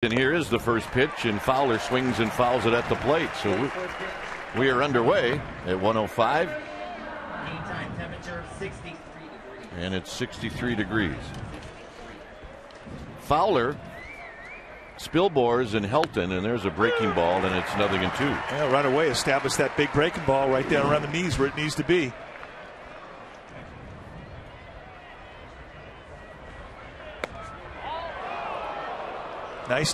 And here is the first pitch, and Fowler swings and fouls it at the plate. So we are underway at 105. Meantime, temperature 63 degrees. And it's 63 degrees. Fowler, Spilborghs, and Helton, and there's a breaking ball, and it's 0-2. Yeah, right away establish that big breaking ball right down around the knees where it needs to be. Nice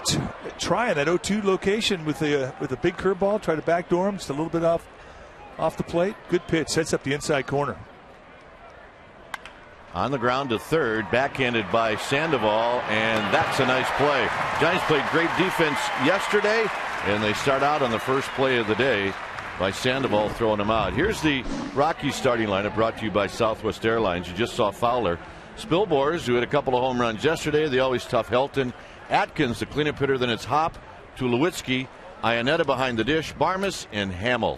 try on that 0-2 location with a big curveball. Try to backdoor him just a little bit off the plate. Good pitch. Sets up the inside corner. On the ground to third, backhanded by Sandoval, and that's a nice play. Giants played great defense yesterday, and they start out on the first play of the day by Sandoval throwing them out. Here's the Rockies starting lineup brought to you by Southwest Airlines. You just saw Fowler. Spilborghs, who had a couple of home runs yesterday, the always tough Helton. Atkins, the cleanup hitter, then it's Hop, Tulowitzki, Ionetta behind the dish, Barmes, and Hammel.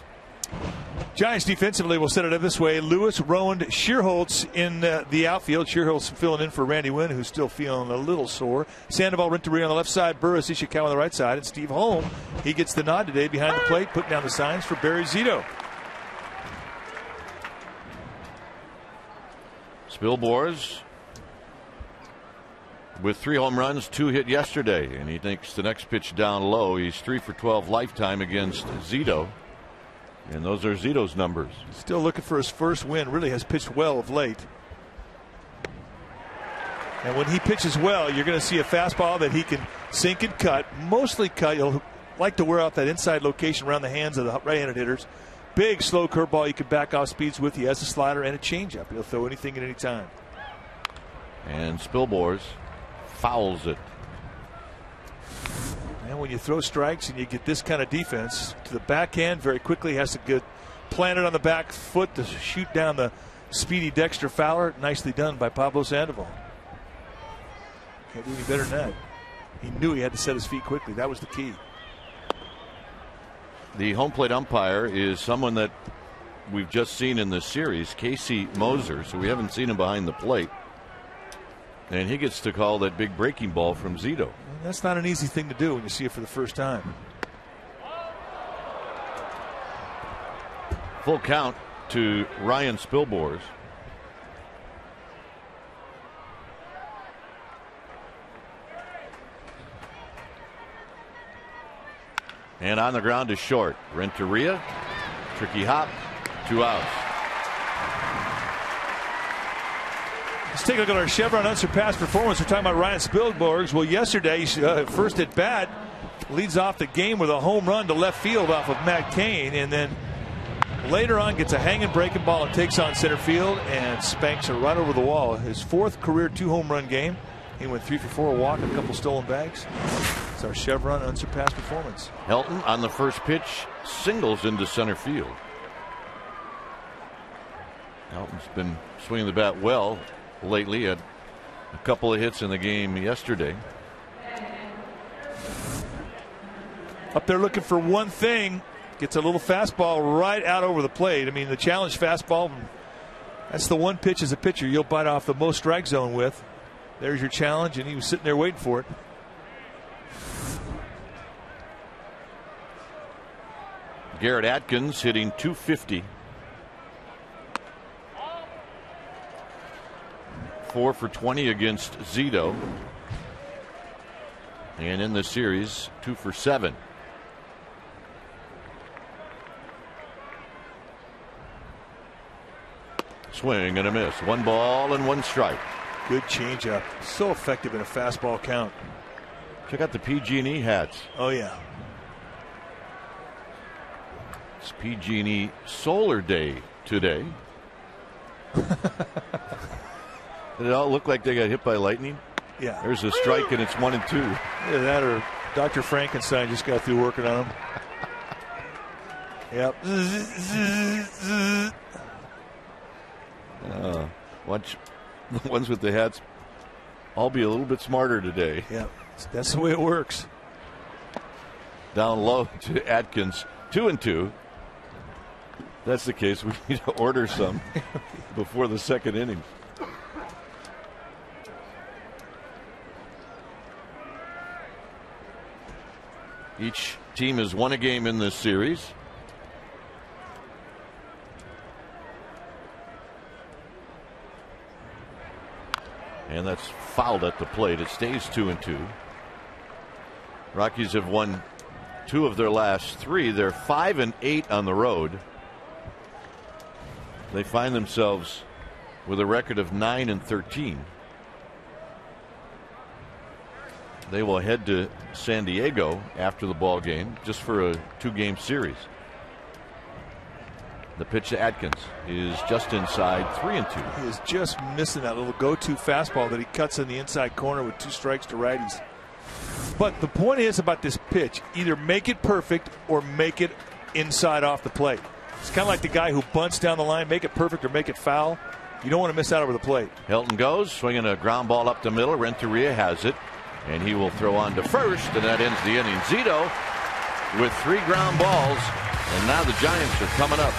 Giants defensively will set it up this way. Lewis, Rowand, Shearholtz in the outfield. Shearholtz filling in for Randy Wynn, who's still feeling a little sore. Sandoval, Renteria on the left side, Burris, Ishikawa on the right side, and Steve Holm. He gets the nod today behind the plate, putting down the signs for Barry Zito. Spilborghs with 3 home runs, 2 hit yesterday, and he thinks the next pitch down low. He's 3 for 12 lifetime against Zito, and those are Zito's numbers. Still looking for his first win. Really has pitched well of late. And when he pitches well, you're going to see a fastball that he can sink and cut. Mostly cut. He'll like to wear out that inside location around the hands of the right-handed hitters. Big, slow curveball you can back off speeds with. He has a slider and a changeup. He'll throw anything at any time. And Spilborghs fouls it. And when you throw strikes and you get this kind of defense to the backhand very quickly, has to get planted on the back foot to shoot down the speedy Dexter Fowler. Nicely done by Pablo Sandoval. Can't do any better than that. He knew he had to set his feet quickly. That was the key. The home plate umpire is someone that we've just seen in this series, Casey Moser, so we haven't seen him behind the plate. And he gets to call that big breaking ball from Zito. That's not an easy thing to do when you see it for the first time. Full count to Ryan Spilborghs. And on the ground is short. Renteria, tricky hop, 2 outs. Let's take a look at our Chevron unsurpassed performance. We're talking about Ryan Spilborghs. Well, yesterday, first at bat, leads off the game with a home run to left field off of Matt Cain, and then later on gets a hanging breaking ball and takes on center field and spanks it right over the wall. His 4th career 2-home run game. He went 3 for 4, a walk, a couple stolen bags. It's our Chevron unsurpassed performance. Helton on the first pitch singles into center field. Helton's been swinging the bat well lately. Had a couple of hits in the game yesterday. Up there looking for one thing. Gets a little fastball right out over the plate. I mean, the challenge fastball, that's the one pitch as a pitcher you'll bite off the most strike zone with. There's your challenge, and he was sitting there waiting for it. Garrett Adkins hitting .250. 4 for 20 against Zito. And in the series, 2 for 7. Swing and a miss. 1 ball and 1 strike. Good changeup. So effective in a fastball count. Check out the PG&E hats. Oh, yeah. It's PG&E Solar Day today. Did it all look like they got hit by lightning? Yeah. There's a strike, and it's 1 and 2. Either that or Dr. Frankenstein just got through working on him. Yep. Watch the ones with the hats. I'll be a little bit smarter today. Yeah, that's the way it works. Down low to Atkins, 2 and 2. That's the case. We need to order some before the second inning. Each team has won a game in this series. And that's fouled at the plate. It stays 2-2. Rockies have won 2 of their last 3. They're 5-8 on the road. They find themselves with a record of 9-13. They will head to San Diego after the ball game just for a 2-game series. The pitch to Adkins is just inside, 3-2. He is just missing that little go-to fastball that he cuts in the inside corner with 2 strikes to righties. But the point is about this pitch, either make it perfect or make it inside off the plate. It's kind of like the guy who bunts down the line, make it perfect or make it foul. You don't want to miss out over the plate. Helton goes, swinging a ground ball up the middle. Renteria has it, and he will throw on to first, and that ends the inning. Zito with 3 ground balls, and now the Giants are coming up.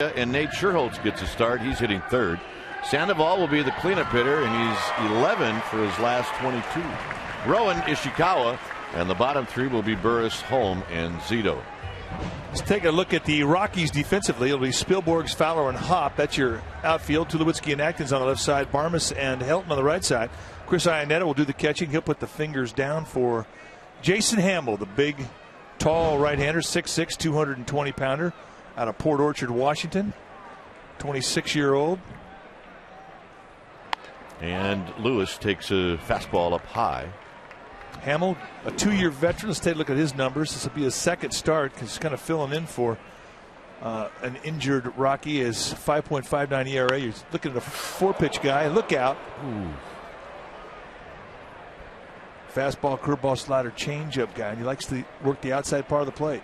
And Nate Sherholtz gets a start. He's hitting third. Sandoval will be the cleanup hitter, and he's 11 for his last 22. Rowan, Ishikawa, and the bottom 3 will be Burris, Holm, and Zito. Let's take a look at the Rockies defensively. It'll be Spielborgs, Fowler, and Hopp. That's your outfield. Tulowitzki and Atkins on the left side. Barmas and Helton on the right side. Chris Iannetta will do the catching. He'll put the fingers down for Jason Hammel, the big, tall right-hander, 6'6", 220-pounder. Out of Port Orchard, Washington, 26-year-old. And Lewis takes a fastball up high. Hammel, a 2-year veteran. Let's take a look at his numbers. This will be his second start because he's kind of filling in for an injured Rocky. Is 5.59 ERA. You're looking at a 4-pitch guy. Look out. Ooh. Fastball, curveball, slider, changeup guy. And he likes to work the outside part of the plate.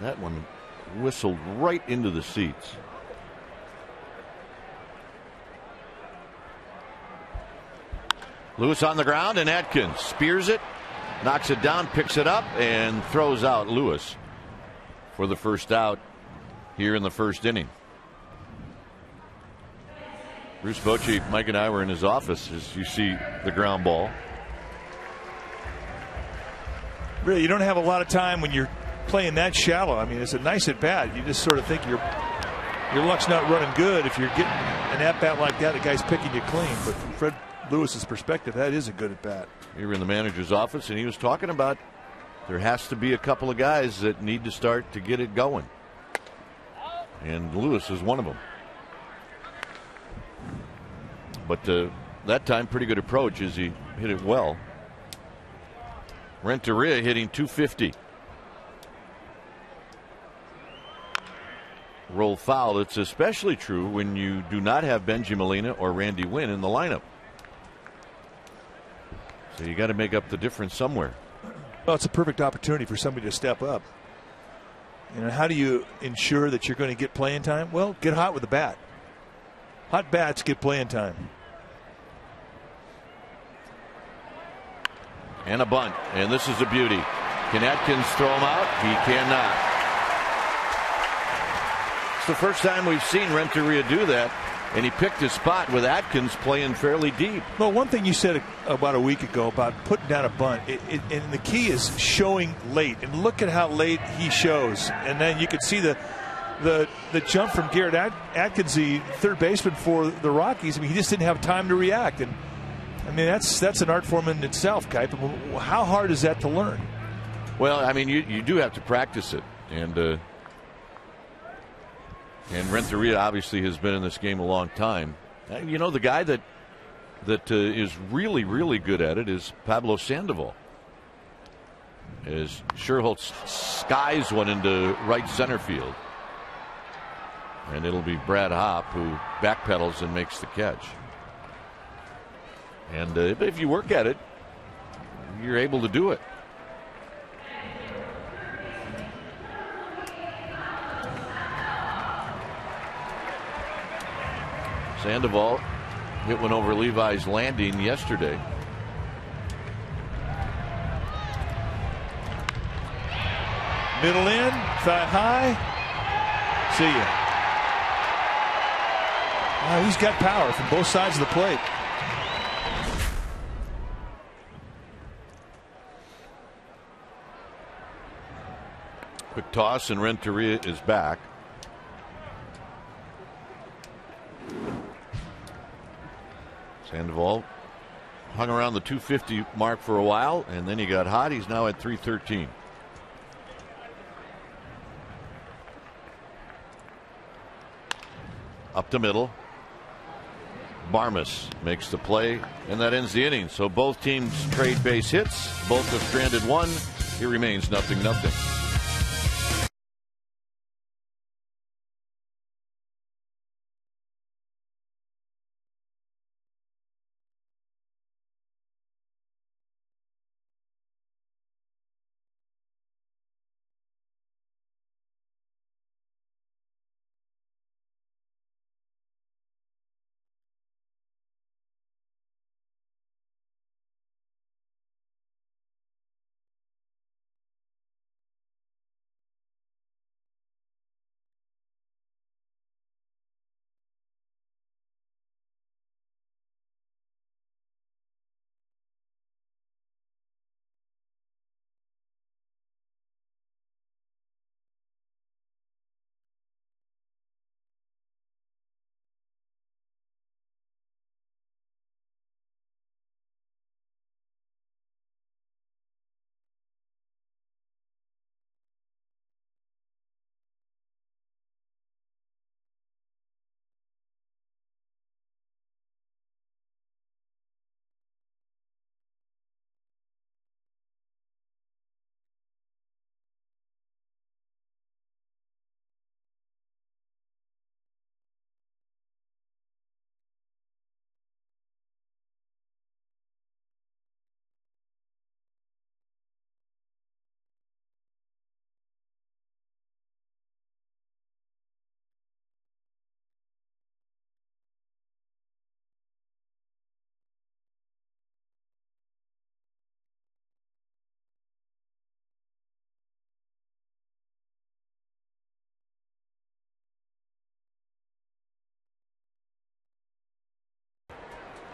That one whistled right into the seats. Lewis on the ground, and Adkins spears it, knocks it down, picks it up, and throws out Lewis for the first out here in the first inning. Bruce Bochy, Mike and I were in his office as you see the ground ball. Really, you don't have a lot of time when you're playing that shallow. I mean, it's a nice at bat. You just sort of think your luck's not running good if you're getting an at bat like that. The guy's picking you clean. But from Fred Lewis's perspective, that is a good at bat. We were in the manager's office, and he was talking about there has to be a couple of guys that need to start to get it going, and Lewis is one of them. But that time, pretty good approach as he hit it well. Renteria hitting .250. Roll foul. It's especially true when you do not have Benji Molina or Randy Wynn in the lineup. So you got to make up the difference somewhere. Well, it's a perfect opportunity for somebody to step up. You know, how do you ensure that you're going to get playing time? Well, get hot with the bat. Hot bats get playing time. And a bunt, and this is a beauty. Can Atkins throw him out? He cannot. It's the first time we've seen Renteria do that, and he picked his spot with Atkins playing fairly deep. Well, one thing you said about a week ago about putting down a bunt, and the key is showing late. And look at how late he shows. And then you can see the jump from Garrett Adkins, the third baseman for the Rockies. I mean, he just didn't have time to react. And I mean, that's an art form in itself, Kipe. How hard is that to learn? Well, I mean, you do have to practice it, and Renteria obviously has been in this game a long time. You know, the guy that is really, really good at it is Pablo Sandoval. As Sherholtz skies one into right center field, and it'll be Brad Hopp who backpedals and makes the catch. And if you work at it, you're able to do it. Sandoval hit one over Levi's landing yesterday. Middle in, thigh high. See ya. Oh, he's got power from both sides of the plate. Quick toss, and Renteria is back. Sandoval hung around the 250 mark for a while, and then he got hot. He's now at 313. Up the middle. Barmas makes the play, and that ends the inning. So both teams trade base hits. Both have stranded one. It remains 0-0.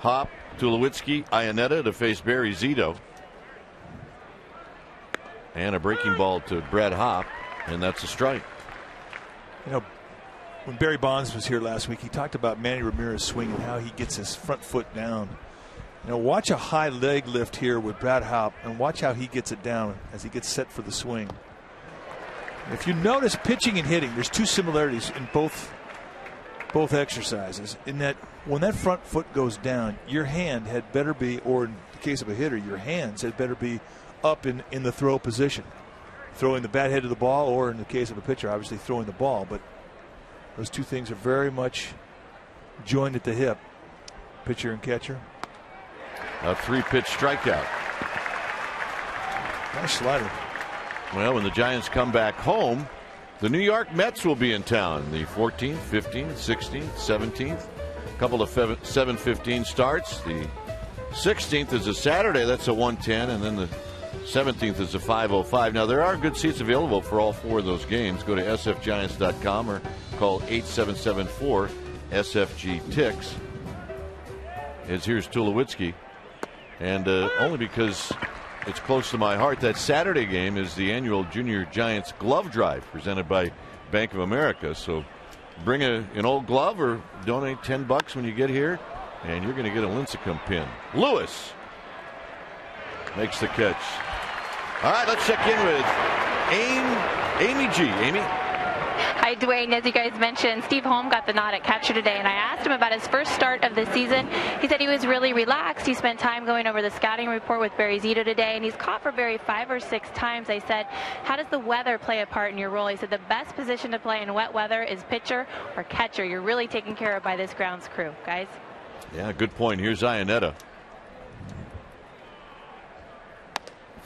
Hop, Tulowitzki, Ionetta to face Barry Zito. And a breaking ball to Brad Hopp, and that's a strike. You know, when Barry Bonds was here last week, he talked about Manny Ramirez's swing and how he gets his front foot down. You know, watch a high leg lift here with Brad Hopp, and watch how he gets it down as he gets set for the swing. If you notice pitching and hitting, there's two similarities in both exercises, in that when that front foot goes down, your hand had better be, or in the case of a hitter, your hands had better be up in the throw position, throwing the bat head to the ball, or in the case of a pitcher, obviously throwing the ball. But those two things are very much joined at the hip, pitcher and catcher. A 3-pitch strikeout. Nice slider. Well, when the Giants come back home, The New York Mets will be in town the 14th, 15th, 16th, 17th. A couple of 7:15 starts. The 16th is a Saturday. That's a 1:10. And then the 17th is a 5:05. Now, there are good seats available for all four of those games. Go to sfgiants.com or call 877-4-SFG-TICKS. As here's Tulowitzki. And only because it's close to my heart, that Saturday game is the annual Junior Giants Glove Drive presented by Bank of America. So bring an old glove or donate $10 when you get here, and you're going to get a Lincecum pin. Lewis makes the catch. All right, let's check in with Amy G. Amy? Hi, Dwayne. As you guys mentioned, Steve Holm got the nod at catcher today, and I asked him about his first start of the season. He said he was really relaxed. He spent time going over the scouting report with Barry Zito today, and he's caught for Barry 5 or 6 times. I said, how does the weather play a part in your role? He said the best position to play in wet weather is pitcher or catcher. You're really taken care of by this grounds crew, guys. Yeah, good point. Here's Iannetta.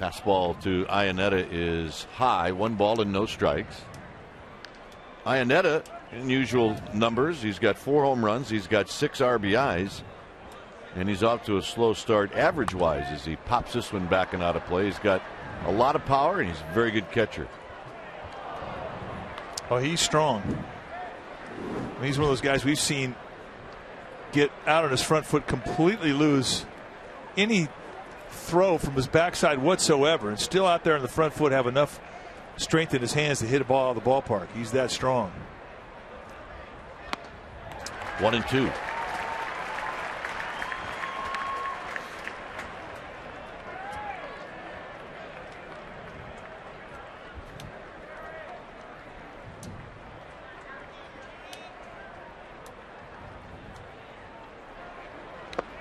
Fastball to Iannetta is high. 1 ball and no strikes. Iannetta, unusual numbers. He's got 4 home runs. He's got 6 RBIs. And he's off to a slow start average-wise as he pops this one back and out of play. He's got a lot of power, and he's a very good catcher. Oh, he's strong. He's one of those guys we've seen get out on his front foot, completely lose any throw from his backside whatsoever, and still out there on the front foot have enough strength in his hands to hit a ball out of the ballpark. He's that strong. 1-2.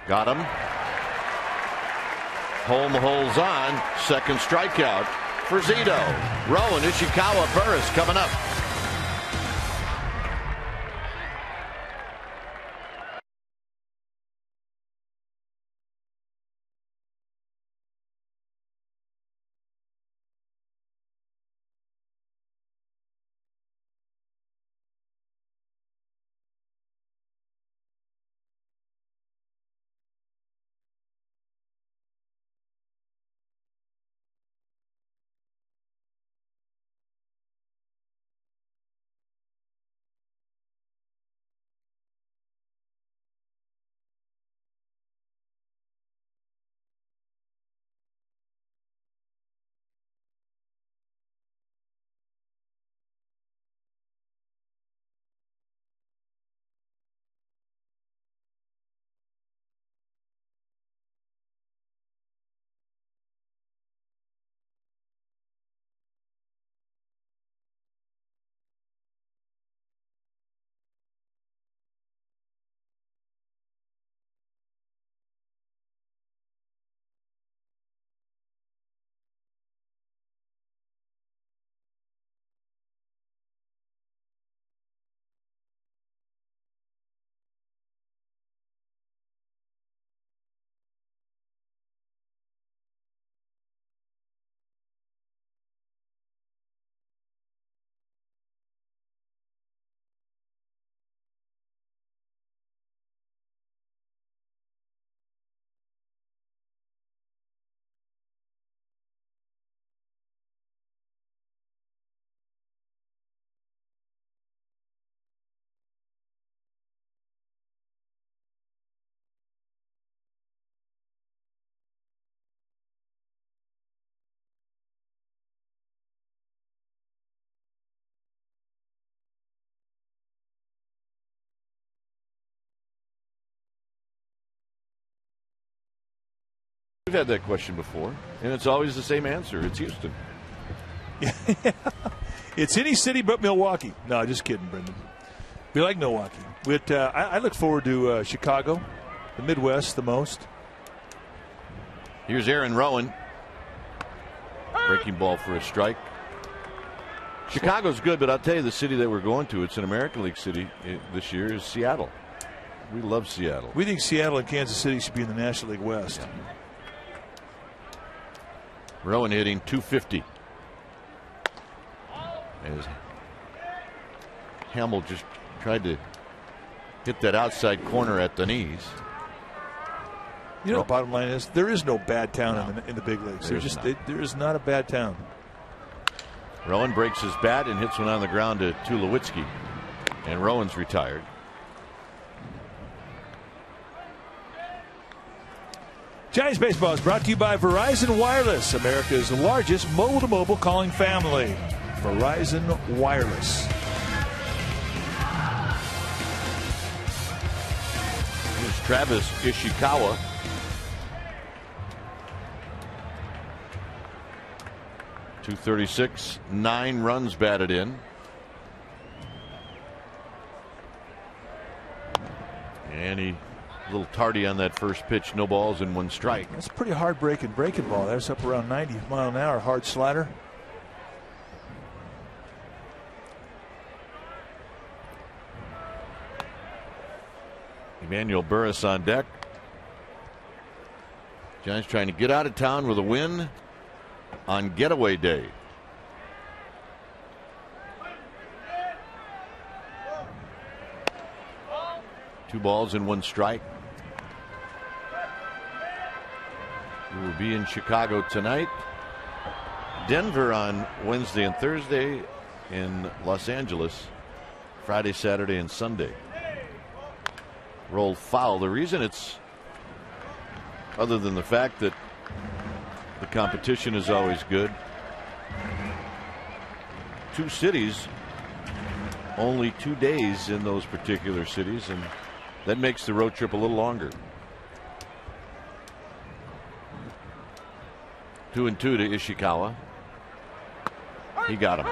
Got him. Holm holds on. Second strikeout for Zito. Rowan, Ishikawa, Burris coming up. We've had that question before, and it's always the same answer. It's Houston. It's any city but Milwaukee. No, just kidding, Brendan. We like Milwaukee. I look forward to Chicago, the Midwest, the most. Here's Aaron Rowan. Breaking ball for a strike. Chicago's good, but I'll tell you the city that we're going to, it's an American League city this year, is Seattle. We love Seattle. We think Seattle and Kansas City should be in the National League West. Rowan hitting .250. As Hammel just tried to hit that outside corner at the knees. You know, the bottom line is there is no bad town in the big leagues. There is not a bad town. Rowan breaks his bat and hits one on the ground to Tulowitzki, and Rowan's retired. Giants Baseball is brought to you by Verizon Wireless, America's largest mobile-to-mobile calling family. Verizon Wireless. Here's Travis Ishikawa. .236, 9 runs batted in. And he a little tardy on that first pitch. No balls and 1 strike. That's a pretty hard breaking ball. That's up around 90 mile an hour. Hard slider. Emmanuel Burris on deck. Giants trying to get out of town with a win on getaway day. Two balls and 1 strike. We will be in Chicago tonight. Denver on Wednesday and Thursday. In Los Angeles Friday, Saturday, and Sunday. Rolled foul. The reason it's, other than the fact that the competition is always good, 2 cities, only 2 days in those particular cities, and that makes the road trip a little longer. 2-2 to Ishikawa. He got him.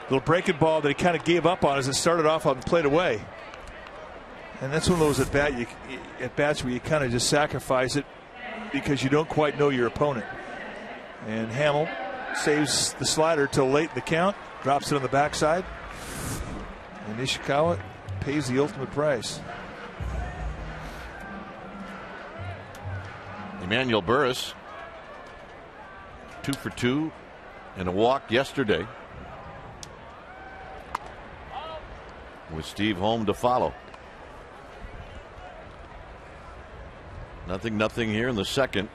Little breaking ball that he kind of gave up on as it started off on the plate away. And that's one of those at bats where you kind of just sacrifice it because you don't quite know your opponent. And Hammel saves the slider till late in the count, drops it on the backside, and Ishikawa pays the ultimate price. Emmanuel Burris, 2 for 2 and a walk yesterday, with Steve Holm to follow. Nothing here in the second.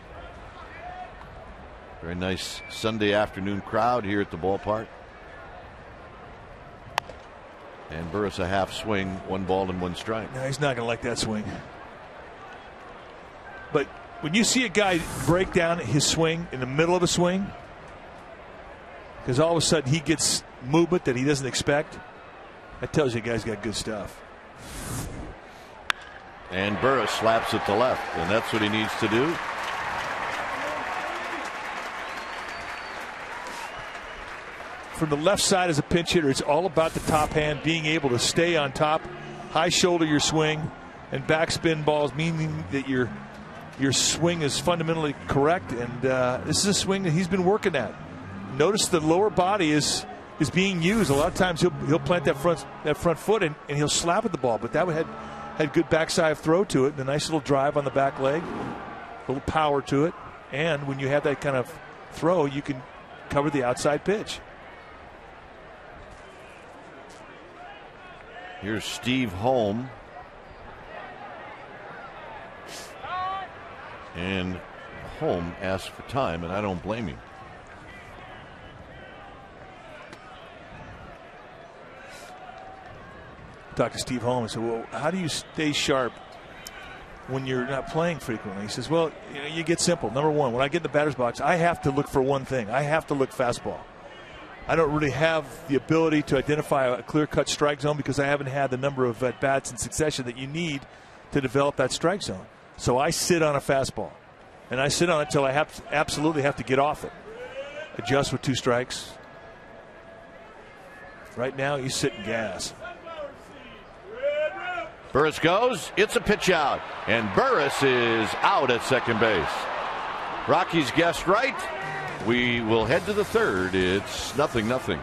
Very nice Sunday afternoon crowd here at the ballpark. And Burris a half swing, 1 ball and 1 strike. No, he's not going to like that swing. But when you see a guy break down his swing in the middle of a swing, because all of a sudden he gets movement that he doesn't expect, that tells you a guy's got good stuff. And Burris slaps it to left, and that's what he needs to do. From the left side as a pinch hitter, it's all about the top hand, being able to stay on top, high shoulder your swing, and backspin balls, meaning that your swing is fundamentally correct. And this is a swing that he's been working at. Notice the lower body is being used. A lot of times he'll plant that front foot and he'll slap at the ball, but that had good backside throw to it, and a nice little drive on the back leg, a little power to it. And when you have that kind of throw, you can cover the outside pitch. Here's Steve Holm. And Holm asked for time, and I don't blame him. Talked to Steve Holm and said, well, how do you stay sharp when you're not playing frequently? He says, well, you get simple. Number one, when I get in the batter's box, I have to look for one thing. I have to look fastball. I don't really have the ability to identify a clear-cut strike zone because I haven't had the number of at-bats in succession that you need to develop that strike zone. So I sit on a fastball, and I sit on it until I absolutely have to get off it. Adjust with 2 strikes. Right now, he's sitting gas. Burris goes. It's a pitch out, and Burris is out at second base. Rockies guessed right. We will head to the third. It's 0-0.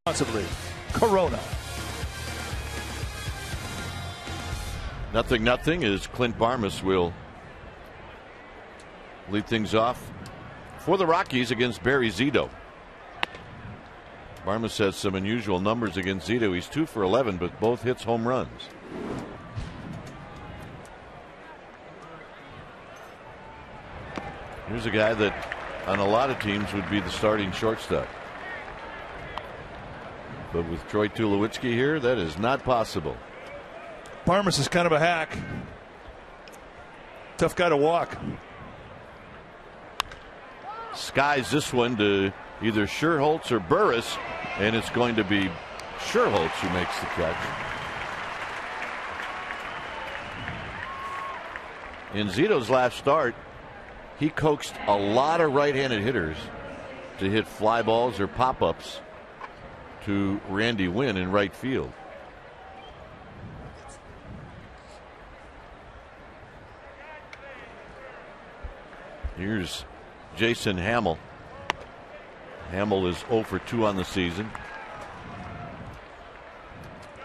Possibly. Corona. 0-0 as Clint Barmas will lead things off for the Rockies against Barry Zito. Barmas has some unusual numbers against Zito. He's 2 for 11, but both hits home runs. Here's a guy that on a lot of teams would be the starting shortstop. But with Troy Tulowitzki here, that is not possible. Barmas is kind of a hack. Tough guy to walk. Skies this one to either Scherholtz or Burris, and it's going to be Scherholtz who makes the catch. In Zito's last start, he coaxed a lot of right-handed hitters to hit fly balls or pop-ups to Randy Wynn in right field. Here's Jason Hammel. Hammel is 0 for 2 on the season.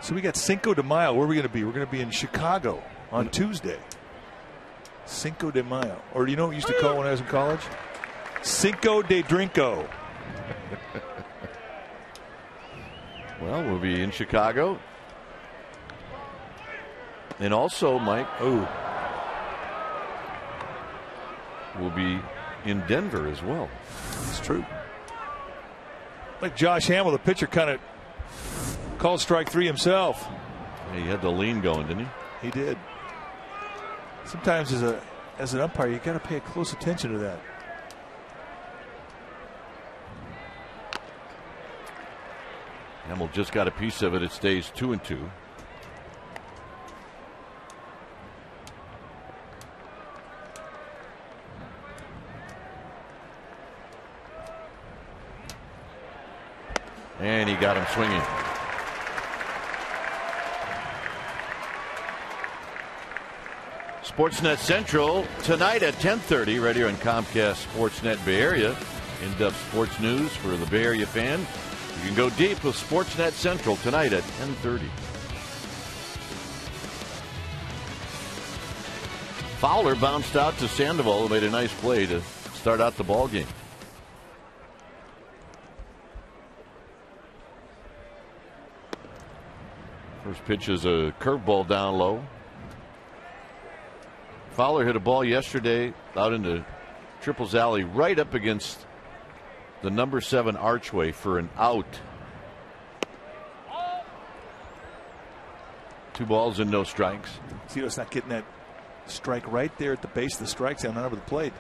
So we got Cinco de Mayo. Where are we going to be? We're going to be in Chicago on Tuesday. Cinco de Mayo. Or do you know what we used to call it when I was in college? Cinco de Drinko. Well, we'll be in Chicago. And also, Mike, we'll be in Denver as well. It's true. Like Josh Hammel, the pitcher, kind of called strike 3 himself. Yeah, he had the lean going, didn't he? He did. Sometimes as an umpire, you got to pay close attention to that. Hammel just got a piece of it. It stays 2-2. And he got him swinging. Sportsnet Central tonight at 10:30 right here on Comcast Sportsnet Bay Area. In-depth sports news for the Bay Area fan. You can go deep with Sportsnet Central tonight at 10:30. Fowler bounced out to Sandoval, who made a nice play to start out the ball game. First pitch is a curveball down low. Fowler hit a ball yesterday out into Triples Alley right up against the number 7 archway for an out. 2 balls and no strikes. Zito's not getting that strike right there at the base of the strike zone, not over the plate.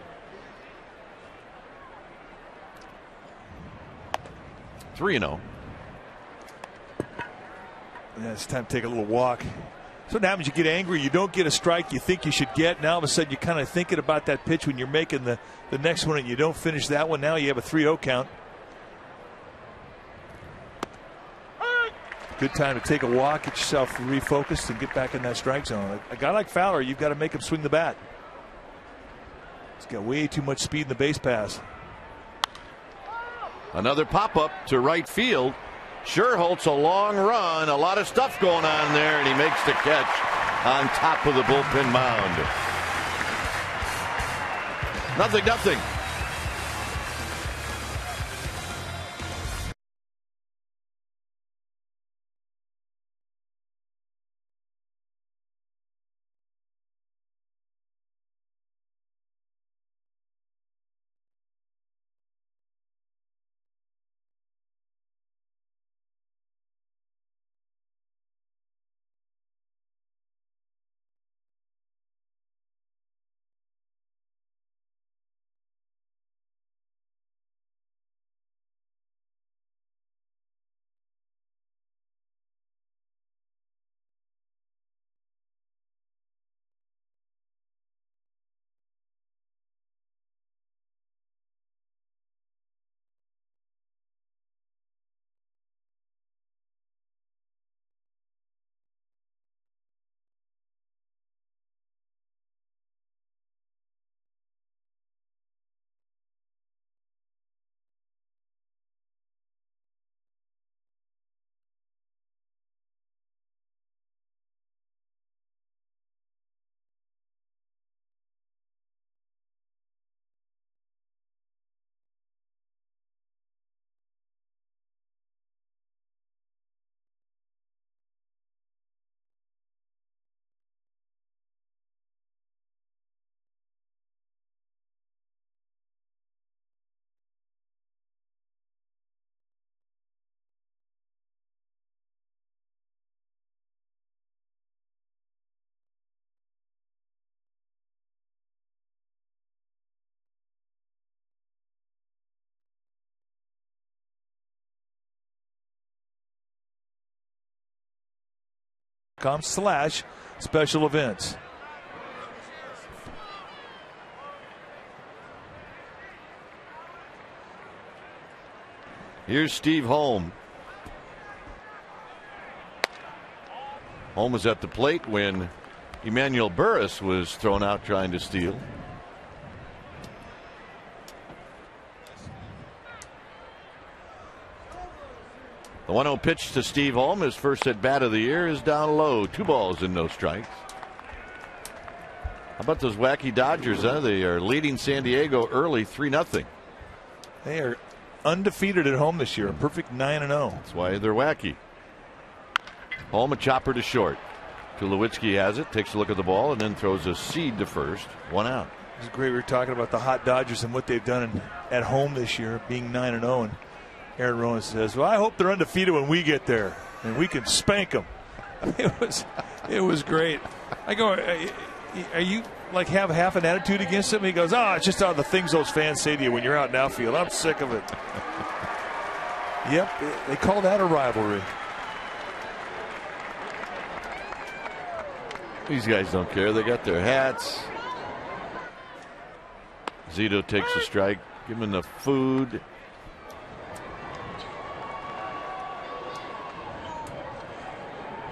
3-0. Yeah, it's time to take a little walk. So what happens, you get angry, you don't get a strike you think you should get. Now all of a sudden you're kind of thinking about that pitch when you're making the next one and you don't finish that one. Now you have a 3-0 count. Good time to take a walk, get yourself refocused, and get back in that strike zone. A guy like Fowler, you've got to make him swing the bat. He's got way too much speed in the base pass. Another pop-up to right field. Scherholtz, a long run, a lot of stuff going on there, and he makes the catch on top of the bullpen mound. 0-0. COL@SFN.com/special events. Here's Steve Holm. Holm was at the plate when Emmanuel Burris was thrown out trying to steal. The 1-0 pitch to Steve Holm, his first at bat of the year, is down low. 2 balls and no strikes. How about those wacky Dodgers? They are leading San Diego early 3-0. They are undefeated at home this year, a perfect 9-0. That's why they're wacky. Holm, a chopper to short. Tulowitzki has it, takes a look at the ball, and then throws a seed to first. 1 out. It's great. We were talking about the hot Dodgers and what they've done at home this year, being 9-0. And Aaron Rowan says, "Well, I hope they're undefeated when we get there, and we can spank them." It was great. I go, "Are you like have half an attitude against them?" He goes, "Oh, it's just all the things those fans say to you when you're out in outfield. I'm sick of it." Yep, they call that a rivalry. These guys don't care. They got their hats. Zito takes a strike. Give him enough food.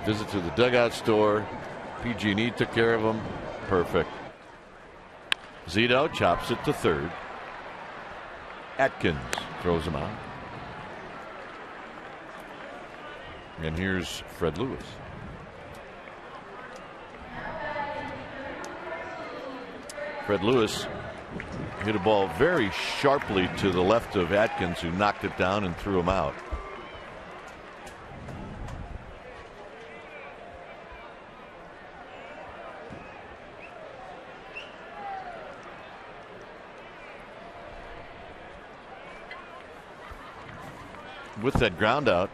Visit to the dugout store. PG&E took care of him. Perfect. Zito chops it to third. Atkins throws him out. And here's Fred Lewis. Fred Lewis hit a ball very sharply to the left of Atkins, who knocked it down and threw him out. With that ground out,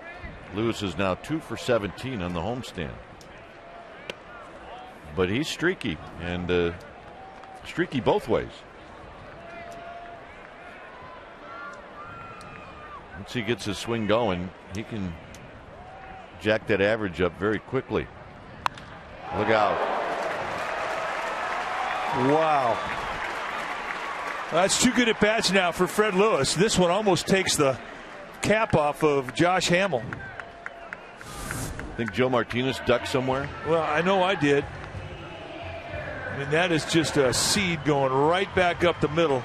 Lewis is now 2 for 17 on the homestand. But he's streaky, and streaky both ways. Once he gets his swing going, he can jack that average up very quickly. Look out. Wow. That's 2 good at bats now for Fred Lewis. This one almost takes the cap off of Josh Hammel. Think Joe Martinez ducked somewhere? Well, I know I did. I mean, that is just a seed going right back up the middle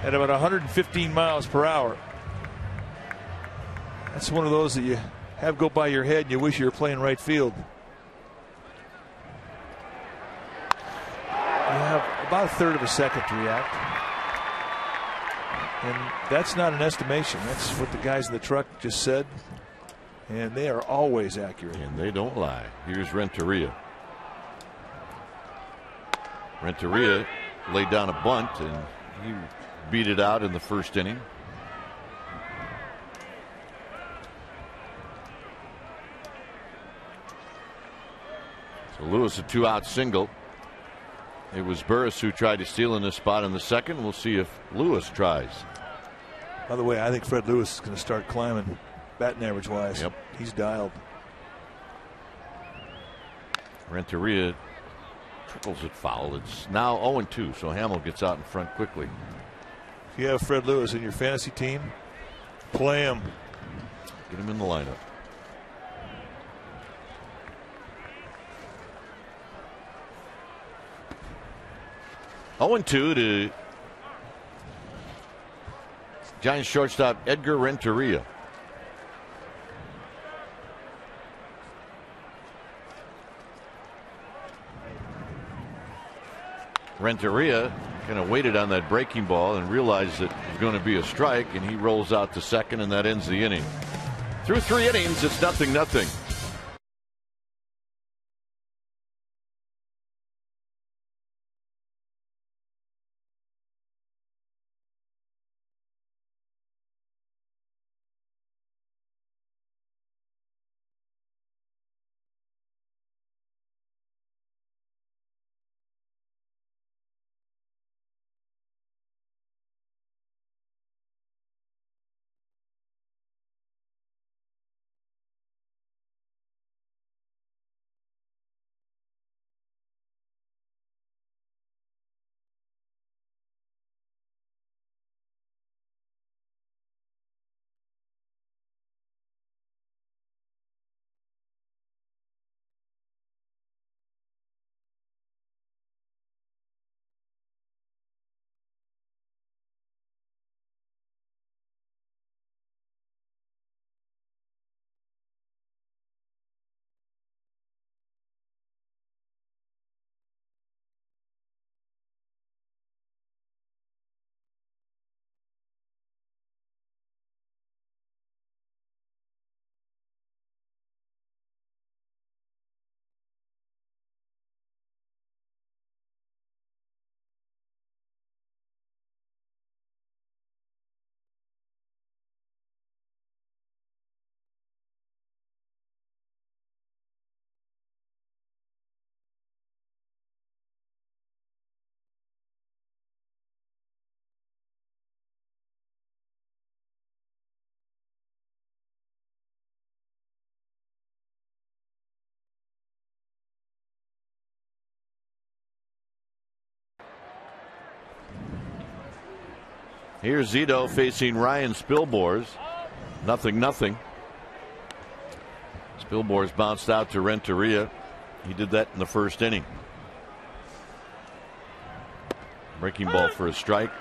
at about 115 miles per hour. That's one of those that you have go by your head and you wish you were playing right field. You have about a third of a second to react. And that's not an estimation. That's what the guys in the truck just said. And they are always accurate. And they don't lie. Here's Renteria. Renteria laid down a bunt, and he beat it out in the first inning. So Lewis, a 2-out single. It was Burris who tried to steal in this spot in the second. We'll see if Lewis tries. By the way, I think Fred Lewis is going to start climbing batting average wise. Yep. He's dialed. Renteria trickles it foul. It's now 0-2, so Hammel gets out in front quickly. If you have Fred Lewis in your fantasy team, play him. Get him in the lineup. Oh, 2 to Giants shortstop Edgar Renteria. Renteria kind of waited on that breaking ball and realized that it was going to be a strike, and he rolls out to second, and that ends the inning. Through 3 innings, it's 0-0. Here's Zito facing Ryan Spilborz. 0-0. Spilborz bounced out to Renteria. He did that in the first inning. Breaking ball for a strike.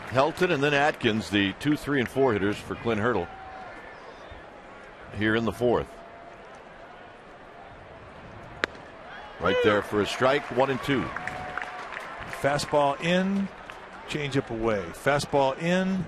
Helton and then Atkins, the 2, 3, and 4 hitters for Clint Hurdle here in the fourth. Right there for a strike. 1-2. Fastball in, changeup away. Fastball in.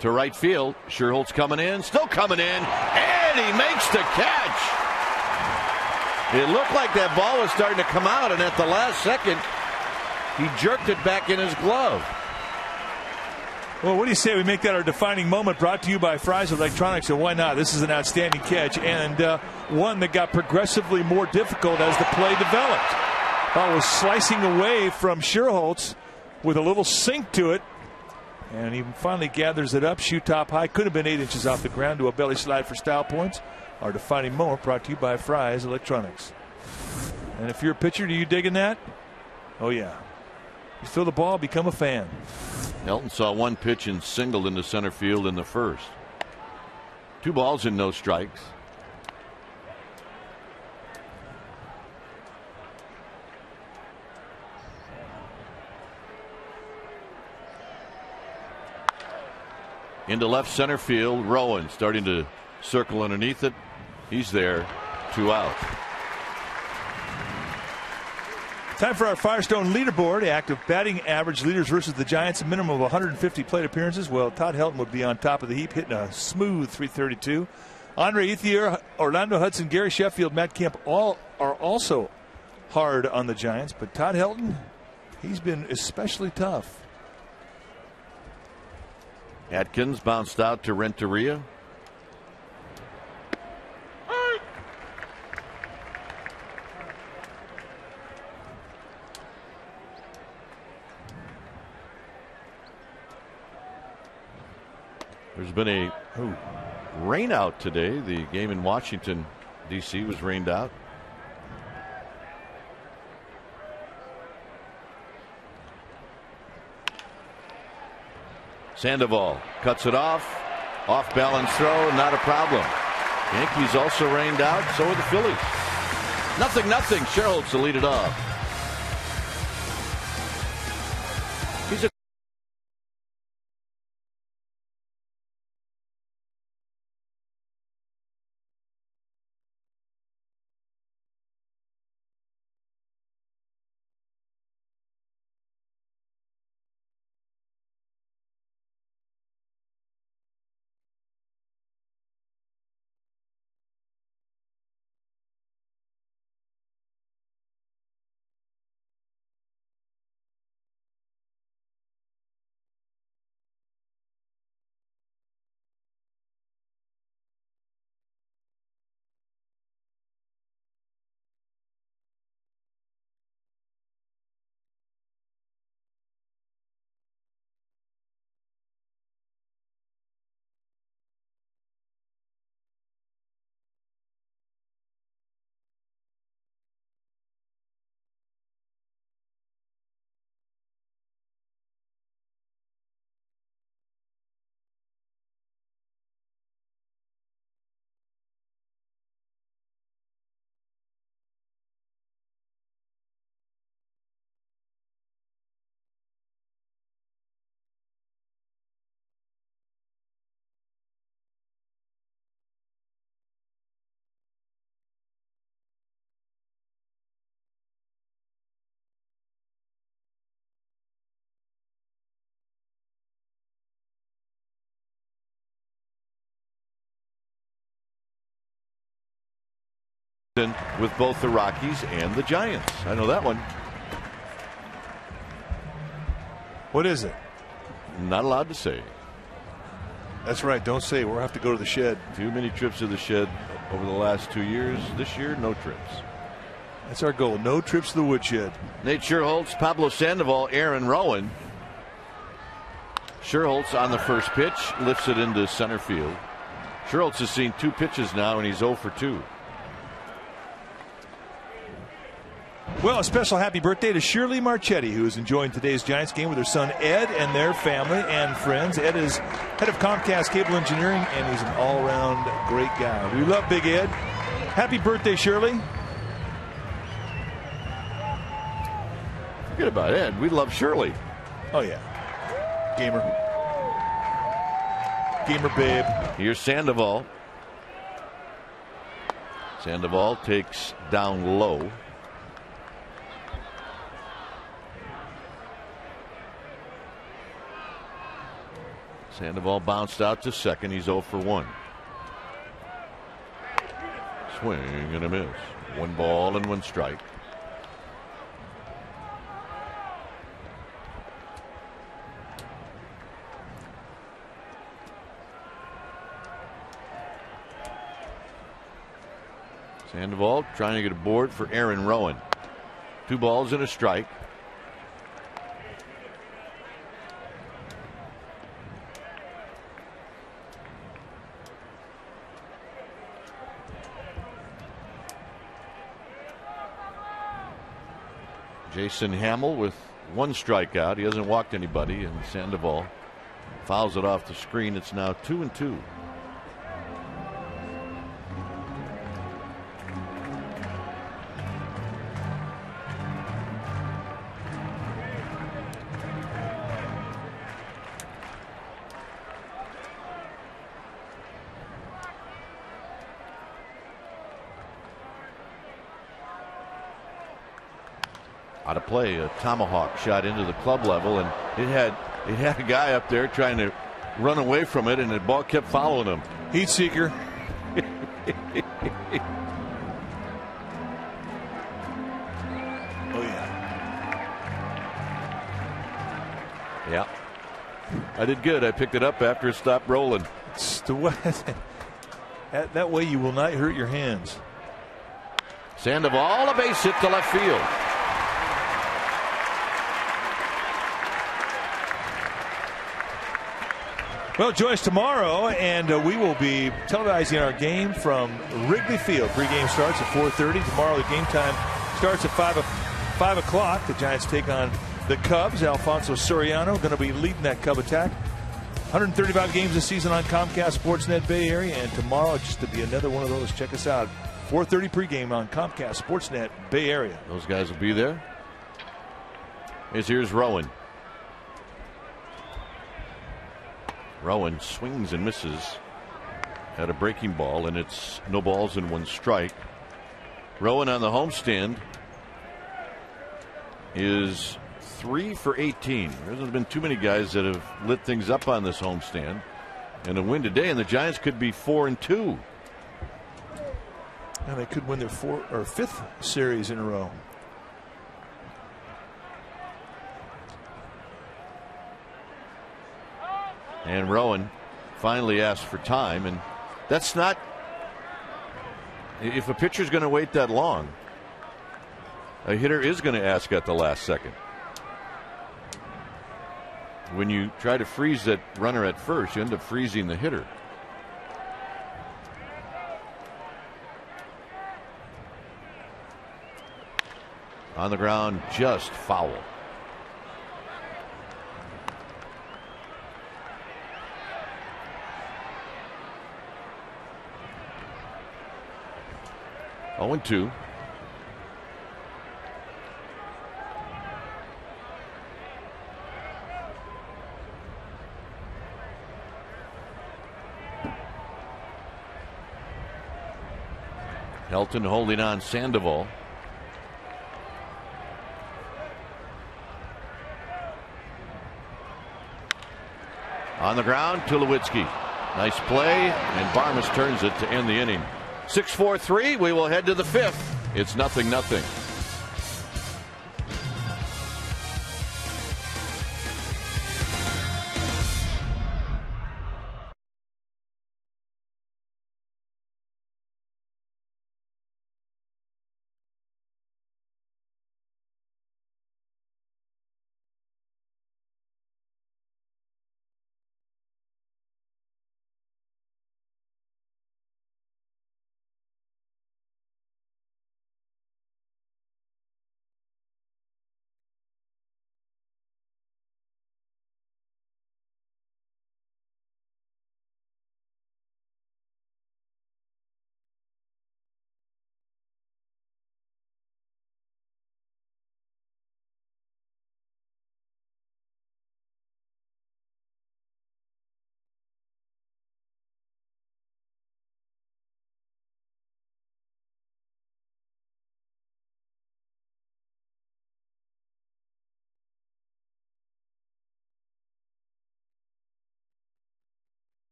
To right field. Sherholtz coming in, still coming in, and he makes the catch. It looked like that ball was starting to come out, and at the last second, he jerked it back in his glove. Well, what do you say we make that our defining moment, brought to you by Fry's Electronics, and why not? This is an outstanding catch, and one that got progressively more difficult as the play developed. Ball was slicing away from Sherholtz with a little sink to it, and he finally gathers it up, shoot top high. Could have been 8 inches off the ground to a belly slide for style points. Our defining moment brought to you by Fry's Electronics. And if you're a pitcher, are you digging that? Oh, yeah. You throw the ball, become a fan. Helton saw one pitch and singled into center field in the first. 2 balls and no strikes. Into left center field, Rowan starting to circle underneath it. He's there. 2 out. Time for our Firestone leaderboard. Active batting average leaders versus the Giants. A minimum of 150 plate appearances. Well, Todd Helton would be on top of the heap, hitting a smooth .332. Andre Ethier, Orlando Hudson, Gary Sheffield, Matt Kemp all are also hard on the Giants. But Todd Helton, he's been especially tough. Atkins bounced out to Renteria. There's been a rain out today. The game in Washington, D.C. was rained out. Sandoval cuts it off. Off balance throw, not a problem. Yankees also rained out. So are the Phillies. 0-0. Sherholtz to lead it off. He's a with both the Rockies and the Giants. I know that one. What is it? Not allowed to say. That's right. Don't say. We'll have to go to the shed. Too many trips to the shed over the last 2 years. This year, no trips. That's our goal. No trips to the woodshed. Nate Sherholtz, Pablo Sandoval, Aaron Rowan. Sherholtz on the first pitch lifts it into center field. Schultz has seen 2 pitches now, and he's 0 for 2. Well, a special happy birthday to Shirley Marchetti, who is enjoying today's Giants game with her son Ed and their family and friends. Ed is head of Comcast Cable Engineering, and he's an all-around great guy. We love Big Ed. Happy birthday, Shirley. Forget about Ed. We love Shirley. Oh, yeah. Gamer. Gamer babe. Here's Sandoval. Sandoval takes down low. Sandoval bounced out to second. He's 0 for 1. Swing and a miss. 1 ball and 1 strike. Sandoval trying to get a board for Aaron Rowan. 2 balls and a strike. Jason Hammel with 1 strikeout. He hasn't walked anybody, and Sandoval fouls it off the screen. It's now 2-2. Out of play, a tomahawk shot into the club level, and it had a guy up there trying to run away from it, and the ball kept following him. Heat seeker. Oh yeah. Yeah. I did good. I picked it up after it stopped rolling. It's the way, that way you will not hurt your hands. Sandoval, a base hit to left field. Well, join us tomorrow, and we will be televising our game from Wrigley Field. Pre-game starts at 4:30. Tomorrow, the game time starts at 5 o'clock. The Giants take on the Cubs. Alfonso Soriano going to be leading that Cub attack. 135 games this season on Comcast Sportsnet Bay Area, and tomorrow just to be another one of those. Check us out. 4:30 pregame on Comcast Sportsnet Bay Area. Those guys will be there. Here's Rowan. Rowan swings and misses at a breaking ball, and it's no balls and 1 strike. Rowan on the homestand is 3 for 18. There hasn't been too many guys that have lit things up on this homestand. And a win today, and the Giants could be 4-2. And they could win their 4th or 5th series in a row. And Rowan finally asked for time, and that's not. If a pitcher's going to wait that long, a hitter is going to ask at the last second. When you try to freeze that runner at first, you end up freezing the hitter. On the ground, just foul. 0-2. Helton holding on Sandoval. On the ground, Tulowitzki. Nice play, and Barmas turns it to end the inning. 6-4-3. We will head to the 5th. It's 0-0.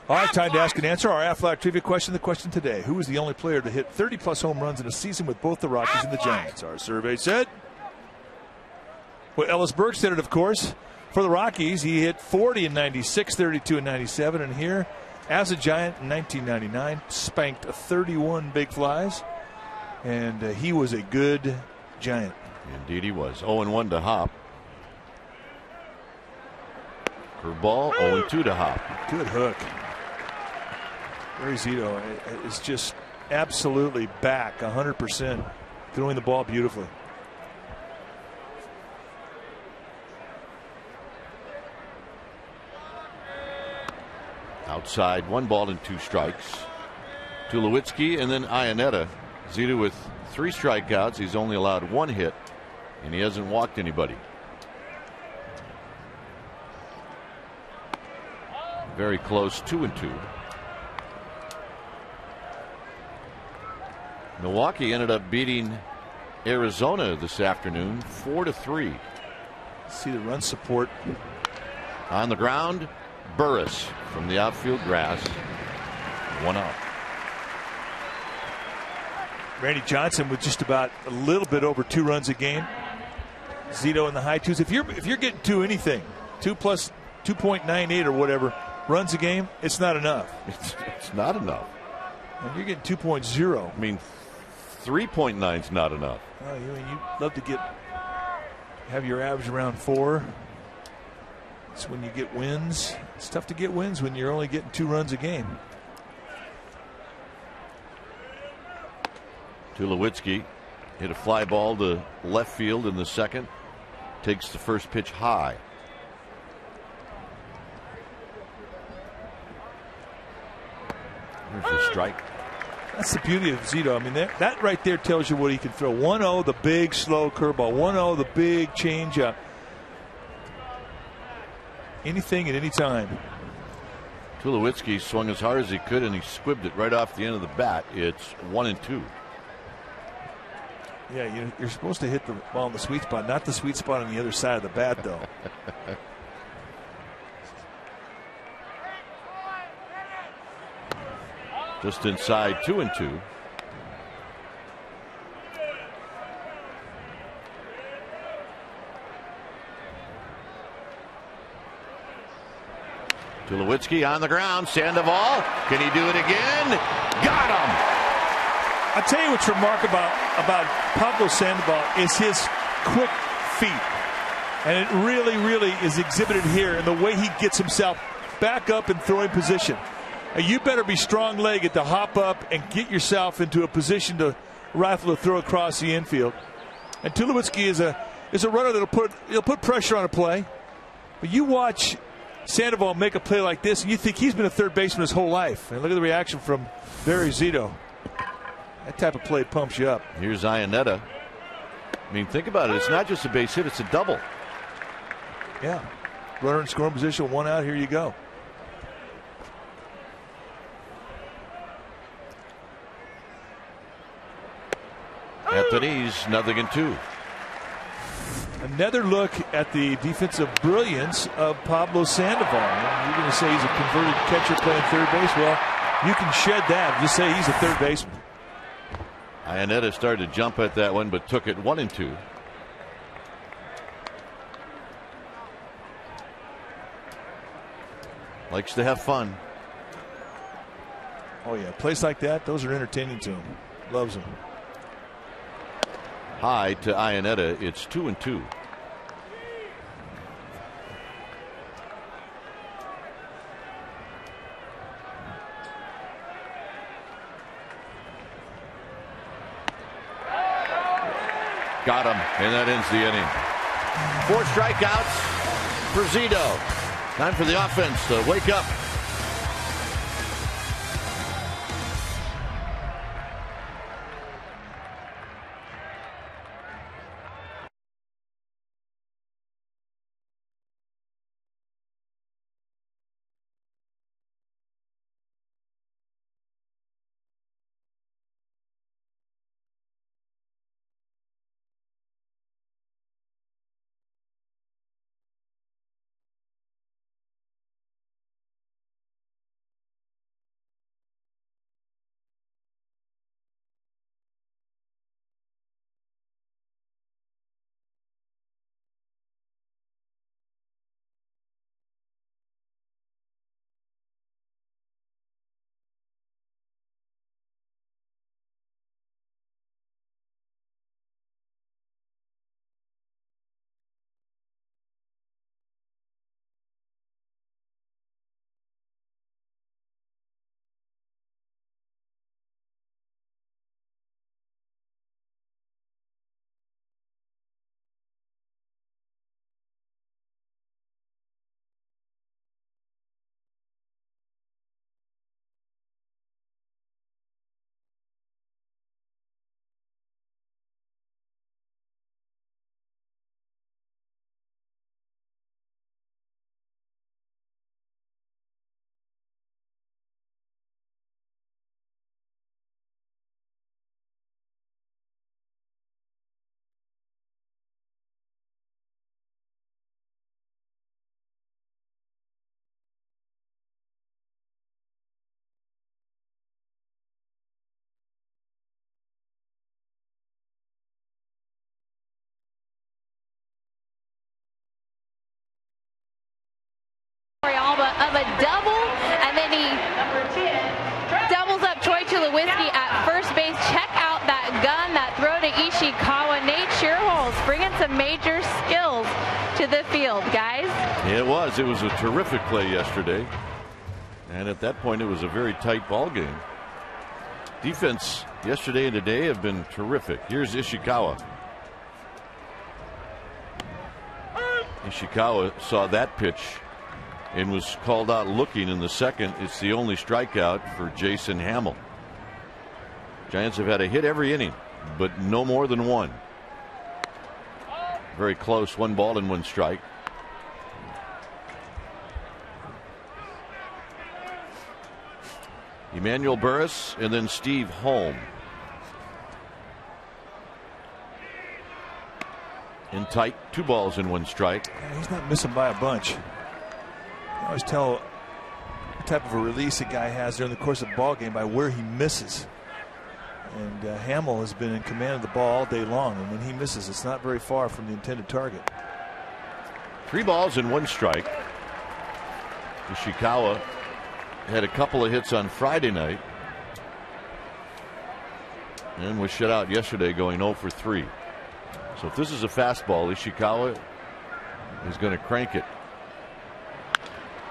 All right, time to ask and answer our Aflac trivia question. The question today: who was the only player to hit 30-plus home runs in a season with both the Rockies and the Giants? Our survey said, well, Ellis Burks did it, of course. For the Rockies, he hit 40 in 96, 32 in 97, and here, as a Giant in 1999, spanked 31 big flies, and he was a good Giant. Indeed he was. 0-1 to Hop. Curveball, 0-2 to Hop. Good hook. Barry Zito is just absolutely back 100%, throwing the ball beautifully. Outside, 1 ball and 2 strikes. Tulowitzki and then Iannetta. Zito with 3 strikeouts. He's only allowed 1 hit, and he hasn't walked anybody. Very close, 2-2. Milwaukee ended up beating Arizona this afternoon 4-3. See the run support. On the ground, Burris from the outfield grass. 1 out. Randy Johnson with just about a little bit over 2 runs a game. Zito in the high 2s. If you're getting to anything, 2 plus 2.98 or whatever runs a game, it's not enough. It's not enough. And you're getting 2.0. I mean, 3.9 is not enough. Oh, you'd love to have your average around 4. It's when you get wins. It's tough to get wins when you're only getting 2 runs a game. Tulowitzki hit a fly ball to left field in the second. Takes the first pitch high. There's a strike. That's the beauty of Zito. I mean, that right there tells you what he can throw. 1-0, the big, slow curveball. 1-0, the big changeup. Anything at any time. Tulowitzki swung as hard as he could, and he squibbed it right off the end of the bat. It's 1-2. Yeah, you're supposed to hit the ball in the sweet spot, not the sweet spot on the other side of the bat, though. Just inside, 2-2. Tulowitzki on the ground. Sandoval. Can he do it again? Got him. I tell you what's remarkable about Pablo Sandoval is his quick feet. And it really, really is exhibited here in the way he gets himself back up in throwing position. You better be strong-legged to hop up and get yourself into a position to rifle to throw across the infield. And Tulowitzki is a runner that'll put pressure on a play. But you watch Sandoval make a play like this, and you think he's been a third baseman his whole life. And look at the reaction from Barry Zito. That type of play pumps you up. Here's Iannetta. I mean, think about it. It's not just a base hit, it's a double. Yeah. Runner in scoring position, 1 out, here you go. At the knees, 0-2. Another look at the defensive brilliance of Pablo Sandoval. You're going to say he's a converted catcher playing third base. Well, you can shed that. Just say he's a third baseman. Iannetta started to jump at that one, but took it 1-2. Likes to have fun. Oh, yeah. Plays like that, those are entertaining to him. Loves them. High to Iannetta. It's 2-2. Got him, and that ends the inning. 4 strikeouts for Zito. Time for the offense to wake up. of a double, and then he doubles up Troy Tulowitzki at first base. Check out that gun, that throw to Ishikawa. Nate Shearholz bringing some major skills to the field, guys. It was a terrific play yesterday, and at that point it was a very tight ball game. Defense yesterday and today have been terrific. Here's Ishikawa. Ishikawa saw that pitch and was called out looking in the second. It's the only strikeout for Jason Hammel. Giants have had a hit every inning, but no more than one. Very close, 1 ball and 1 strike. Emmanuel Burris and then Steve Holm. In tight, 2 balls and 1 strike. Yeah, he's not missing by a bunch. I always tell what type of a release a guy has during the course of a ball game by where he misses. And Hammel has been in command of the ball all day long, and when he misses, it's not very far from the intended target. 3 balls and 1 strike. Ishikawa had a couple of hits on Friday night and was shut out yesterday, going 0 for 3. So if this is a fastball, Ishikawa is going to crank it.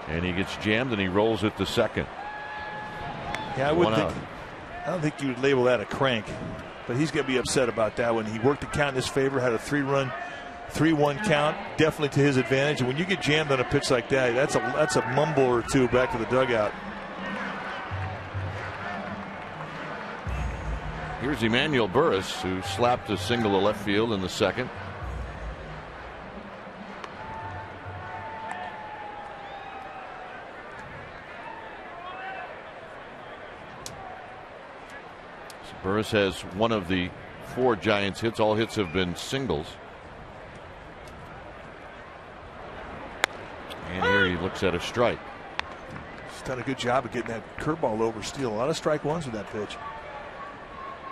And he gets jammed and he rolls it to second. Yeah, I don't think you would label that a crank, but he's going to be upset about that one. He worked the count in his favor, had a 3-1 count, definitely to his advantage. And when you get jammed on a pitch like that, that's a mumble or two back to the dugout. Here's Emmanuel Burris, who slapped a single to left field in the second. So Burris has one of the 4 Giants hits. All hits have been singles. And here he looks at a strike. He's done a good job of getting that curveball over Steele. A lot of strike ones with that pitch.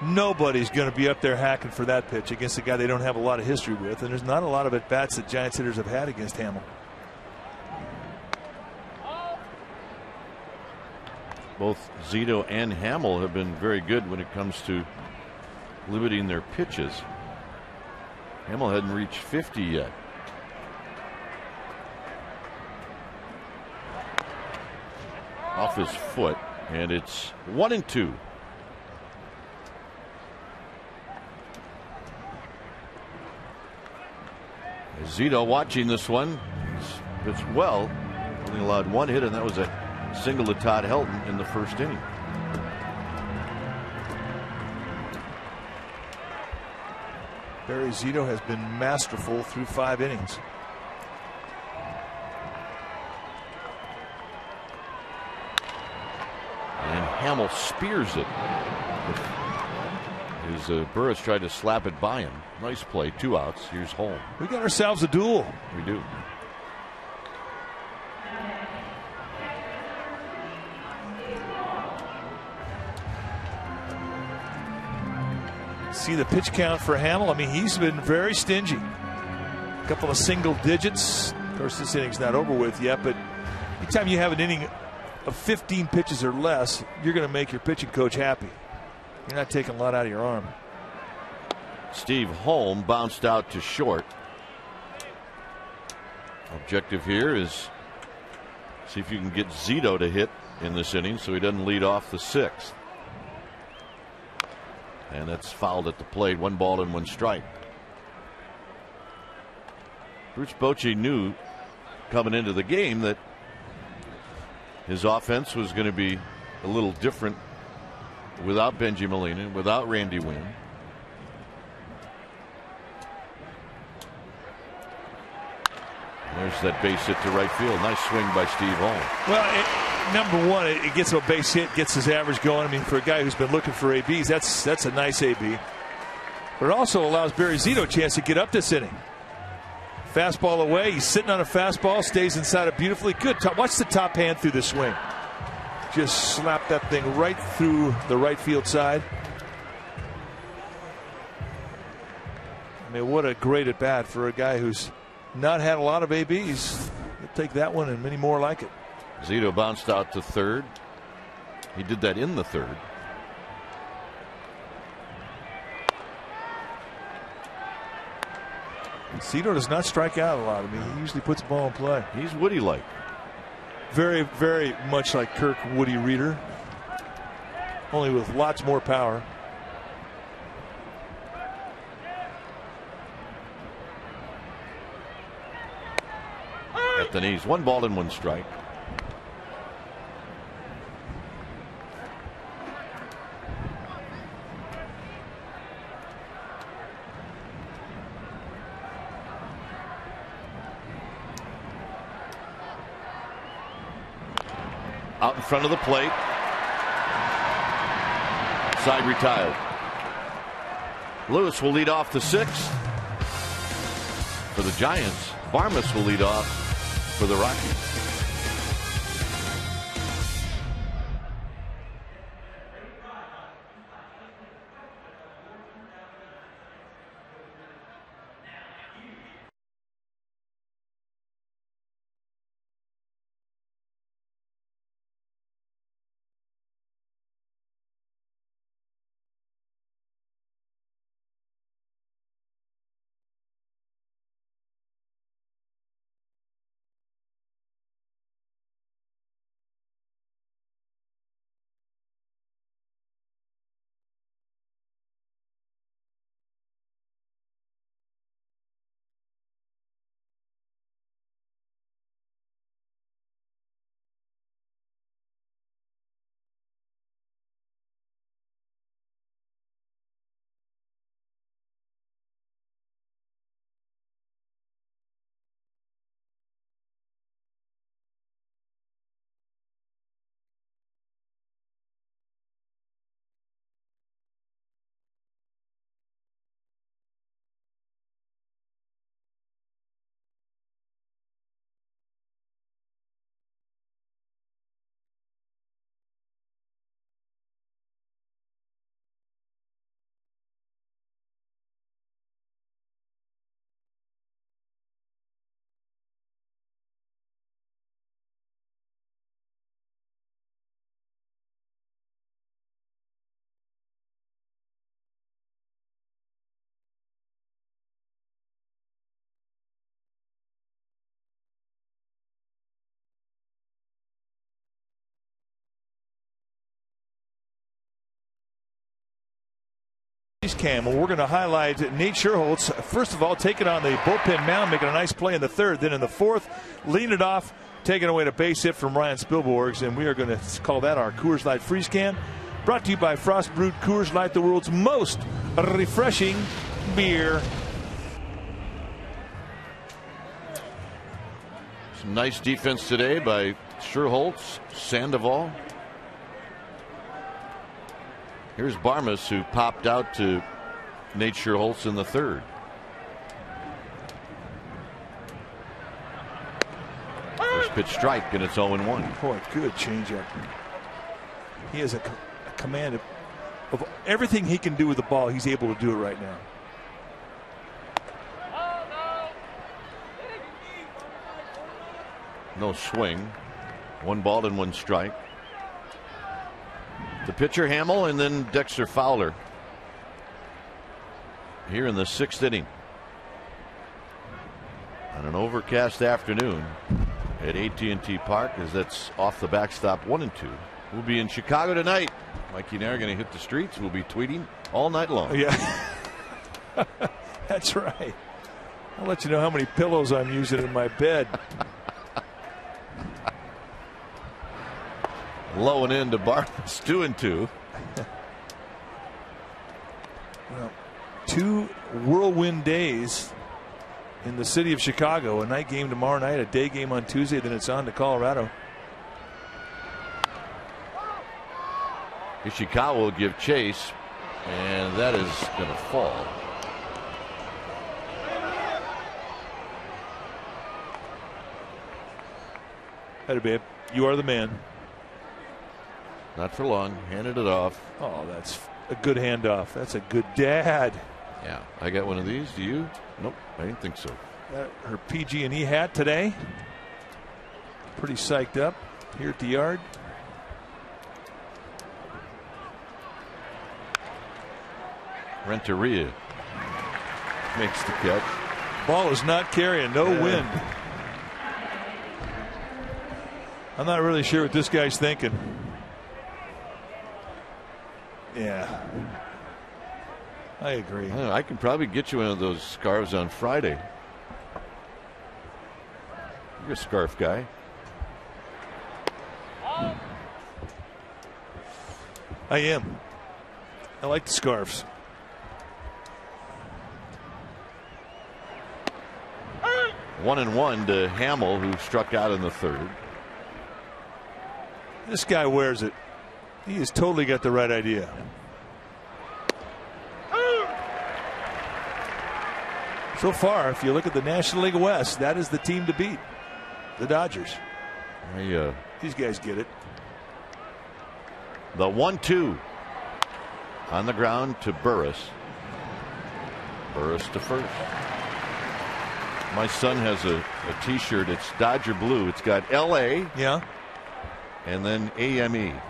Nobody's going to be up there hacking for that pitch against a guy they don't have a lot of history with, and there's not a lot of at-bats that Giants hitters have had against Hammel. Both Zito and Hammel have been very good when it comes to limiting their pitches. Hammel hadn't reached 50 yet. Off his foot, and it's 1-2. Zito watching this one. It's well. Only allowed 1 hit, and that was a single to Todd Helton in the first inning. Barry Zito has been masterful through 5 innings. And Hammel spears it. As Burris tried to slap it by him. Nice play, 2 outs. Here's Holm. We got ourselves a duel. We do. See the pitch count for Hammel. I mean, he's been very stingy. A couple of single digits. Of course, this inning's not over with yet, but anytime you have an inning of 15 pitches or less, you're going to make your pitching coach happy. You're not taking a lot out of your arm. Steve Holm bounced out to short. Objective here is see if you can get Zito to hit in this inning so he doesn't lead off the 6th. And that's fouled at the plate. 1 ball and 1 strike. Bruce Bochy knew coming into the game that his offense was going to be a little different without Benji Molina, without Randy Wynn. There's that base hit to right field. Nice swing by Steve Holm. Well, number one, it gets a base hit, gets his average going. I mean, for a guy who's been looking for ABs, that's a nice AB. But it also allows Barry Zito a chance to get up this inning. Fastball away. He's sitting on a fastball, stays inside it beautifully. Good. Watch the top hand through the swing. Just slap that thing right through the right field side. I mean, what a great at bat for a guy who's not had a lot of ABs. He'll take that one and many more like it. Zito bounced out to third. He did that in the third. Zito does not strike out a lot. I mean, he usually puts the ball in play. He's Woody-like. Very, very much like Kirk Woody Reader, only with lots more power. At the knees. 1 ball and 1 strike. Out in front of the plate. Side retired. Lewis will lead off the 6th. For the Giants, Barmas will lead off for the Rockies. Cam. We're going to highlight Nate Sherholtz. First of all, taking on the bullpen mound, making a nice play in the 3rd. Then in the 4th, leading it off, taking away a base hit from Ryan Spilborghs. And we are going to call that our Coors Light Freeze Can. Brought to you by Frost Brewed Coors Light, the world's most refreshing beer. Some nice defense today by Sherholtz, Sandoval. Here's Barmas, who popped out to Nate Sherholtz in the 3rd. First pitch strike, and it's 0-1. Boy, good changeup. He has a command of everything he can do with the ball. He's able to do it right now. No swing. 1 ball and 1 strike. The pitcher Hammel, and then Dexter Fowler here in the 6th inning. On an overcast afternoon at AT&T Park, as that's off the backstop 1-2. We'll be in Chicago tonight. Mikey and I are going to hit the streets. We'll be tweeting all night long. Yeah, that's right. I'll let you know how many pillows I'm using in my bed. Low and in to Barnes, 2-2. Well, 2 whirlwind days in the city of Chicago. A night game tomorrow night, a day game on Tuesday, then it's on to Colorado. Ishikawa will give chase, and that is going to fall. Hey, babe, you are the man. Not for long. Handed it off. Oh, that's a good handoff. That's a good dad. Yeah, I got one of these. Do you? Nope, I didn't think so. Her PG&E hat today. Pretty psyched up. here at the yard. Renteria makes the catch. Ball is not carrying, no wind. I'm not really sure what this guy's thinking. Yeah, I agree. I can probably get you one of those scarves on Friday. You're a scarf guy. I am. I like the scarves. One and one to Hammel, who struck out in the third. This guy wears it. He has totally got the right idea. So far, if you look at the National League West, that is the team to beat. The Dodgers. These guys get it. The 1-2 on the ground to Burris. Burris to first. My son has a T-shirt. It's Dodger blue. It's got L.A. Yeah. And then AME.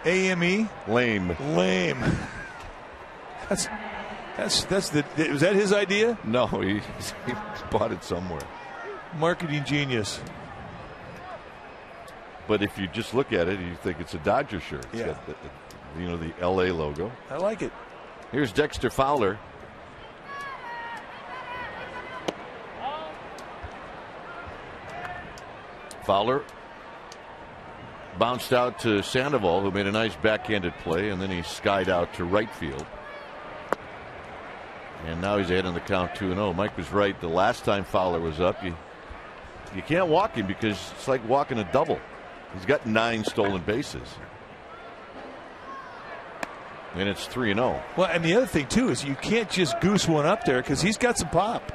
AME. Lame. Lame. That's the. Was that his idea? No, he bought it somewhere. Marketing genius. But if you just look at it, you think it's a Dodger shirt. It's got the LA logo. I like it. Here's Dexter Fowler. Fowler bounced out to Sandoval, who made a nice backhanded play, and then he skied out to right field. And now he's ahead on the count 2-0. Mike was right. The last time Fowler was up, you can't walk him because it's like walking a double. He's got 9 stolen bases. And it's 3-0. Well, and the other thing, too, is you can't just goose one up there because he's got some pop.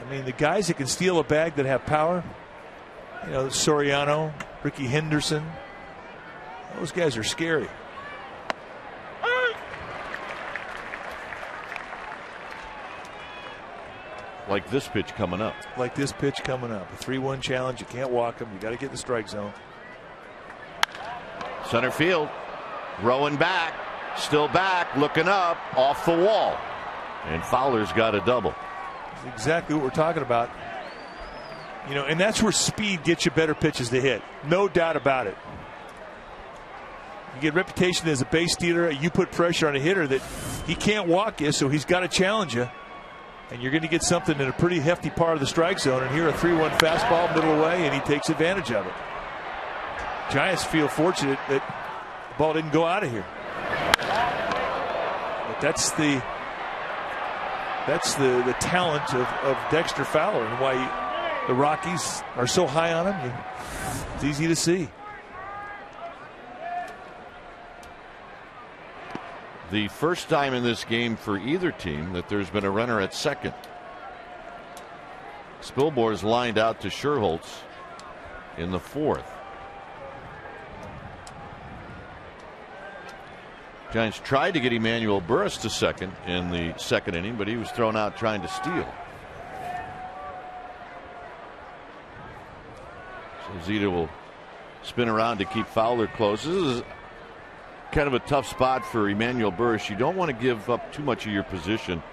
I mean, the guys that can steal a bag that have power, Soriano, Ricky Henderson, those guys are scary. Like this pitch coming up. A 3-1 challenge. You can't walk him. You got to get in the strike zone. Center field. Rowing back. Still back. Looking up. Off the wall. And Fowler's got a double. That's exactly what we're talking about. And that's where speed gets you better pitches to hit. No doubt about it. You get reputation as a base stealer. You put pressure on a hitter that he can't walk you, so he's got to challenge you. And you're going to get something in a pretty hefty part of the strike zone. And here a 3-1 fastball middle away, and he takes advantage of it. Giants feel fortunate that the ball didn't go out of here. But that's the talent of Dexter Fowler and why the Rockies are so high on him. It's easy to see. The first time in this game for either team that there's been a runner at second. Spilborn is lined out to Scherholtz in the fourth. Giants tried to get Emmanuel Burris to second in the second inning, but he was thrown out trying to steal. So Zito will spin around to keep Fowler close. This is kind of a tough spot for Emmanuel Burris. You don't want to give up too much of your position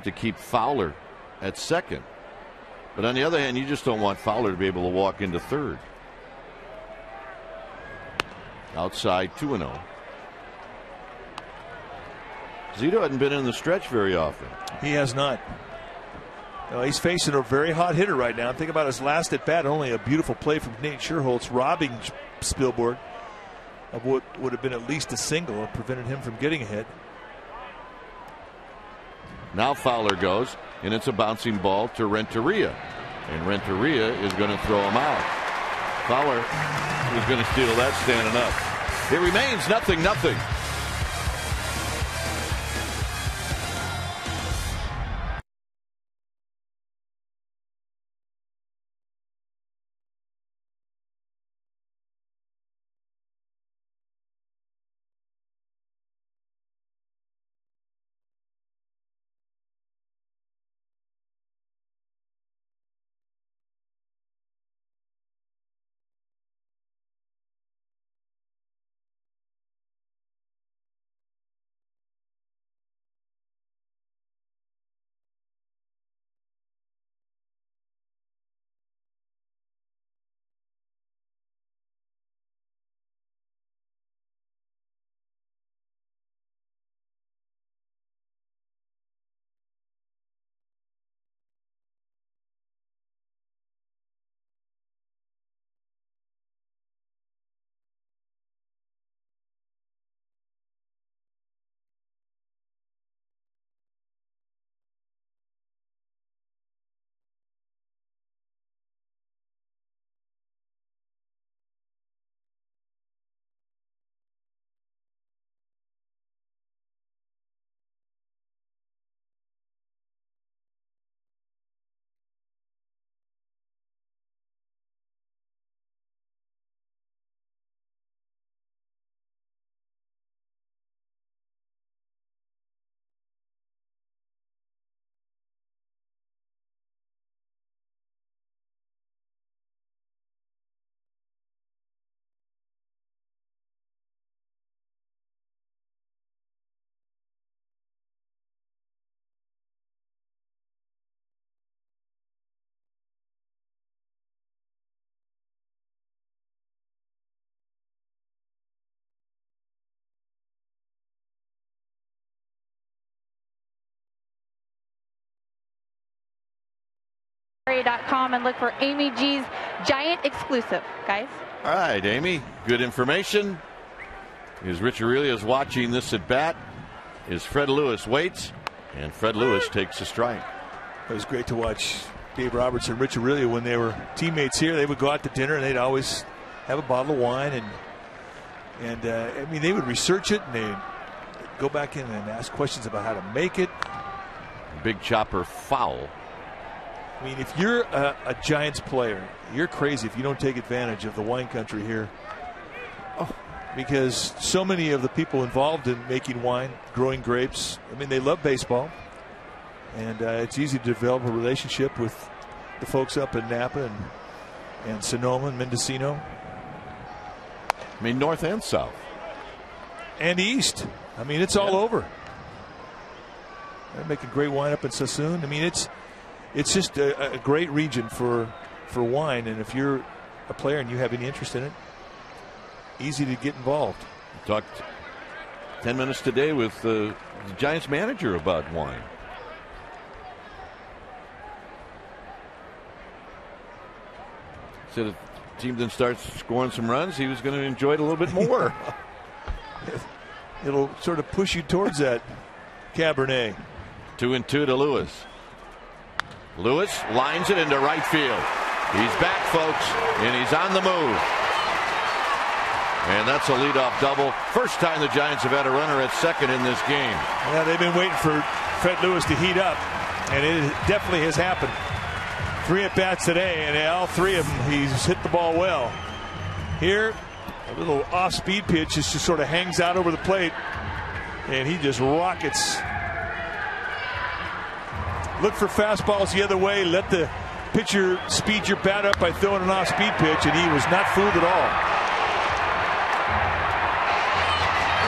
to keep Fowler at second. But on the other hand, you just don't want Fowler to be able to walk into third. Outside 2-0. Zito hadn't been in the stretch very often. He has not. He's facing a very hot hitter right now. Think about his last at bat. Only a beautiful play from Nate Scherholtz, robbing Spilborn of what would have been at least a single and prevented him from getting a hit. Now Fowler goes, and it's a bouncing ball to Renteria. And Renteria is going to throw him out. Fowler is going to steal that standing up. It remains 0-0. .com and look for Amy G's Giant exclusive, guys. All right, Amy, good information. As Rich Aurelius is watching this at bat, as Fred Lewis waits, and Fred Lewis takes a strike. It was great to watch Dave Roberts and Rich Aurelius when they were teammates here. They would go out to dinner and they'd always have a bottle of wine, and I mean, they would research it and they'd go back in and ask questions about how to make it. Big chopper foul. I mean, if you're a Giants player, you're crazy if you don't take advantage of the wine country here. Oh, because so many of the people involved in making wine, growing grapes, I mean, they love baseball. And it's easy to develop a relationship with the folks up in Napa and Sonoma and Mendocino. I mean, north and south. And east. I mean, it's all over. They're making great wine up in Sassoon. I mean, it's just a great region for wine. And if you're a player and you have any interest in it, easy to get involved. Talked 10 minutes today with the Giants manager about wine. Said if the team then starts scoring some runs, he was going to enjoy it a little bit more. It'll sort of push you towards that Cabernet. 2-2 to Lewis. Lewis lines it into right field. He's back, folks, and he's on the move. And that's a leadoff double. First time the Giants have had a runner at second in this game. Yeah, they've been waiting for Fred Lewis to heat up, and it definitely has happened. 3 at-bats today, and all 3 of them, he's hit the ball well. Here, a little off-speed pitch just sort of hangs out over the plate, and he just rockets. Look for fastballs the other way. Let the pitcher speed your bat up by throwing an off-speed pitch, and he was not fooled at all.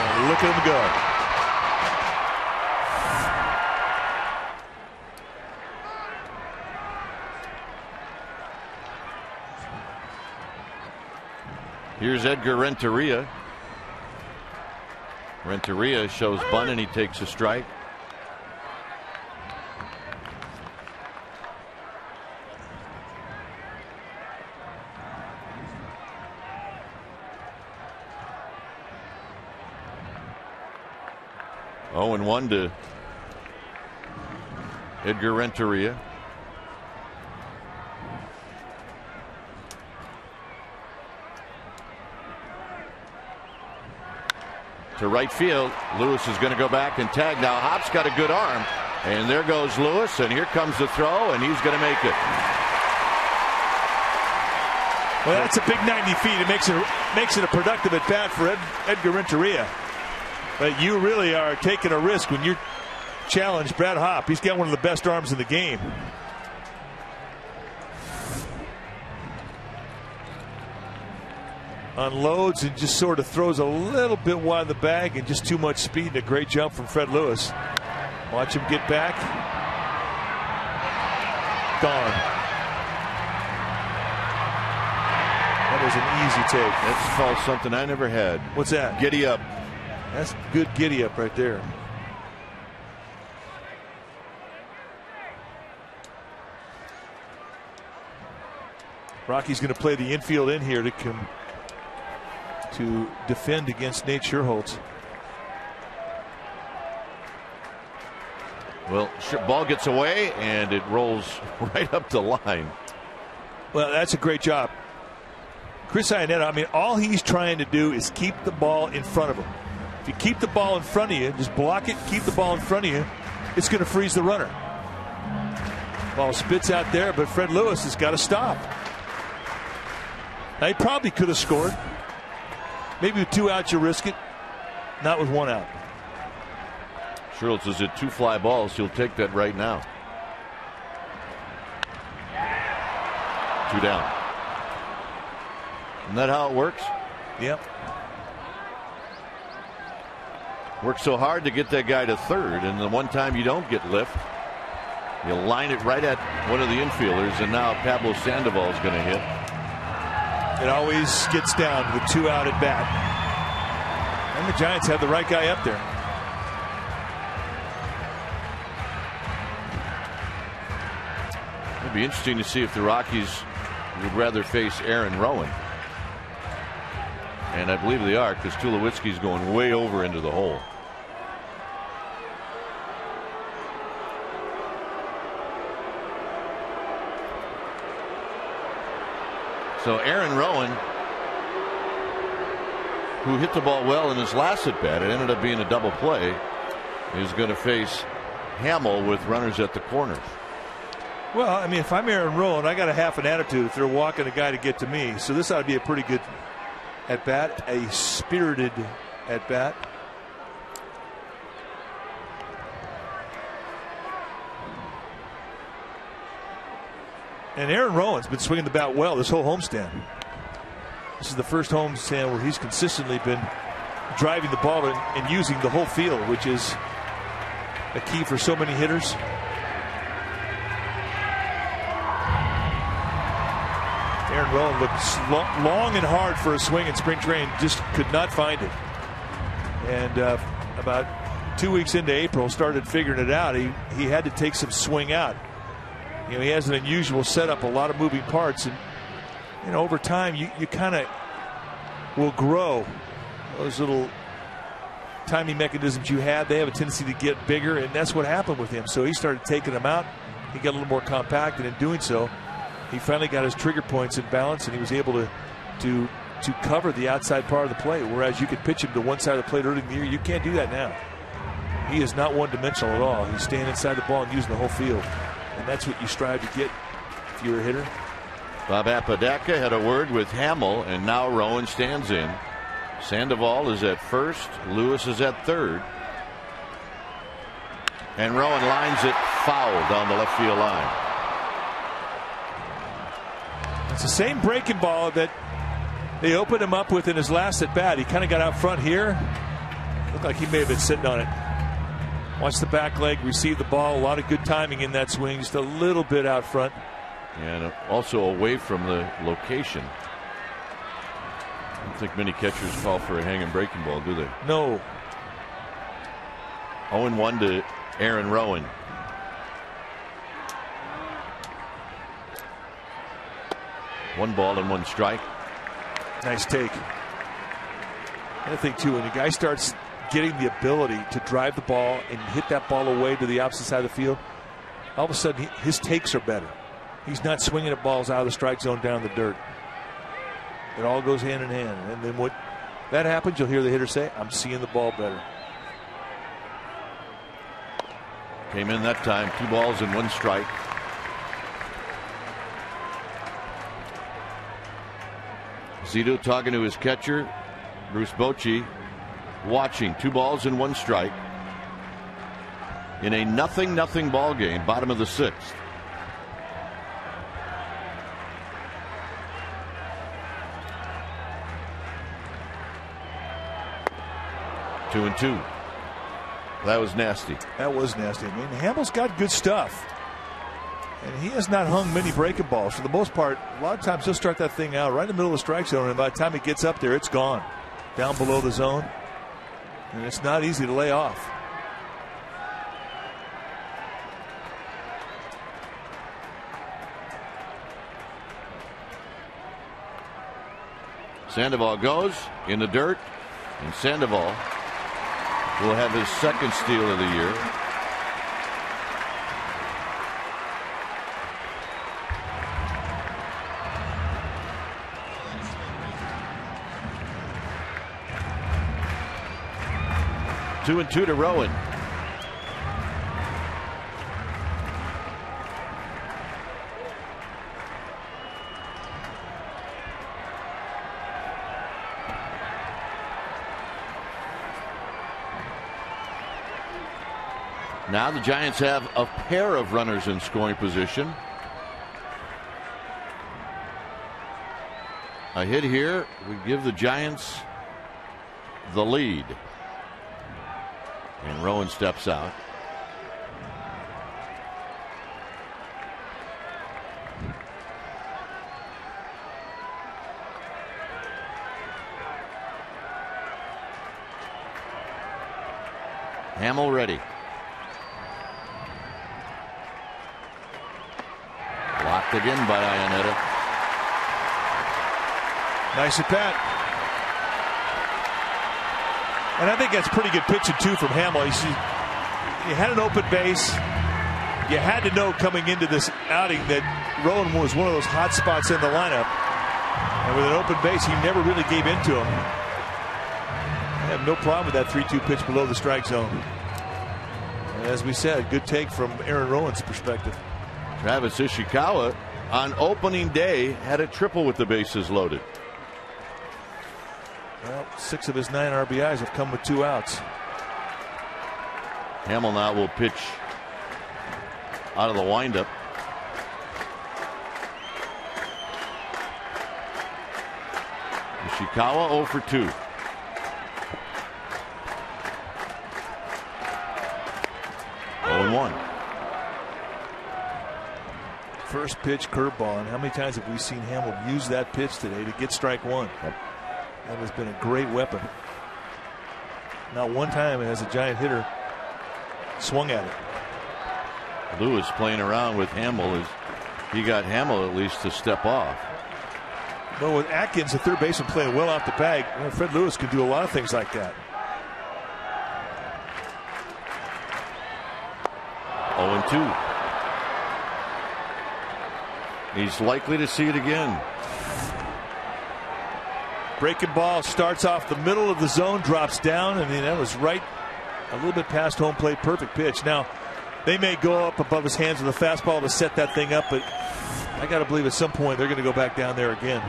And look at him go. Here's Edgar Renteria. Renteria shows bunt and he takes a strike. Oh, and 1 to Edgar Renteria. To right field. Lewis is going to go back and tag. Now Hop's got a good arm, and there goes Lewis, and here comes the throw, and he's going to make it. Well, that's a big 90 feet. It makes it a productive at bat for Edgar Renteria. But you really are taking a risk when you challenge Brad Hop. He's got one of the best arms in the game. Unloads and just sort of throws a little bit wide of the bag, and just too much speed and a great jump from Fred Lewis. Watch him get back. Gone. That was an easy take. That's called something I never had. What's that? Giddy up. That's good giddy up right there. Rocky's going to play the infield in here to defend against Nate Scherholtz. Well, ball gets away and it rolls right up the line. Well, that's a great job. Chris Iannetta, I mean, all he's trying to do is keep the ball in front of him. If you keep the ball in front of you, just block it, keep the ball in front of you, it's going to freeze the runner. Ball spits out there, but Fred Lewis has got to stop. Now, he probably could have scored. Maybe with 2 outs you risk it. Not with 1 out. Scherholtz is at 2 fly balls. He'll take that right now. 2 down. Isn't that how it works? Yep. Works so hard to get that guy to third, and the one time you don't get lift, you line it right at one of the infielders, and now Pablo Sandoval is going to hit. It always gets down with 2 out at bat. And the Giants have the right guy up there. It'd be interesting to see if the Rockies would rather face Aaron Rowan. And I believe they are, because Tulowitzki's going way over into the hole. So Aaron Rowan, who hit the ball well in his last at bat, it ended up being a double play, is going to face Hammel with runners at the corners. Well, I mean, if I'm Aaron Rowan, I got a half an attitude if they're walking a guy to get to me. So this ought to be a pretty good at bat, a spirited at bat. And Aaron Rowan's been swinging the bat well this whole homestand. This is the first homestand where he's consistently been driving the ball and using the whole field, which is a key for so many hitters. Aaron Rowan looked long and hard for a swing in spring training, just could not find it. And about 2 weeks into April, started figuring it out. He had to take some swing out. You know, he has an unusual setup, a lot of moving parts, and you know, over time you kind of will grow. Those little timing mechanisms you had, they have a tendency to get bigger, and that's what happened with him. So he started taking them out. He got a little more compact, and in doing so, he finally got his trigger points in balance, and he was able to cover the outside part of the plate. Whereas you could pitch him to one side of the plate early in the year, you can't do that now. He is not one-dimensional at all. He's staying inside the ball and using the whole field, and that's what you strive to get if you're a hitter. Bob Apodaca had a word with Hammel, and now Rowan stands in. Sandoval is at first. Lewis is at third. And Rowan lines it foul down the left field line. It's the same breaking ball that they opened him up with in his last at bat. He kind of got out front here. Looked like he may have been sitting on it. Watch the back leg, receive the ball. A lot of good timing in that swing. Just a little bit out front. And also away from the location. I don't think many catchers call for a hanging breaking ball, do they? No. 0-1 to Aaron Rowan. One ball and one strike. Nice take. And I think too, when the guy starts getting the ability to drive the ball and hit that ball away to the opposite side of the field, all of a sudden his takes are better. He's not swinging at balls out of the strike zone down the dirt. It all goes hand in hand. And then when that happens, you'll hear the hitter say, I'm seeing the ball better. Came in that time, 2 balls and 1 strike. Zito talking to his catcher, Bruce Bochy, watching. 2 balls and 1 strike in a 0-0 ball game, bottom of the 6th. Two and 2. That was nasty. That was nasty. I mean, Hammel's got good stuff. And he has not hung many breaking balls. For the most part, a lot of times he'll start that thing out right in the middle of the strike zone, and by the time he gets up there, it's gone. Down below the zone. And it's not easy to lay off. Sandoval goes in the dirt, and Sandoval will have his 2nd steal of the year. Two and 2 to Rowan. Now the Giants have a pair of runners in scoring position. A hit here would give the Giants the lead. And Rowan steps out. Hammel ready. blocked again by Ionetta. Nice at bat. And I think that's pretty good pitching too from Hammel. You had an open base. You had to know coming into this outing that Rowan was one of those hot spots in the lineup. And with an open base, he never really gave in to him. I have no problem with that 3-2 pitch below the strike zone. And as we said, good take from Aaron Rowan's perspective. Travis Ishikawa on opening day had a triple with the bases loaded. Well, 6 of his 9 RBIs have come with 2 outs. Hammel now will pitch out of the windup. Ishikawa 0 for 2. Oh, 1. First pitch curveball. And how many times have we seen Hammel use that pitch today to get strike 1? Yep. That has been a great weapon. Not one time as a giant hitter swung at it. Lewis playing around with Hammel as he got Hammel at least to step off. Well, with Atkins, the third baseman, playing well off the bag, Fred Lewis can do a lot of things like that. 0-2. He's likely to see it again. Breaking ball starts off the middle of the zone, drops down, and that was right a little bit past home plate. Perfect pitch. Now, they may go up above his hands with a fastball to set that thing up, but I got to believe at some point they're going to go back down there again.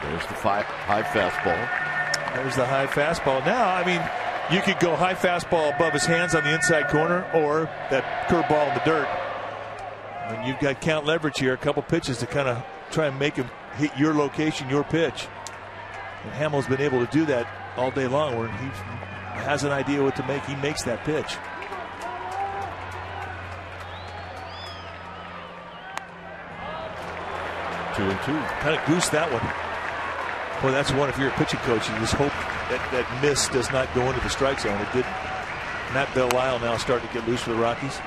There's the high fastball. There's the high fastball. Now, I mean, you could go high fastball above his hands on the inside corner or that curveball in the dirt. And you've got count leverage here, a couple pitches to kind of try and make him hit your location, your pitch. And Hammel's been able to do that all day long where he has an idea what to make. He makes that pitch. Two and two. Kind of goose that one. Boy, that's one if you're a pitching coach. You just hope that miss does not go into the strike zone. It did. Matt Bell-Lyle now starting to get loose for the Rockies.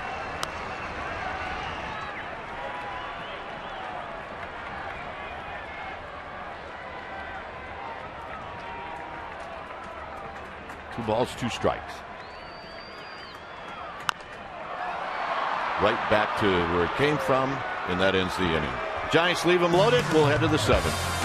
Two balls, 2 strikes. Right back to where it came from, and that ends the inning. Giants leave them loaded. We'll head to the 7th.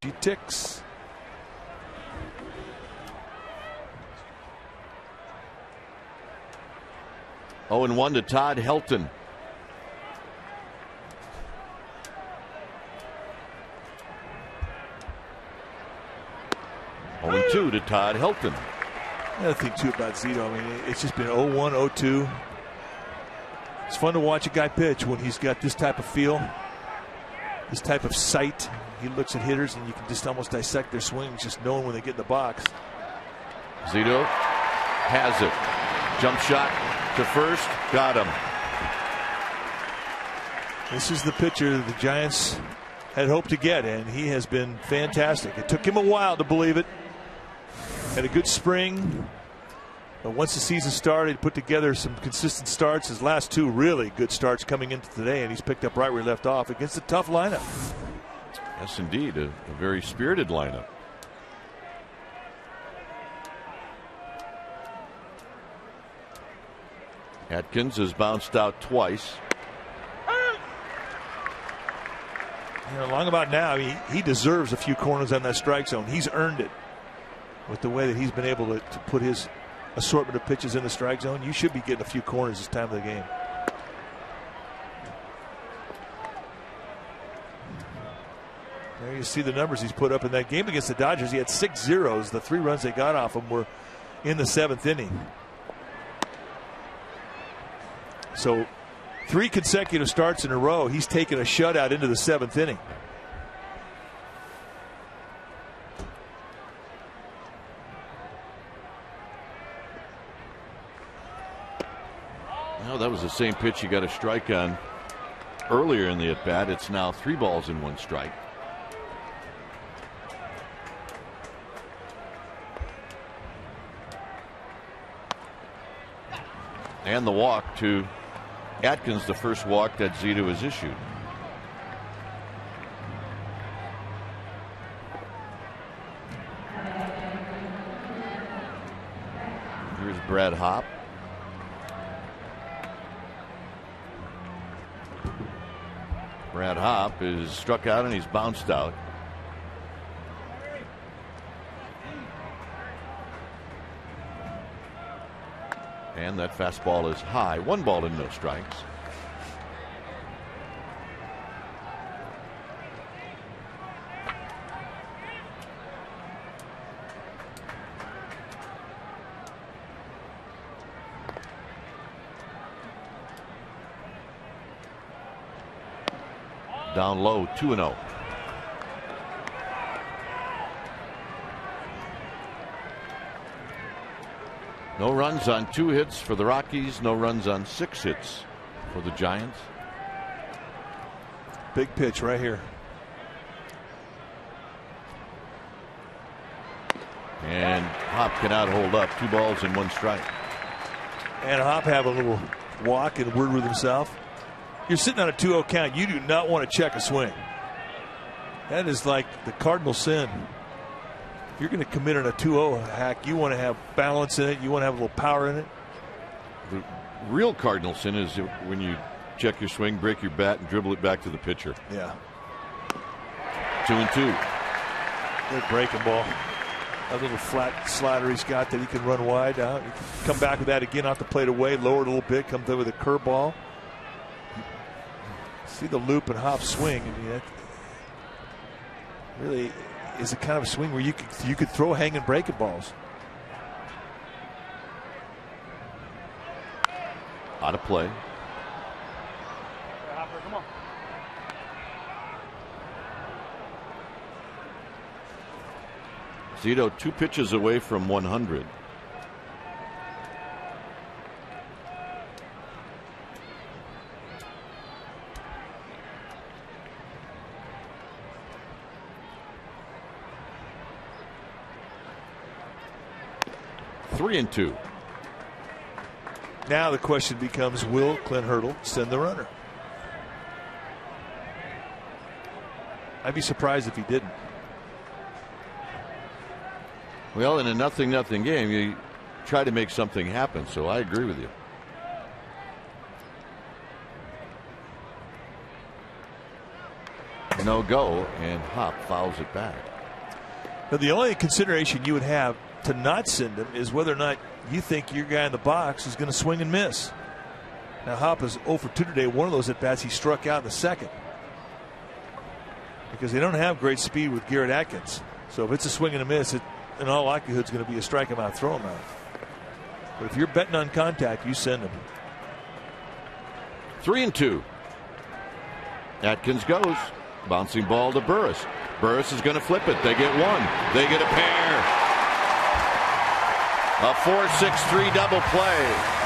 She ticks. Oh, and 1 to Todd Helton. Oh, and 2 to Todd Helton. Another thing too about Zito, I mean, it's just been 0-1, 0-2. It's fun to watch a guy pitch when he's got this type of feel, this type of sight. He looks at hitters and you can just almost dissect their swings just knowing when they get in the box. Zito has it. Jump shot to first. Got him. This is the pitcher the Giants had hoped to get, and he has been fantastic. It took him a while to believe it. Had a good spring. But once the season started, put together some consistent starts. His last 2 really good starts coming into today, and he's picked up right where he left off against a tough lineup. Yes, indeed. A very spirited lineup. Adkins has bounced out twice. You know, long about now, he deserves a few corners on that strike zone. He's earned it with the way that he's been able to put his assortment of pitches in the strike zone. You should be getting a few corners this time of the game. There you see the numbers he's put up in that game against the Dodgers. He had 6 zeros. The 3 runs they got off him were in the 7th inning. So 3 consecutive starts in a row. He's taken a shutout into the 7th inning. Well, that was the same pitch he got a strike on earlier in the at bat. It's now 3 balls and 1 strike. And the walk to Atkins, the first walk that Zito has issued. Here's Brad Hopp. Brad Hopp is struck out and he's bounced out. And that fastball is high. 1 ball and no strikes. Down low, 2-0. No runs on 2 hits for the Rockies. No runs on 6 hits for the Giants. Big pitch right here. And Hopp cannot hold up. 2 balls and 1 strike. And Hopp have a little walk and word with himself. You're sitting on a 2-0 count. You do not want to check a swing. That is like the cardinal sin. If you're going to commit on a 2-0 hack, you want to have balance in it. You want to have a little power in it. The real cardinal sin is when you check your swing, break your bat, and dribble it back to the pitcher. Yeah. 2-2. Good breaking ball. A little flat slider he's got that he can run wide out. He can come back with that again off the plate away, lower it a little bit, comes there with a curveball. See the loop and Hop swing. I mean, that really is a kind of a swing where you could throw hanging breaking balls. Out of play. Zito 2 pitches away from 100. Three and 2. Now the question becomes, will Clint Hurdle send the runner? I'd be surprised if he didn't. Well, in a 0-0 game, you try to make something happen, so I agree with you. No go, and Hop fouls it back. Now, the only consideration you would have to not send him is whether or not you think your guy in the box is going to swing and miss. Now, Hop is 0 for 2 today. One of those at bats he struck out in the second, because they don't have great speed with Garrett Adkins. So if it's a swing and a miss, it in all likelihood is going to be a strike him out, throw him out. But if you're betting on contact, you send him. 3-2. Atkins goes. Bouncing ball to Burris. Burris is going to flip it. They get one. They get a pair. A 4-6-3 double play.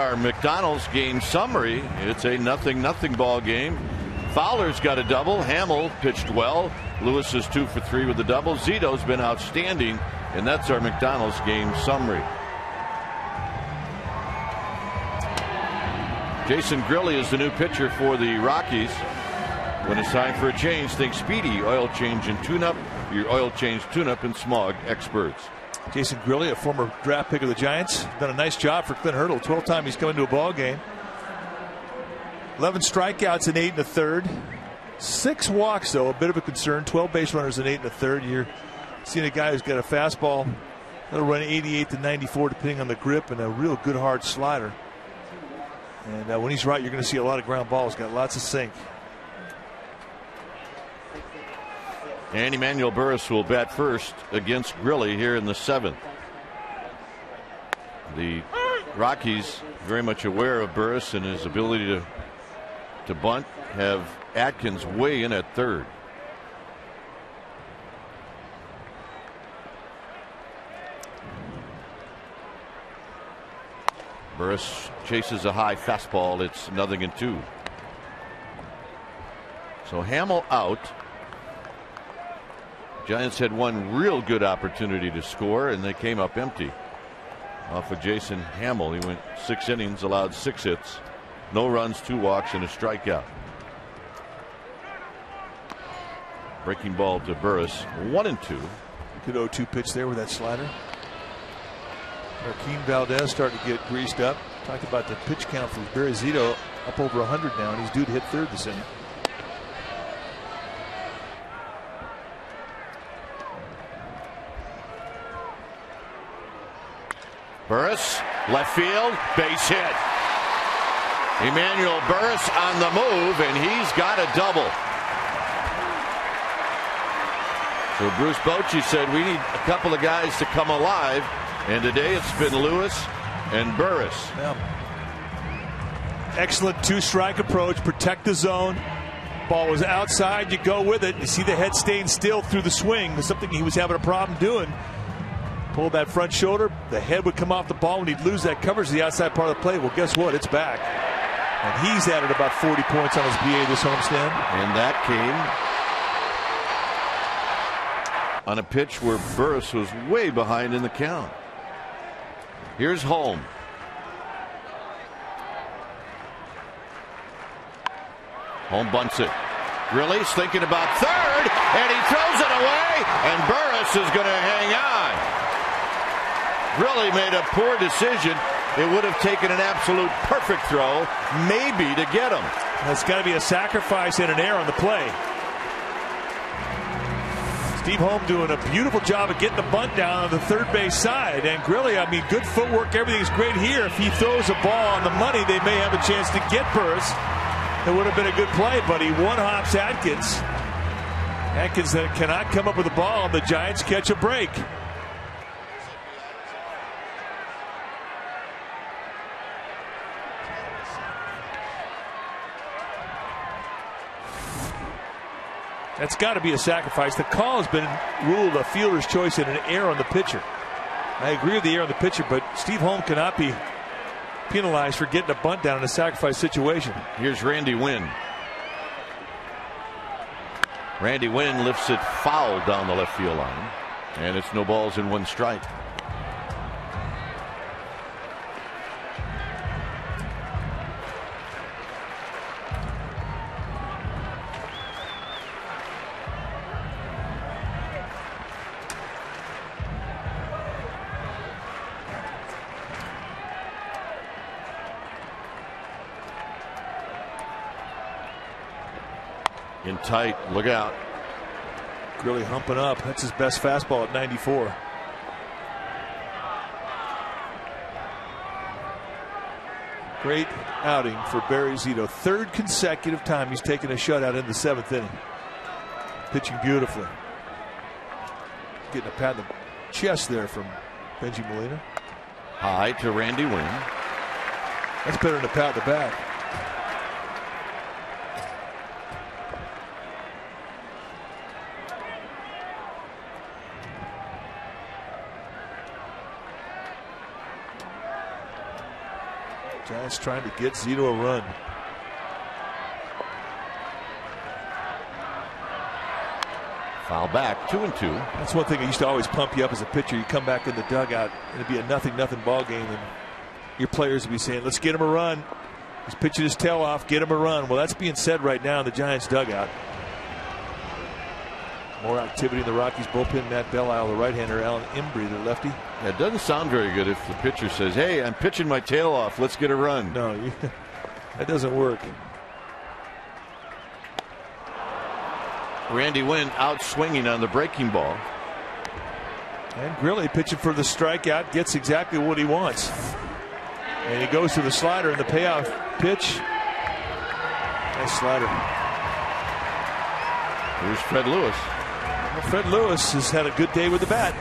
Our McDonald's game summary. It's a 0-0 ball game. Fowler's got a double. Hammel pitched well. Lewis is 2 for 3 with the double. Zito's been outstanding, and that's our McDonald's game summary. Jason Grilli is the new pitcher for the Rockies. When it's time for a change, think Speedy Oil Change and Tune-Up. Your oil change, tune-up, and smog experts. Jason Grilli, a former draft pick of the Giants, done a nice job for Clint Hurdle. 12th time he's come into a ball game. 11 strikeouts in 8 1/3. 6 walks, though, a bit of a concern. 12 base runners in 8 1/3. You're seeing a guy who's got a fastball that'll run 88 to 94 depending on the grip, and a real good hard slider. And when he's right, you're going to see a lot of ground balls. Got lots of sink. And Emmanuel Burris will bat first against Grilli here in the 7th. The Rockies, very much aware of Burris and his ability to bunt, have Adkins way in at third. Burris chases a high fastball. It's 0-2. So Hammel out. Giants had one real good opportunity to score, and they came up empty off of Jason Hammel. He went 6 innings, allowed 6 hits, no runs, 2 walks, and a strikeout. Breaking ball to Burris, 1-2. Good 0-2 pitch there with that slider. Marquín Valdez starting to get greased up. Talked about the pitch count from Barry Zito up over 100 now, and he's due to hit third this inning. Burris, left field, base hit. Emmanuel Burris on the move, and he's got a double. So Bruce Bochy said we need a couple of guys to come alive, and today it's been Lewis and Burris. Yeah. Excellent two-strike approach, protect the zone. Ball was outside, you go with it. You see the head staying still through the swing. That's something he was having a problem doing. Pull that front shoulder, the head would come off the ball, and he'd lose that coverage to the outside part of the plate. Well, guess what? It's back. And he's added about 40 points on his BA this homestand. And that came on a pitch where Burris was way behind in the count. Here's Holm. Holm bunts it. Grilly's thinking about third, and he throws it away, and Burris is going to hang on. Really made a poor decision. It would have taken an absolute perfect throw, maybe, to get him. That's got to be a sacrifice and an error on the play. Steve Holm doing a beautiful job of getting the bunt down on the third base side. And Grilly, I mean, good footwork. Everything's great here. If he throws a ball on the money, they may have a chance to get Burris. It would have been a good play, but he one-hops Adkins. Adkins then cannot come up with the ball, and the Giants catch a break. That's got to be a sacrifice. The call has been ruled a fielder's choice and an error on the pitcher. I agree with the error on the pitcher, but Steve Holm cannot be penalized for getting a bunt down in a sacrifice situation. Here's Randy Wynn. Randy Wynn lifts it foul down the left field line, and it's no balls and one strike. In tight, look out. Really humping up. That's his best fastball at 94. Great outing for Barry Zito. Third consecutive time he's taken a shutout in the seventh inning. Pitching beautifully. Getting a pat in the chest there from Benji Molina. High to Randy Wynn. That's better than a pat in the back. Giants trying to get Zito a run. Foul back, 2-2. That's one thing that used to always pump you up as a pitcher. You come back in the dugout, and it'd be a 0-0 ball game, and your players would be saying, let's get him a run. He's pitching his tail off, get him a run. Well, that's being said right now in the Giants dugout. More activity in the Rockies bullpen. Matt Belisle, the right-hander. Alan Embry, the lefty. Yeah, it doesn't sound very good if the pitcher says, hey, I'm pitching my tail off. Let's get a run. No, that doesn't work. Randy Wynn out swinging on the breaking ball. And Grilly pitching for the strikeout. Gets exactly what he wants. And he goes to the slider in the payoff pitch. Nice slider. Here's Fred Lewis. Well, Fred Lewis has had a good day with the bat.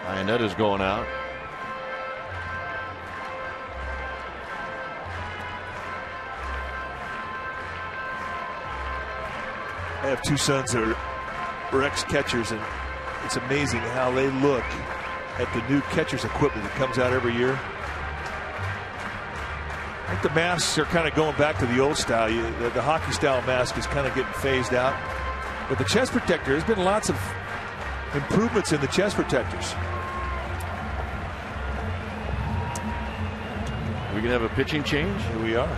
Ionetta's going out. I have two sons that are ex-catchers, and it's amazing how they look at the new catcher's equipment that comes out every year. I think the masks are kind of going back to the old style. The hockey style mask is kind of getting phased out. But the chest protector, there's been lots of improvements in the chest protectors. We can have a pitching change? Here we are.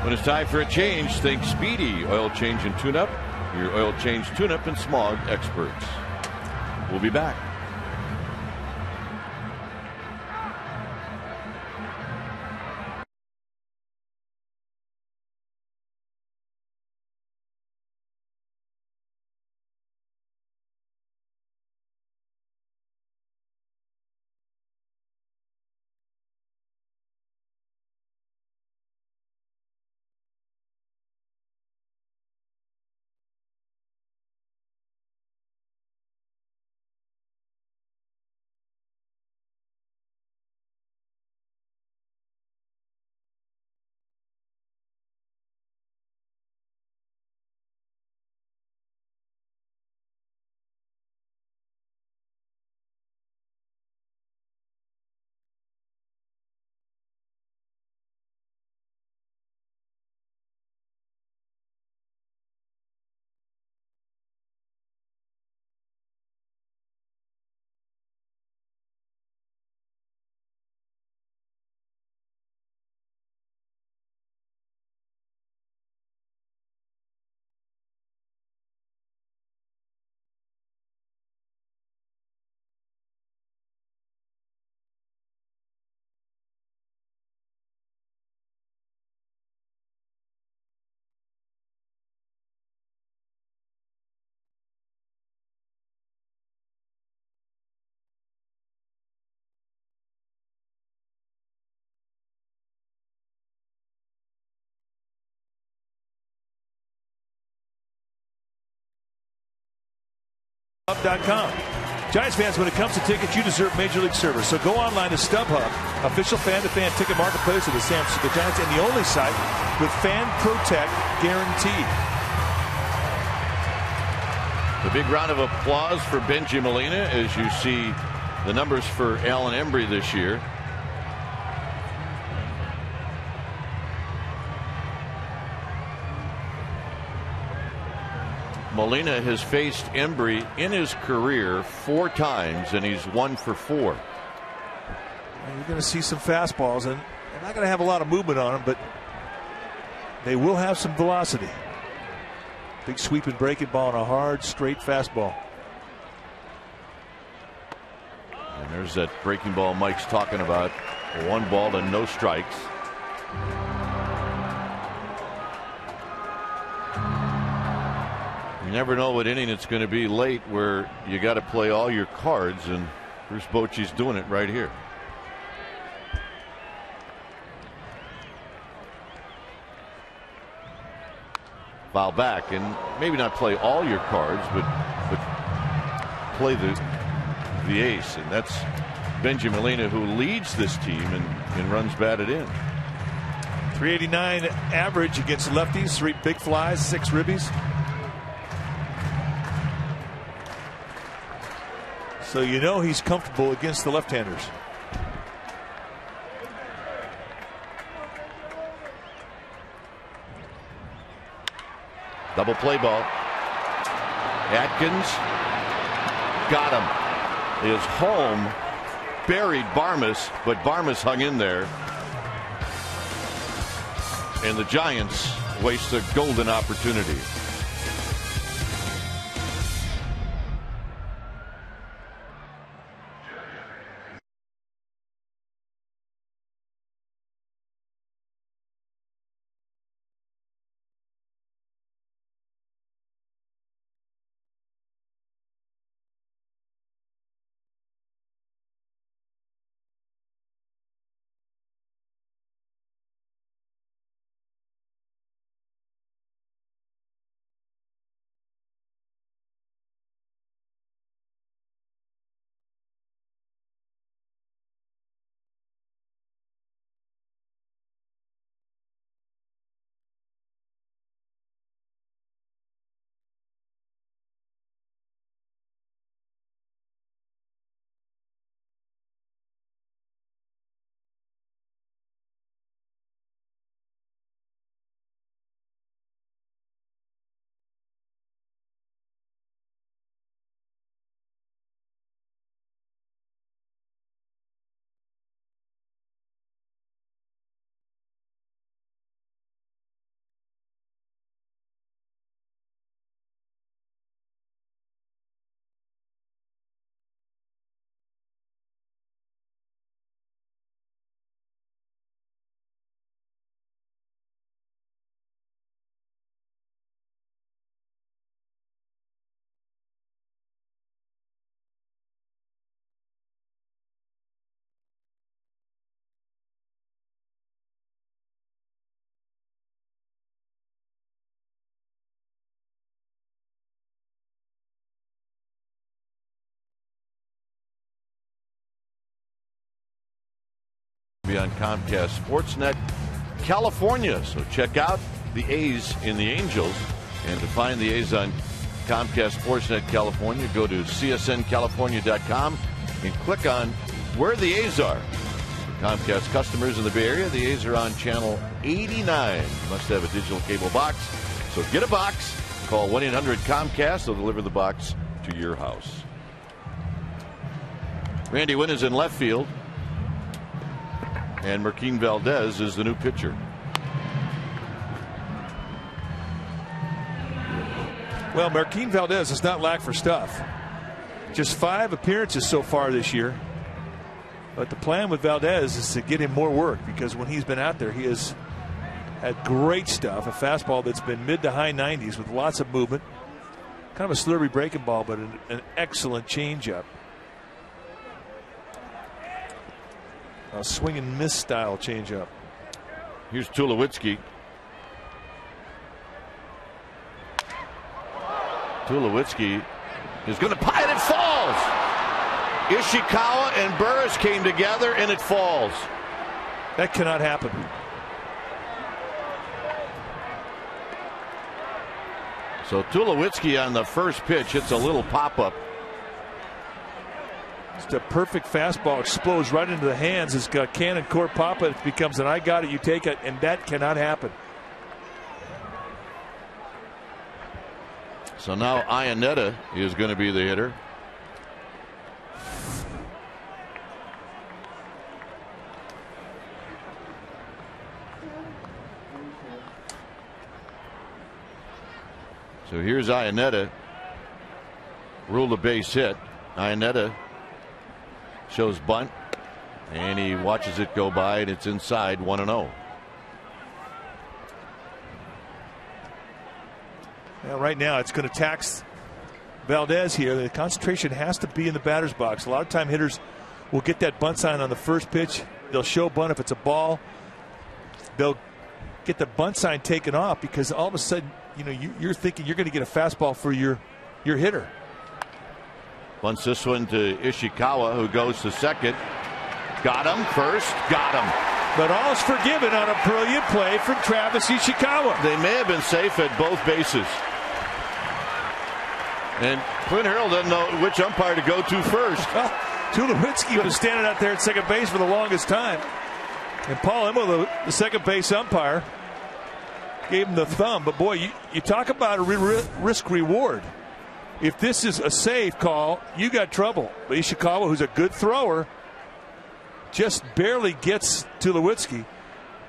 When it's time for a change, think Speedy oil change and tune-up your oil change, tune-up, and smog experts. We'll be back. StubHub.com. Giants fans, when it comes to tickets, you deserve Major League service. So go online to StubHub, official fan-to-fan ticket marketplace of the San Francisco Giants, and the only site with Fan Protect guaranteed. A big round of applause for Benji Molina as you see the numbers for Alan Embry this year. Molina has faced Embry in his career 4 times, and he's 1 for 4. And you're going to see some fastballs, and they're not going to have a lot of movement on them, but they will have some velocity. Big sweeping breaking ball and a hard, straight fastball. And there's that breaking ball Mike's talking about. 1 ball and no strikes. You never know what inning it's going to be late where you got to play all your cards, and Bruce Bochy's doing it right here. Foul back, and maybe not play all your cards, but play the ace, and that's Benji Molina, who leads this team and runs batted in. 389 average against lefties, 3 big flies, 6 ribbies. So you know he's comfortable against the left-handers. Double play ball. Adkins got him. His home buried Barmas, but Barmas hung in there. And the Giants waste a golden opportunity. be on Comcast Sportsnet California. So check out the A's in the Angels. And to find the A's on Comcast Sportsnet California, go to csncalifornia.com and click on where the A's are. For Comcast customers in the Bay Area, the A's are on channel 89. You must have a digital cable box. So get a box. Call 1-800-COMCAST. They'll deliver the box to your house. Randy Wynn is in left field. And Marquín Valdez is the new pitcher. Well, Marquín Valdez does not lack for stuff. Just 5 appearances so far this year. But the plan with Valdez is to get him more work, because when he's been out there, he has had great stuff. A fastball that's been mid to high 90s with lots of movement. Kind of a slurry breaking ball, but an excellent changeup. A swing and miss style changeup. Here's Tulowitzki. Tulowitzki is going to pie it. It falls. Ishikawa and Burris came together and it falls. That cannot happen. So Tulowitzki on the first pitch hits a little pop-up. It's a perfect fastball, explodes right into the hands. It's got cannon court pop-up. It becomes an I got it, you take it, and that cannot happen. So now Iannetta is going to be the hitter. So here's Iannetta. Ruled a base hit. Iannetta shows bunt, and he watches it go by, and it's inside 1-0. Well, right now it's going to tax Valdez here. The concentration has to be in the batter's box. A lot of time hitters will get that bunt sign on the first pitch. They'll show bunt if it's a ball. They'll get the bunt sign taken off because all of a sudden, you know, you're thinking you're going to get a fastball for your hitter. Bunts this one to Ishikawa, who goes to second. Got him first. Got him. But all's forgiven on a brilliant play from Travis Ishikawa. They may have been safe at both bases. And Clint Harrell doesn't know which umpire to go to first. Well, Tulowitzki was standing out there at second base for the longest time. And Paul Emmel, the second base umpire, gave him the thumb. But boy, you talk about a risk reward. If this is a safe call, you got trouble. But Ishikawa, who's a good thrower, just barely gets Tulowitzki.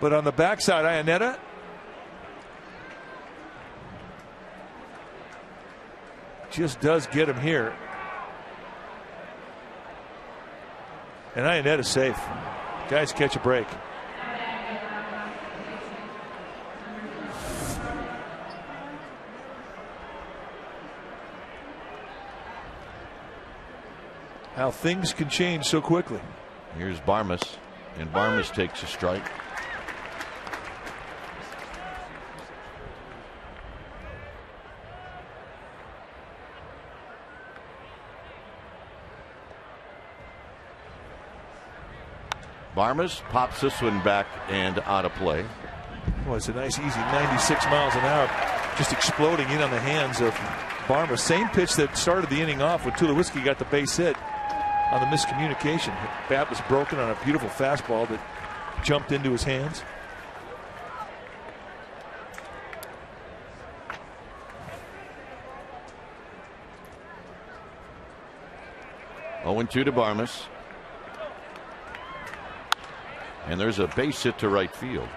But on the backside, Iannetta just does get him here. And Iannetta's safe. Guys catch a break. How things can change so quickly. Here's Barmas, and Barmas takes a strike. Barmas pops this one back and out of play. Well, it's a nice, easy 96 miles an hour, just exploding in on the hands of Barmas. Same pitch that started the inning off when Tulowitzki got the base hit on the miscommunication. Bat was broken on a beautiful fastball that jumped into his hands. Oh, 0-2 to Barmas. And there's a base hit to right field.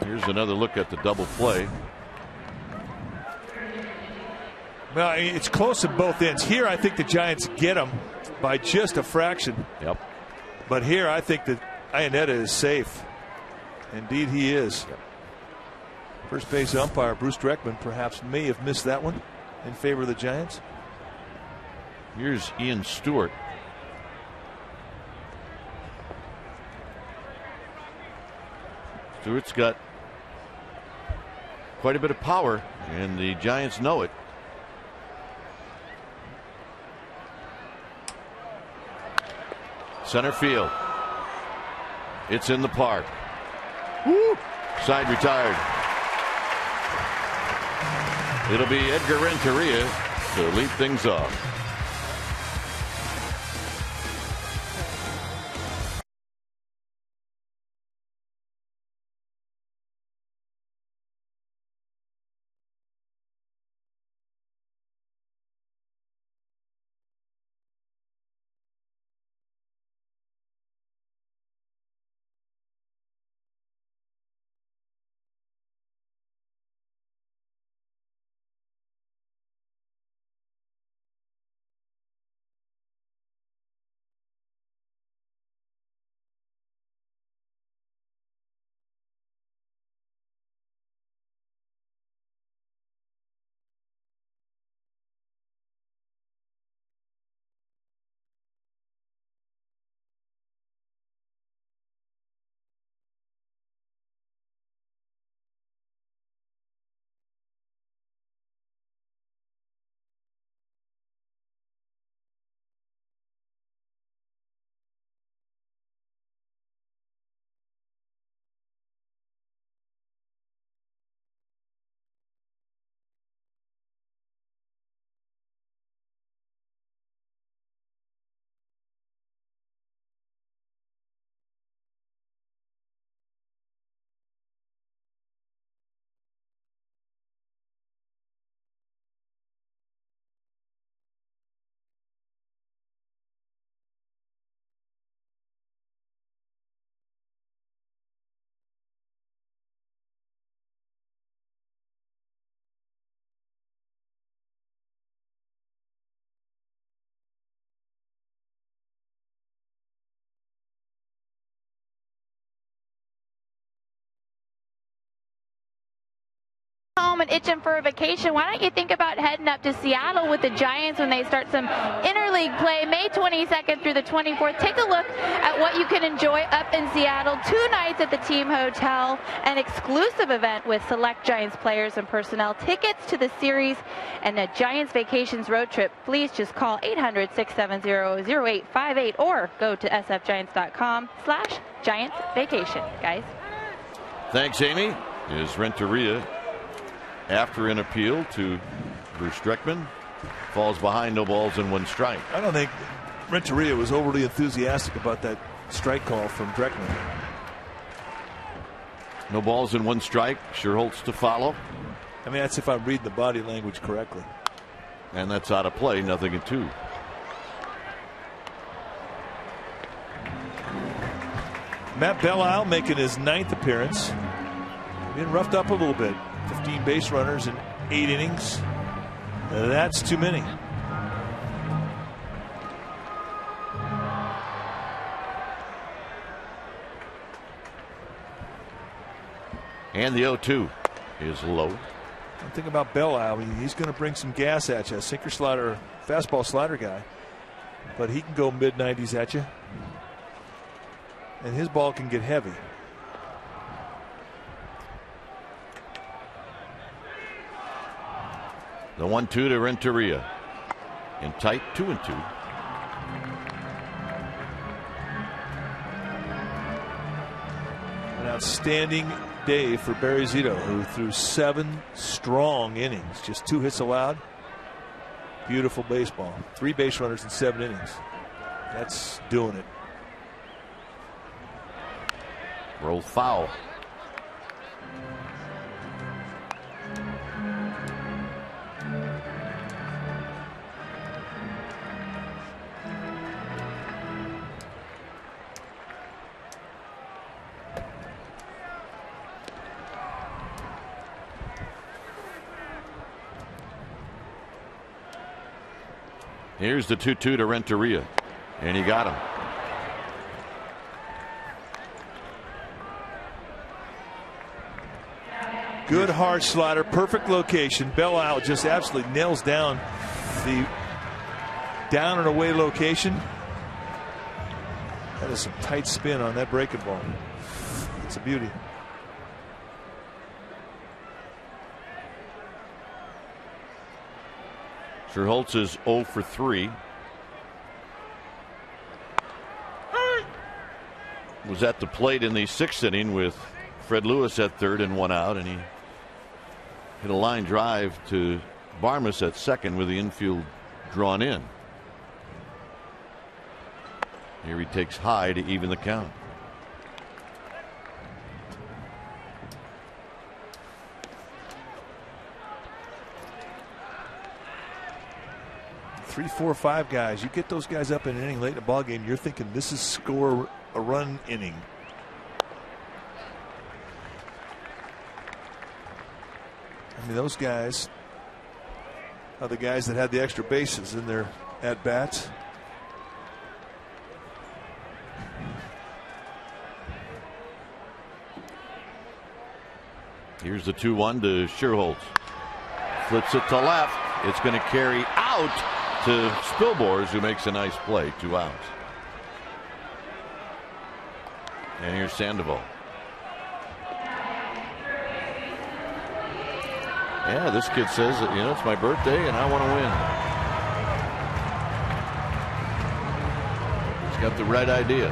Here's another look at the double play. Well, it's close at both ends. Here, I think the Giants get him by just a fraction. Yep. But here, I think that Iannetta is safe. Indeed, he is. Yep. First base umpire Bruce Dreckman perhaps may have missed that one in favor of the Giants. Here's Ian Stewart. Stewart's got quite a bit of power, and the Giants know it. Center field. It's in the park. Woo. Side retired. It'll be Edgar Renteria to lead things off. Home and itching for a vacation, why don't you think about heading up to Seattle with the Giants when they start some interleague play May 22nd through the 24th. Take a look at what you can enjoy up in Seattle. 2 nights at the Team Hotel, an exclusive event with select Giants players and personnel, tickets to the series, and a Giants vacations road trip. Please just call 800-670-0858 or go to sfgiants.com/Giants vacation, guys. Thanks, Amy. Is Renteria after an appeal to Bruce Streckman, falls behind, no balls and 1 strike. I don't think Renteria was overly enthusiastic about that strike call from Dreckman. No balls and 1 strike. Sherholtz to follow. I mean, that's if I'm reading the body language correctly. And that's out of play. 0-2. Matt Belisle making his 9th appearance. Being roughed up a little bit. 15 base runners in 8 innings. That's too many. And the 0-2 is low. One thing about Belisle, he's going to bring some gas at you. Sinker slider, fastball slider guy. But he can go mid-90s at you. And his ball can get heavy. The 1-2 to Renteria. In tight, 2-2. An outstanding day for Barry Zito, who threw 7 strong innings, just 2 hits allowed. Beautiful baseball. 3 base runners in 7 innings. That's doing it. Roll foul. Here's the 2-2 to Renteria, and he got him. Good hard slider, perfect location. Belisle just absolutely nails down the down and away location. That is some tight spin on that breaking ball. It's a beauty. Sherholtz is 0 for 3. was at the plate in the 6th inning with Fred Lewis at third and 1 out, and he hit a line drive to Barmas at second with the infield drawn in. Here he takes high to even the count. Three, 4, 5 guys. You get those guys up in an inning late in the ball game, you're thinking this is score a run inning. I mean, those guys are the guys that had the extra bases in their at bats. Here's the 2-1 to Sherholtz. Flips it to left. It's going to carry out to Spilborghs, who makes a nice play. 2 outs. And here's Sandoval. Yeah, this kid says that, you know, it's my birthday and I want to win. He's got the right idea.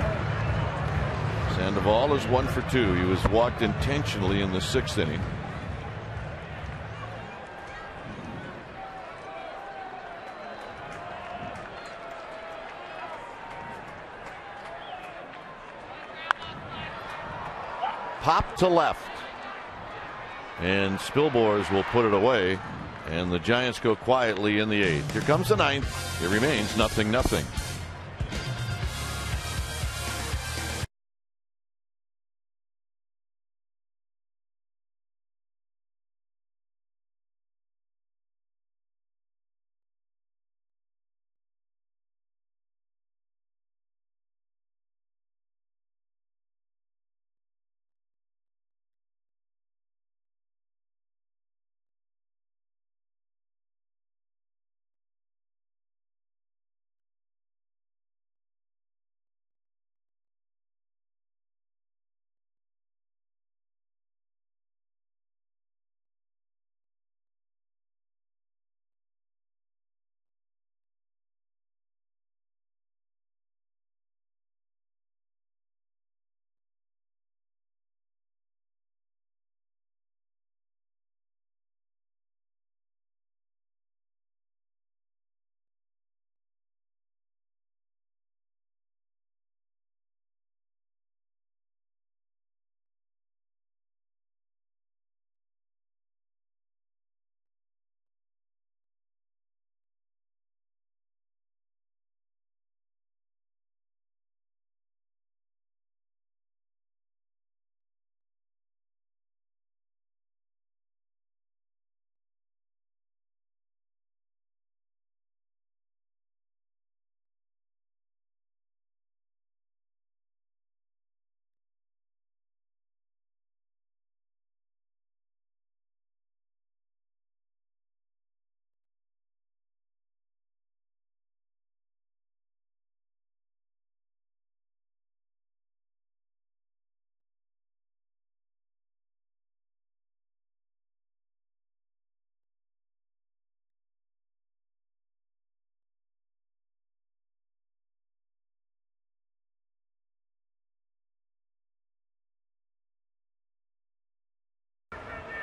Sandoval is 1 for 2. He was walked intentionally in the 6th inning. Pop to left. And Spilborghs will put it away. And the Giants go quietly in the 8th. Here comes the 9th. It remains 0-0.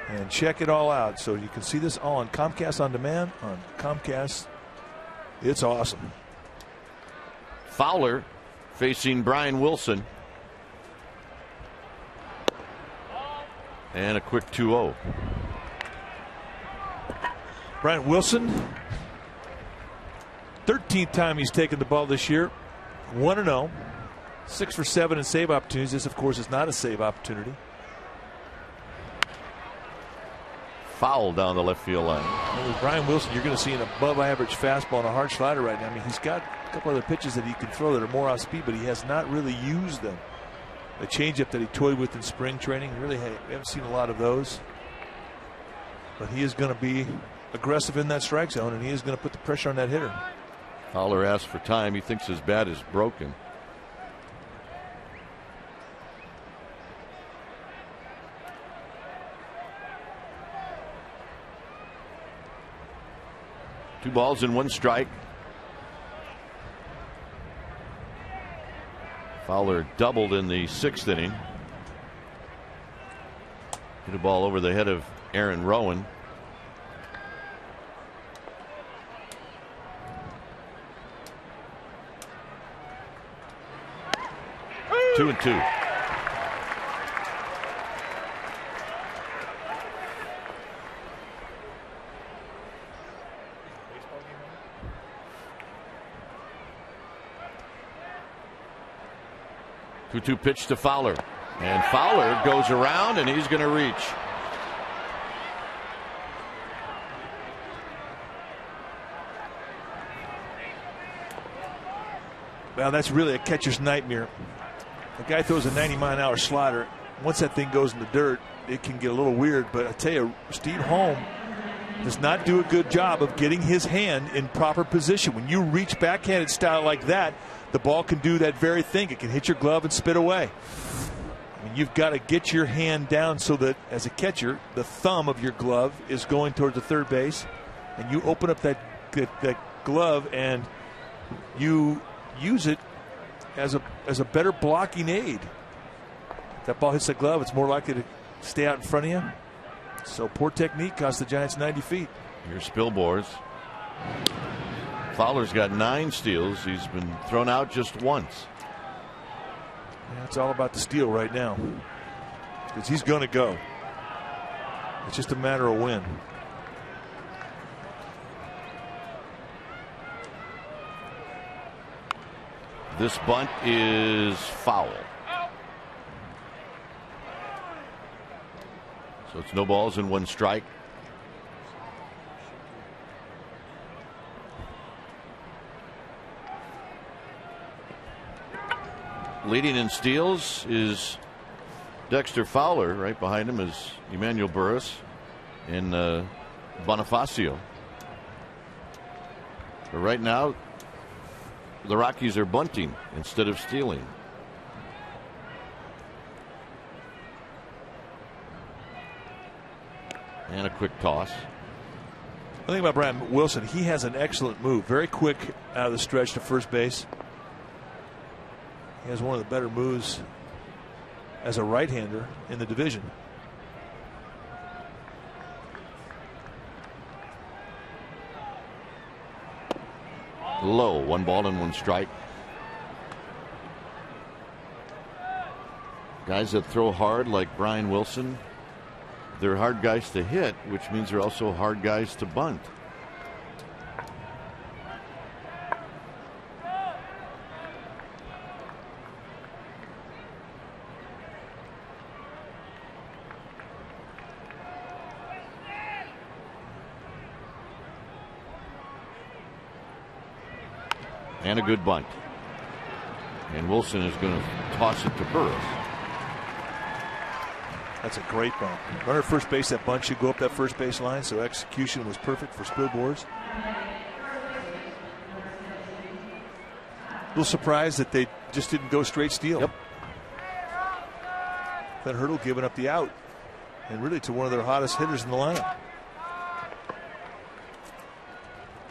And check it all out. So you can see this all on Comcast On Demand. On Comcast, it's awesome. Fowler facing Brian Wilson. And a quick 2-0. Brian Wilson, 13th time he's taken the ball this year. 1-0. 6 for 7 in save opportunities. This, of course, is not a save opportunity. Foul down the left field line. And with Brian Wilson, you're going to see an above-average fastball and a hard slider right now. I mean, he's got a couple other pitches that he can throw that are more off speed, but he has not really used them. The changeup that he toyed with in spring training, really we haven't seen a lot of those. But he is going to be aggressive in that strike zone, and he is going to put the pressure on that hitter. Fowler asks for time. He thinks his bat is broken. Two balls and one strike. Fowler doubled in the 6th inning. Hit a ball over the head of Aaron Rowan. Two and 2. Two pitch to Fowler, and Fowler goes around and he's going to reach. Well, that's really a catcher's nightmare. The guy throws a 90-mile-an-hour slider. Once that thing goes in the dirt, it can get a little weird. But I tell you, Steve Holm does not do a good job of getting his hand in proper position. When you reach backhanded style like that, the ball can do that very thing. It can hit your glove and spit away. I mean, you've got to get your hand down so that, as a catcher, the thumb of your glove is going towards the third base, and you open up that glove and you use it as a better blocking aid. If that ball hits the glove, it's more likely to stay out in front of you. So poor technique cost the Giants 90 feet. Here's Spilborghs. Fowler's got 9 steals. He's been thrown out just once. Yeah, it's all about the steal right now, because he's going to go. It's just a matter of when. This bunt is foul. So it's no balls and 1 strike. Leading in steals is Dexter Fowler. Right behind him is Emmanuel Burris and Bonifacio. But right now, the Rockies are bunting instead of stealing. And a quick toss. The thing about Brian Wilson, he has an excellent move. Very quick out of the stretch to first base. He has one of the better moves as a right-hander in the division. Low, 1 ball and 1 strike. Guys that throw hard like Brian Wilson, they're hard guys to hit, which means they're also hard guys to bunt. And a good bunt. And Wilson is going to toss it to Burris. That's a great bunt. Runner at first base, that bunt should go up that first base line, so execution was perfect for Spilborghs. A little surprised that they just didn't go straight steal. Yep. That Hurdle giving up the out, and really to one of their hottest hitters in the lineup.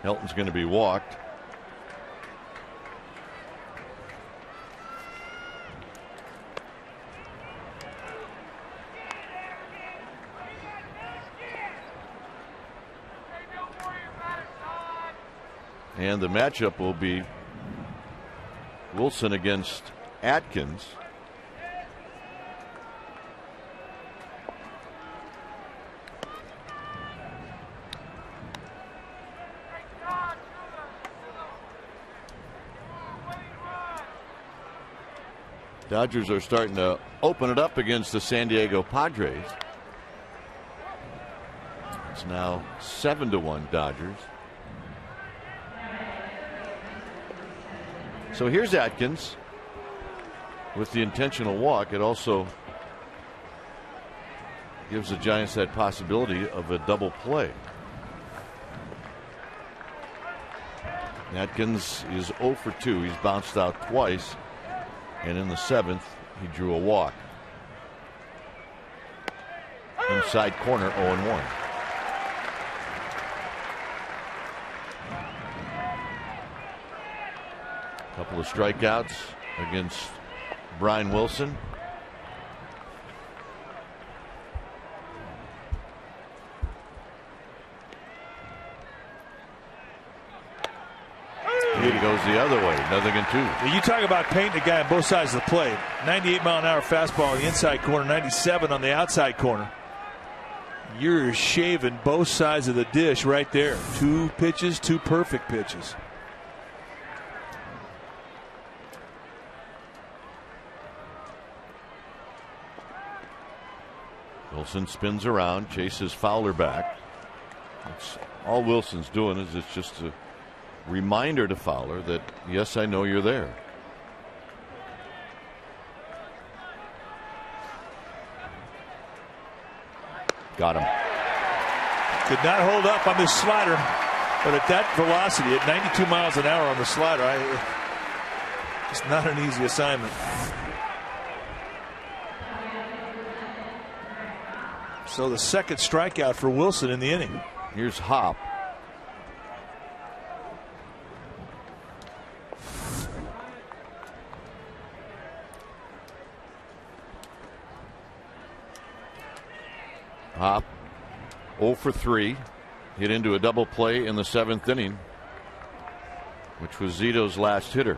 Helton's going to be walked. And the matchup will be Wilson against Adkins. Dodgers are starting to open it up against the San Diego Padres. It's now 7-1 Dodgers. So here's Adkins with the intentional walk. It also gives the Giants that possibility of a double play. Adkins is 0 for 2. He's bounced out twice, and in the 7th he drew a walk. Inside corner, 0-1. Couple of strikeouts against Brian Wilson. He goes the other way, nothing in 2. You talk about painting a guy on both sides of the plate. 98-mile-an-hour fastball on the inside corner, 97 on the outside corner. You're shaving both sides of the dish right there. 2 pitches, 2 perfect pitches. Wilson spins around, chases Fowler back. That's all Wilson's doing is it's just a reminder to Fowler that, yes, I know you're there. Got him. Could not hold up on this slider, but at that velocity, at 92 miles an hour on the slider, it's not an easy assignment. So the second strikeout for Wilson in the inning. Here's Hop. Hop 0 for 3, hit into a double play in the 7th inning, which was Zito's last hitter.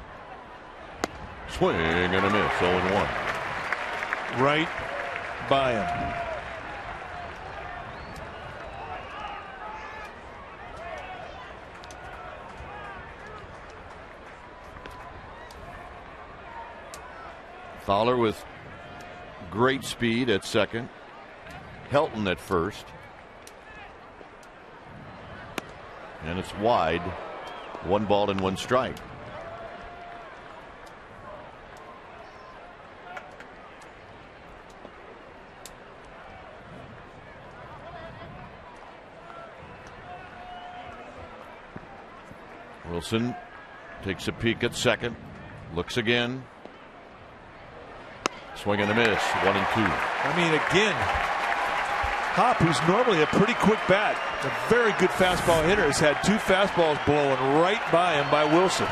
Swing and a miss, 0-1. Right by him. Fowler with great speed at second. Helton at first. And it's wide. 1 ball and 1 strike. Wilson takes a peek at second. Looks again. Swing and a miss. 1 and 2. I mean, again, Hop, who's normally a pretty quick bat, a very good fastball hitter, has had 2 fastballs blowing right by him by Wilson.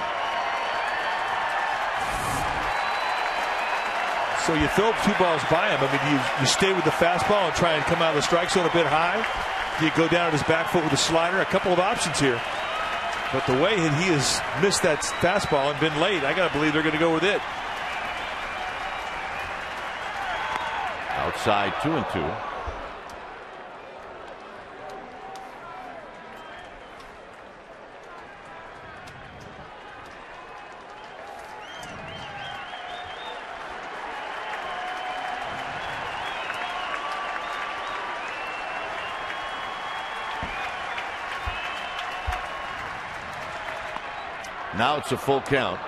So you throw 2 balls by him. I mean, you stay with the fastball and try and come out of the strike zone a bit high. You go down at his back foot with a slider. A couple of options here. But the way he has missed that fastball and been late, I got to believe they're going to go with it. Outside 2 and 2. Now it's a full count.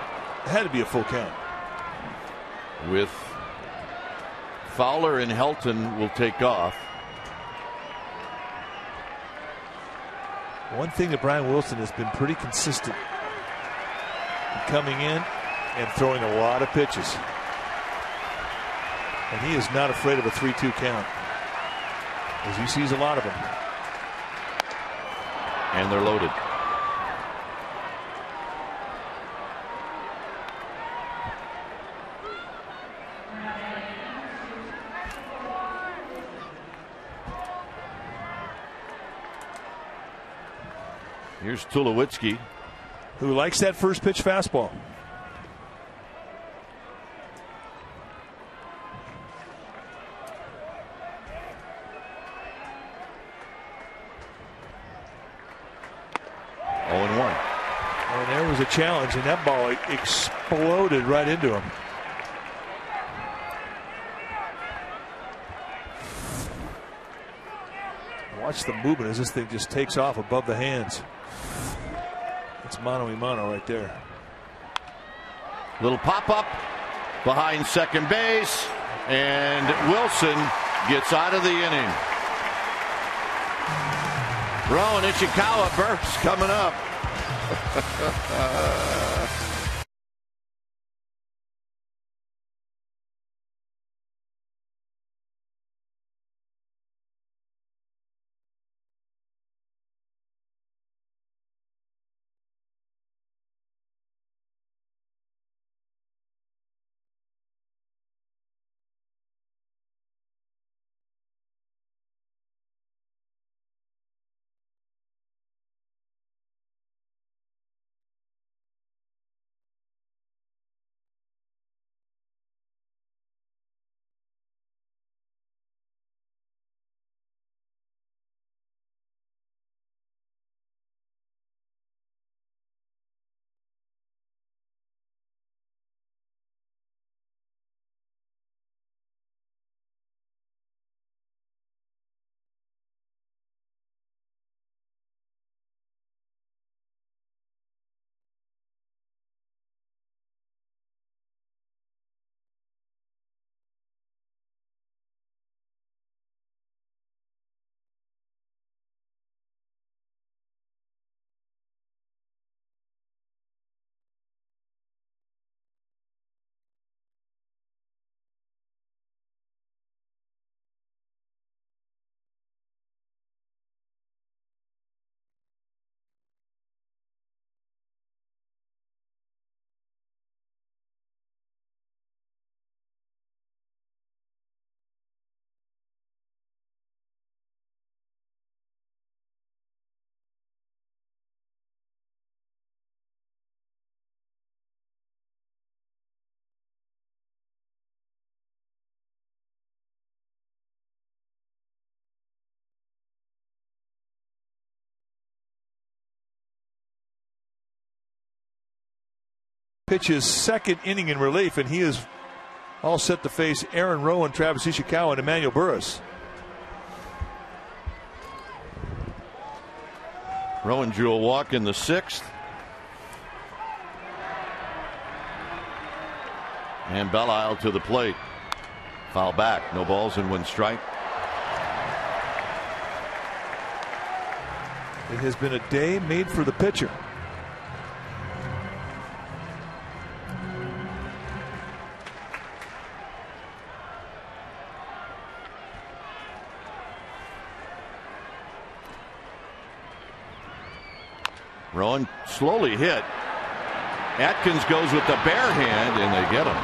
It had to be a full count. With Fowler and Helton will take off. One thing that Brian Wilson has been pretty consistent in coming in and throwing a lot of pitches. And he is not afraid of a 3-2 count, as he sees a lot of them. And they're loaded. Here's Tulowitzki, who likes that first pitch fastball. And there was a challenge, and that ball exploded right into him. Watch the movement as this thing just takes off above the hands. It's mano-a-mano right there. Little pop-up behind second base, and Wilson gets out of the inning. Rowan Ishikawa burps coming up. pitch his second inning in relief, and he is all set to face Aaron Rowan, Travis Ishikawa, and Emmanuel Burris. Rowan drew a walk in the 6th. And Belisle to the plate. Foul back. No balls and 1 strike. It has been a day made for the pitcher. Rowan slowly hit. Atkins goes with the bare hand, and they get him.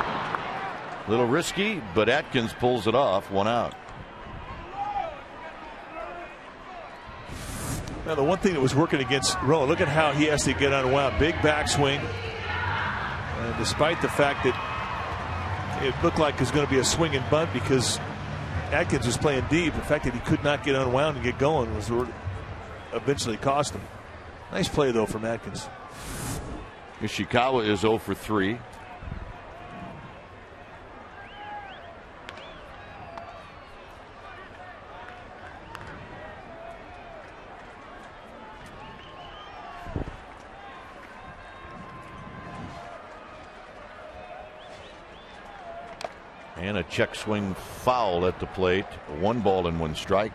A little risky, but Atkins pulls it off. 1 out. Now, the one thing that was working against Rowan, look at how he has to get unwound. Big backswing. And despite the fact that it looked like it was going to be a swing and bunt because Atkins was playing deep, the fact that he could not get unwound and get going was eventually cost him. Nice play, though, from Atkins. Ishikawa is 0 for 3. And a check swing foul at the plate. 1 ball and 1 strike.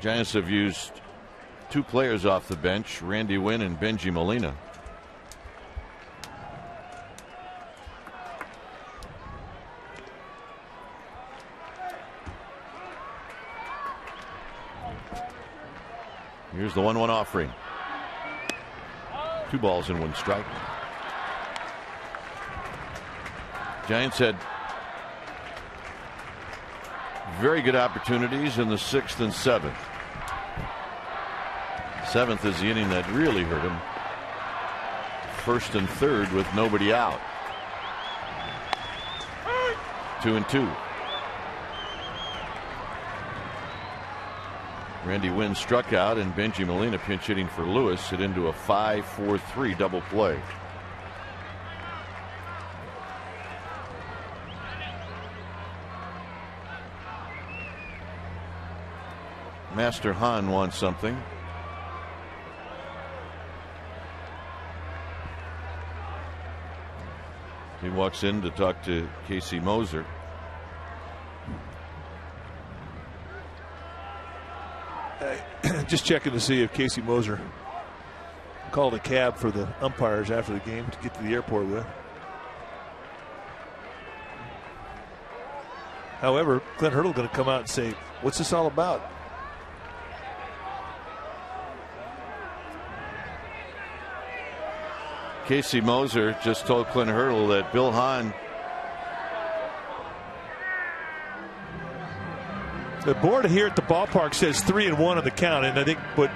Giants have used 2 players off the bench, Randy Wynn and Benji Molina. Here's the 1-1 offering. 2 balls and 1 strike. Giants had very good opportunities in the 6th and 7th. 7th is the inning that really hurt him. 1st and 3rd with nobody out. 2-2. Randy Wynn struck out, and Benji Molina pinch hitting for Lewis hit into a 5-4-3 double play. Master Han wants something. He walks in to talk to Casey Moser. Just checking to see if Casey Moser called a cab for the umpires after the game to get to the airport with. However, Clint Hurdle going to come out and say, "What's this all about?" Casey Moser just told Clint Hurdle that Bill Hahn. The board here at the ballpark says 3-1 on the count, and I think what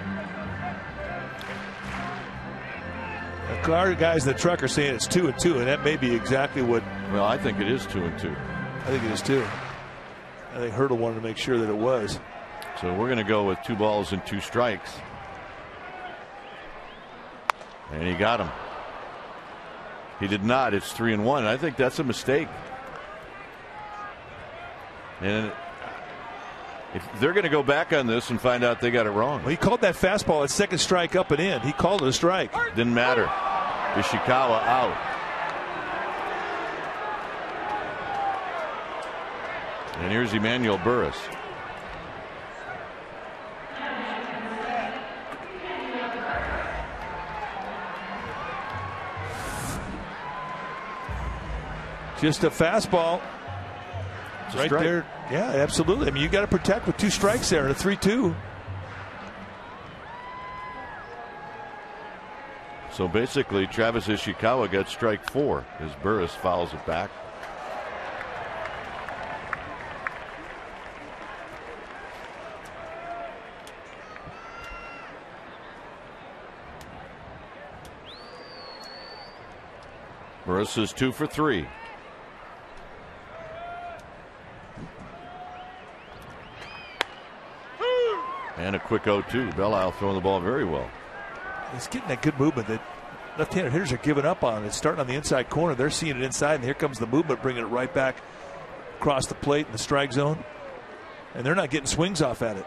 the car guys in the truck are saying it's 2-2, and that may be exactly what. Well, I think it is 2-2. I think it is too. I think Hurdle wanted to make sure that it was. So we're going to go with 2 balls and 2 strikes. And he got him. He did not. It's 3-1. I think that's a mistake. And if they're going to go back on this and find out they got it wrong. Well, he called that fastball at 2nd strike up and in. He called it a strike. Didn't matter. Ishikawa out. And here's Emmanuel Burris. Just a fastball. Right strike. there. Yeah, absolutely. I mean, you got to protect with 2 strikes there and a 3-2. So basically, Travis Ishikawa got strike 4 as Burris fouls it back. Burris is 2 for 3. And a quick 0-2. Belisle throwing the ball very well. He's getting that good movement that left-handed hitters are giving up on. It's starting on the inside corner. They're seeing it inside, and here comes the movement, bringing it right back across the plate in the strike zone. And they're not getting swings off at it.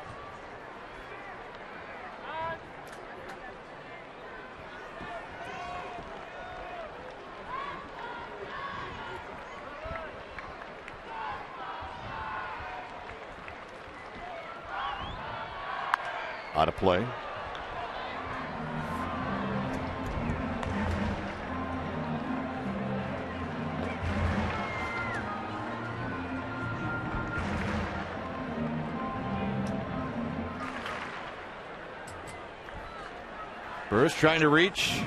Out of play. Burris trying to reach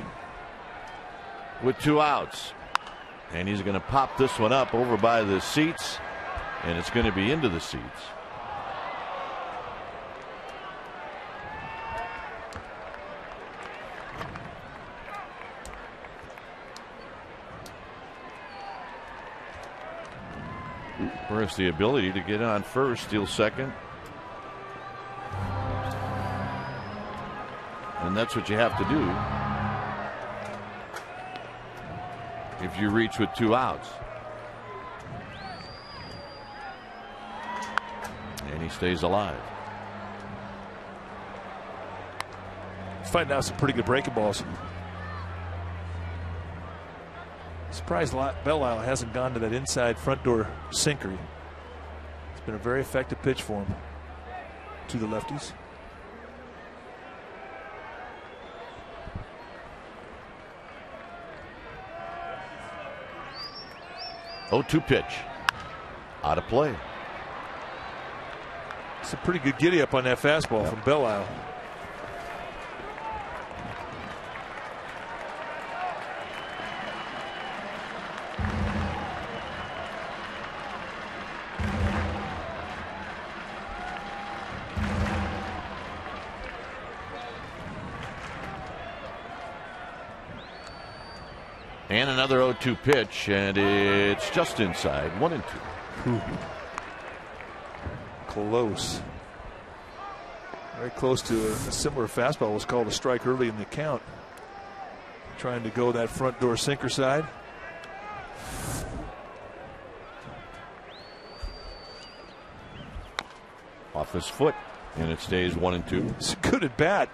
with 2 outs. And he's going to pop this one up over by the seats, and it's going to be into the seats. Burris the ability to get on first, steal second. And that's what you have to do if you reach with 2 outs. And he stays alive. He's fighting out some pretty good breaking balls. Surprised Belle Isle hasn't gone to that inside front door sinker. It's been a very effective pitch for him to the lefties. 0-2 pitch. Out of play. It's a pretty good giddy up on that fastball from Belle Isle. And another 0-2 pitch, and it's just inside. 1-2. Close. Very close to a similar fastball. Was called a strike early in the count. Trying to go that front door sinker side. Off his foot, and it stays 1-2. It's good at bat.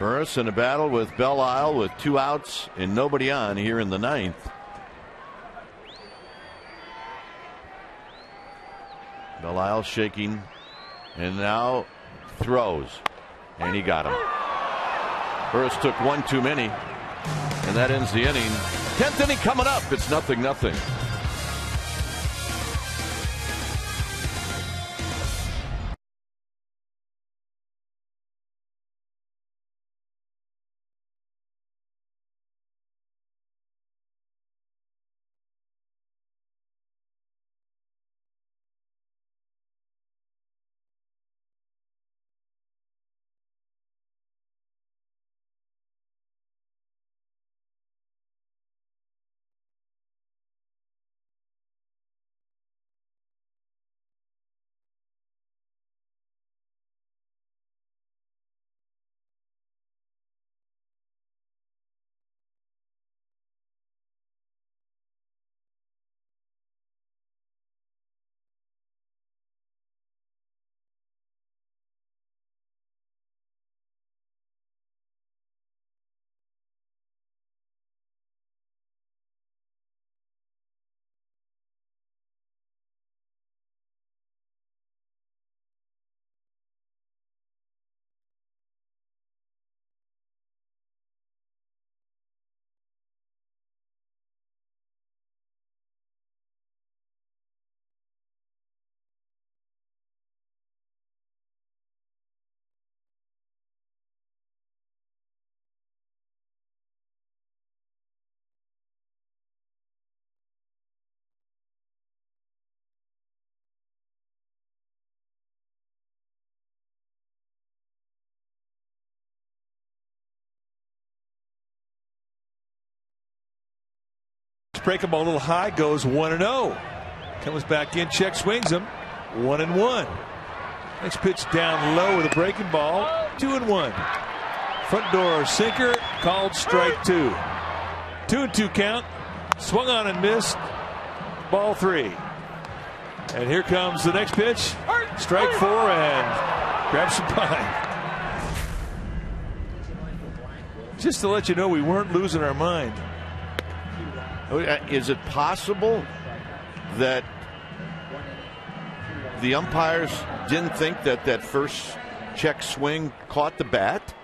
Burris in a battle with Belle Isle with 2 outs and nobody on here in the 9th. Belle Isle shaking and now throws, and he got him. Burris took 1 too many, and that ends the inning. 10th inning coming up. It's 0-0. breaking ball a little high, goes 1-0. Comes back in, check swings him, 1-1. Next pitch down low with a breaking ball, 2-1. Front door sinker, called strike 2. 2-2 count, swung on and missed, ball 3. And here comes the next pitch, strike 4, and grabs some pine. Just to let you know, we weren't losing our mind. Is it possible that the umpires didn't think that that first check swing caught the bat?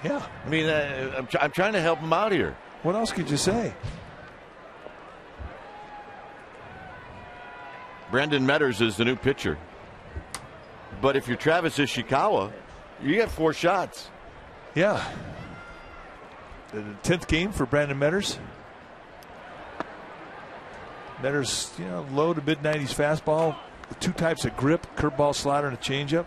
Yeah. I mean, I'm trying to help him out here. What else could you say? Brandon Metters is the new pitcher. But if you're Travis Ishikawa, you get 4 shots. Yeah. The 10th game for Brandon Metters. Metters, low to mid-90s fastball with 2 types of grip, curveball, slider, and a changeup.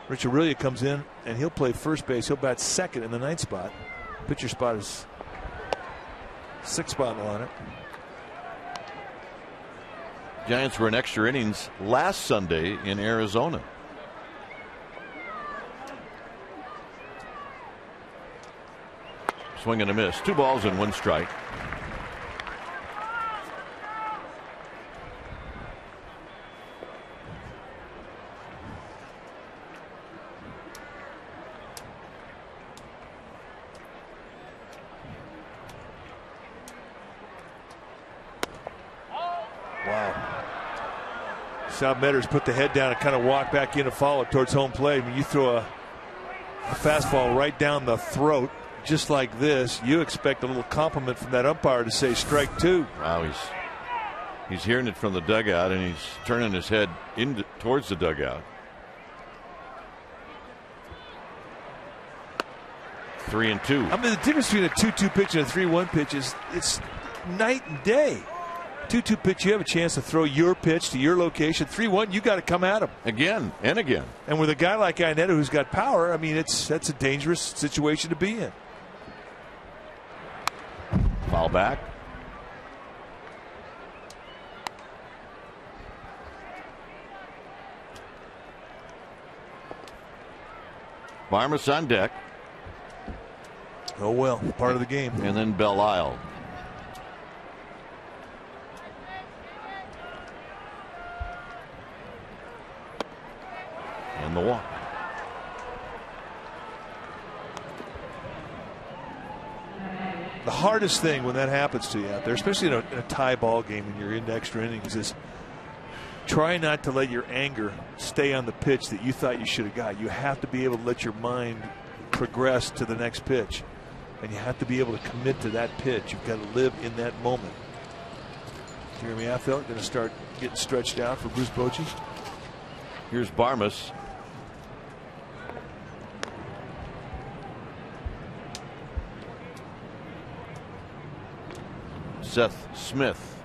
Rich Aurelia comes in, and he'll play first base. He'll bat second in the 9th spot. Pitcher spot is 6th spot in the lineup. Giants were in extra innings last Sunday in Arizona. Swing and a miss. 2 balls and 1 strike. Sal Metters put the head down and kind of walk back in and follow it towards home plate. I mean, you throw a fastball right down the throat just like this, you expect a little compliment from that umpire to say strike 2. Wow, he's hearing it from the dugout, and he's turning his head towards the dugout. 3-2. I mean, the difference between a 2-2 pitch and a 3-1 pitch is it's night and day. 2-2 pitch, you have a chance to throw your pitch to your location. 3-1, you got to come at him again and again. And with a guy like Iannetta who's got power, I mean, that's a dangerous situation to be in. Foul back. Barmas on deck. Oh well, part of the game. And then Belle-Isle. And the walk. The hardest thing when that happens to you out there, especially in a tie ball game when you're in extra innings, is try not to let your anger stay on the pitch that you thought you should have got. You have to be able to let your mind progress to the next pitch, and you have to be able to commit to that pitch. You've got to live in that moment. Jeremy Affeldt going to start getting stretched out for Bruce Bochy. Here's Barmas. Seth Smith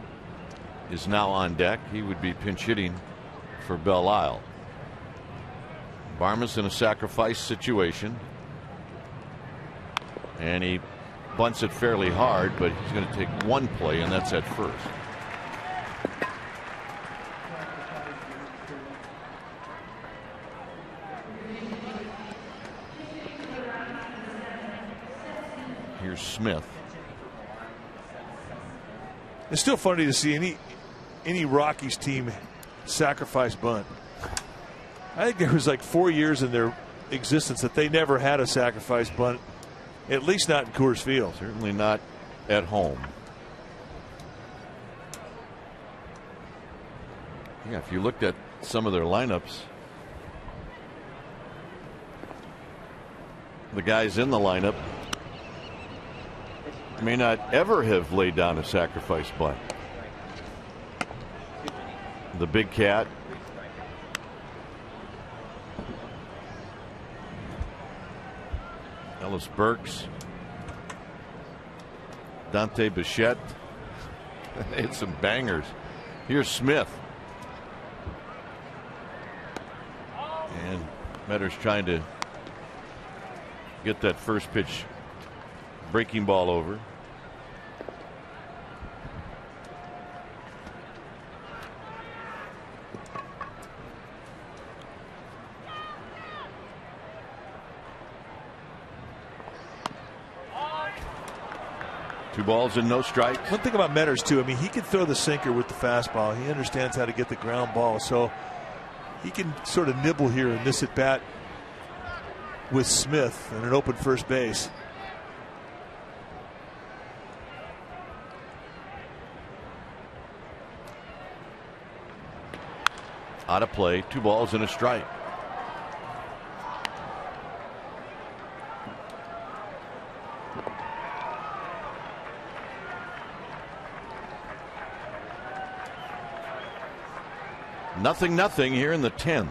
is now on deck. He would be pinch hitting for Belle-Isle. Barmas in a sacrifice situation. And he bunts it fairly hard, but he's going to take one play, and that's at first. Here's Smith. It's still funny to see any Rockies team sacrifice bunt. I think there was like 4 years in their existence that they never had a sacrifice bunt, at least not in Coors Field. Certainly not at home. Yeah, if you looked at some of their lineups, the guys in the lineup may not ever have laid down a sacrifice bunt. The Big Cat. Ellis Burks. Dante Bichette. Hit some bangers. Here's Smith. And Metters trying to get that first pitch breaking ball over. 2 balls and no strikes. One thing about Metters too, I mean, he can throw the sinker with the fastball. He understands how to get the ground ball, so he can sort of nibble here in this at bat with Smith and an open first base. Out of play, 2 balls and a strike. Nothing here in the 10th.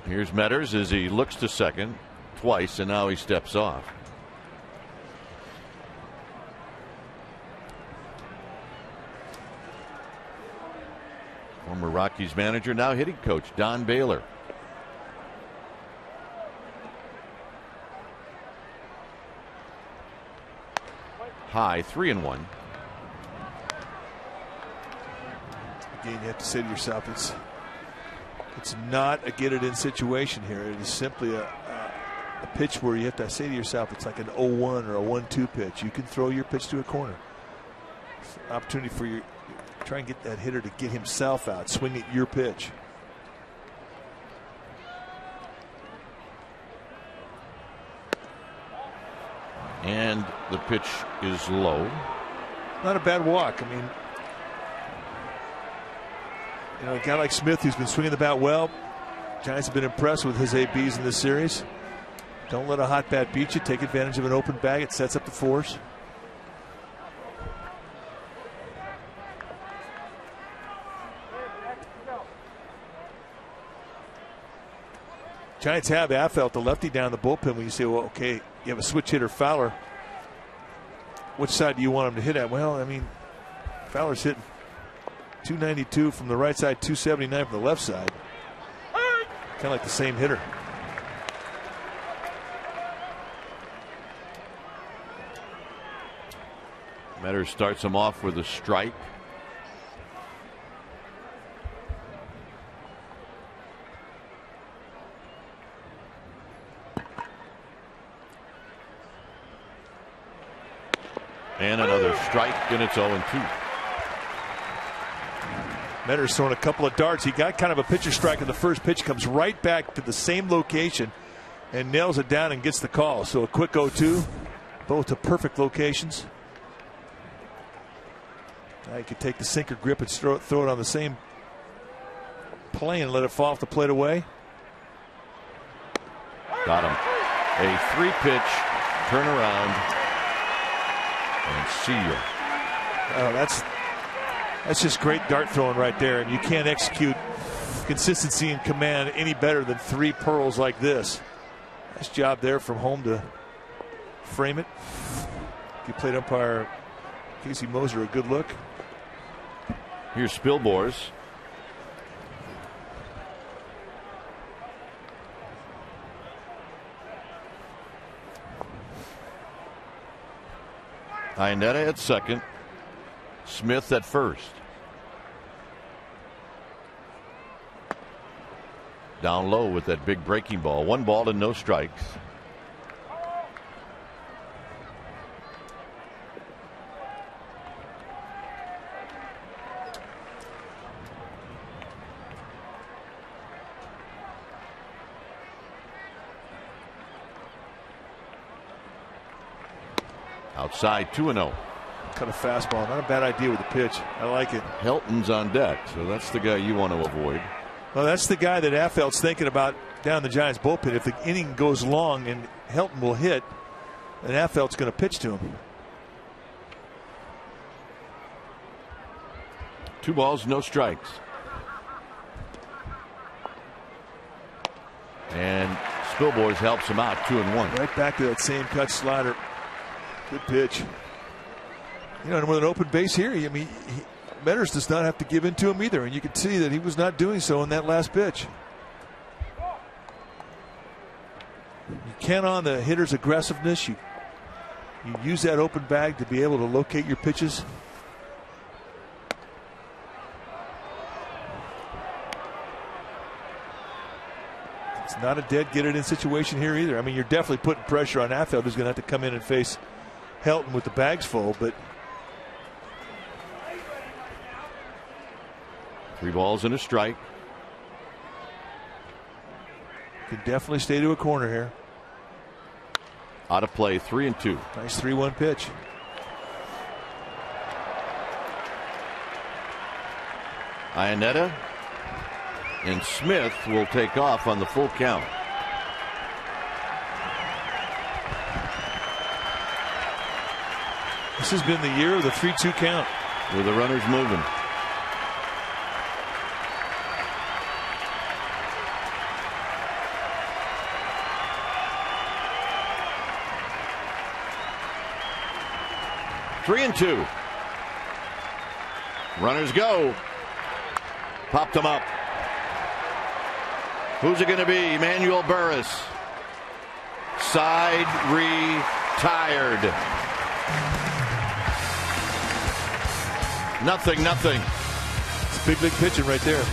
Here's Metters as he looks to second twice, and now he steps off. Former Rockies manager, now hitting coach Don Baylor. High, 3-1. Again, you have to say to yourself, it's not a get it in situation here. It is simply a pitch where you have to say to yourself, it's like an 0-1 or a 1-2 pitch. You can throw your pitch to a corner. It's an opportunity for you. Try and get that hitter to get himself out, swing at your pitch. And the pitch is low. Not a bad walk. I mean, you know, a guy like Smith who's been swinging the bat well. Giants have been impressed with his ABs in this series. Don't let a hot bat beat you. Take advantage of an open bag. It sets up the force. Giants have Affeldt, the lefty, down the bullpen. When you say, well, okay, you have a switch hitter, Fowler. Which side do you want him to hit at? Well, I mean, Fowler's hitting 292 from the right side, 279 from the left side. Kind of like the same hitter. Metters starts him off with a strike. And another strike, and it's 0-2. Metters throwing a couple of darts. He got kind of a pitcher strike in the first pitch, comes right back to the same location and nails it down and gets the call. So a quick 0-2, both to perfect locations. Now you could take the sinker grip and throw it on the same plane and let it fall off the plate away. Got him. A 3-pitch turnaround and see you. Oh, that's just great dart throwing right there, and you can't execute consistency and command any better than 3 pearls like this. Nice job there from home to frame it. Give plate umpire Casey Moser a good look. Here's Spilborghs. Iannetta at second. Smith at first. Down low with that big breaking ball. 1 ball and no strikes. Outside, 2-0. Cut a fastball. Not a bad idea with the pitch. I like it. Helton's on deck, so that's the guy you want to avoid. Well, that's the guy that Affeldt's thinking about down the Giants bullpen. If the inning goes long and Helton will hit, then Affeldt's going to pitch to him. 2 balls, no strikes. And Spilborghs helps him out, 2-1. Right back to that same cut slider. Good pitch. You know, and with an open base here, I mean, Metters does not have to give in to him either, and you can see that he was not doing so in that last pitch. You count on the hitter's aggressiveness. You You use that open bag to be able to locate your pitches. It's not a dead get it in situation here either. I mean, you're definitely putting pressure on Afeld, who's going to have to come in and face Helton with the bags full, but 3 balls and a strike. Can definitely stay to a corner here. Out of play, 3-2. Nice 3-1 pitch. Iannetta and Smith will take off on the full count. This has been the year of the 3-2 count. With the runners moving. Three and 2. Runners go. Popped them up. Who's it going to be? Emmanuel Burris. Side retired. 0-0. It's big league pitching right there.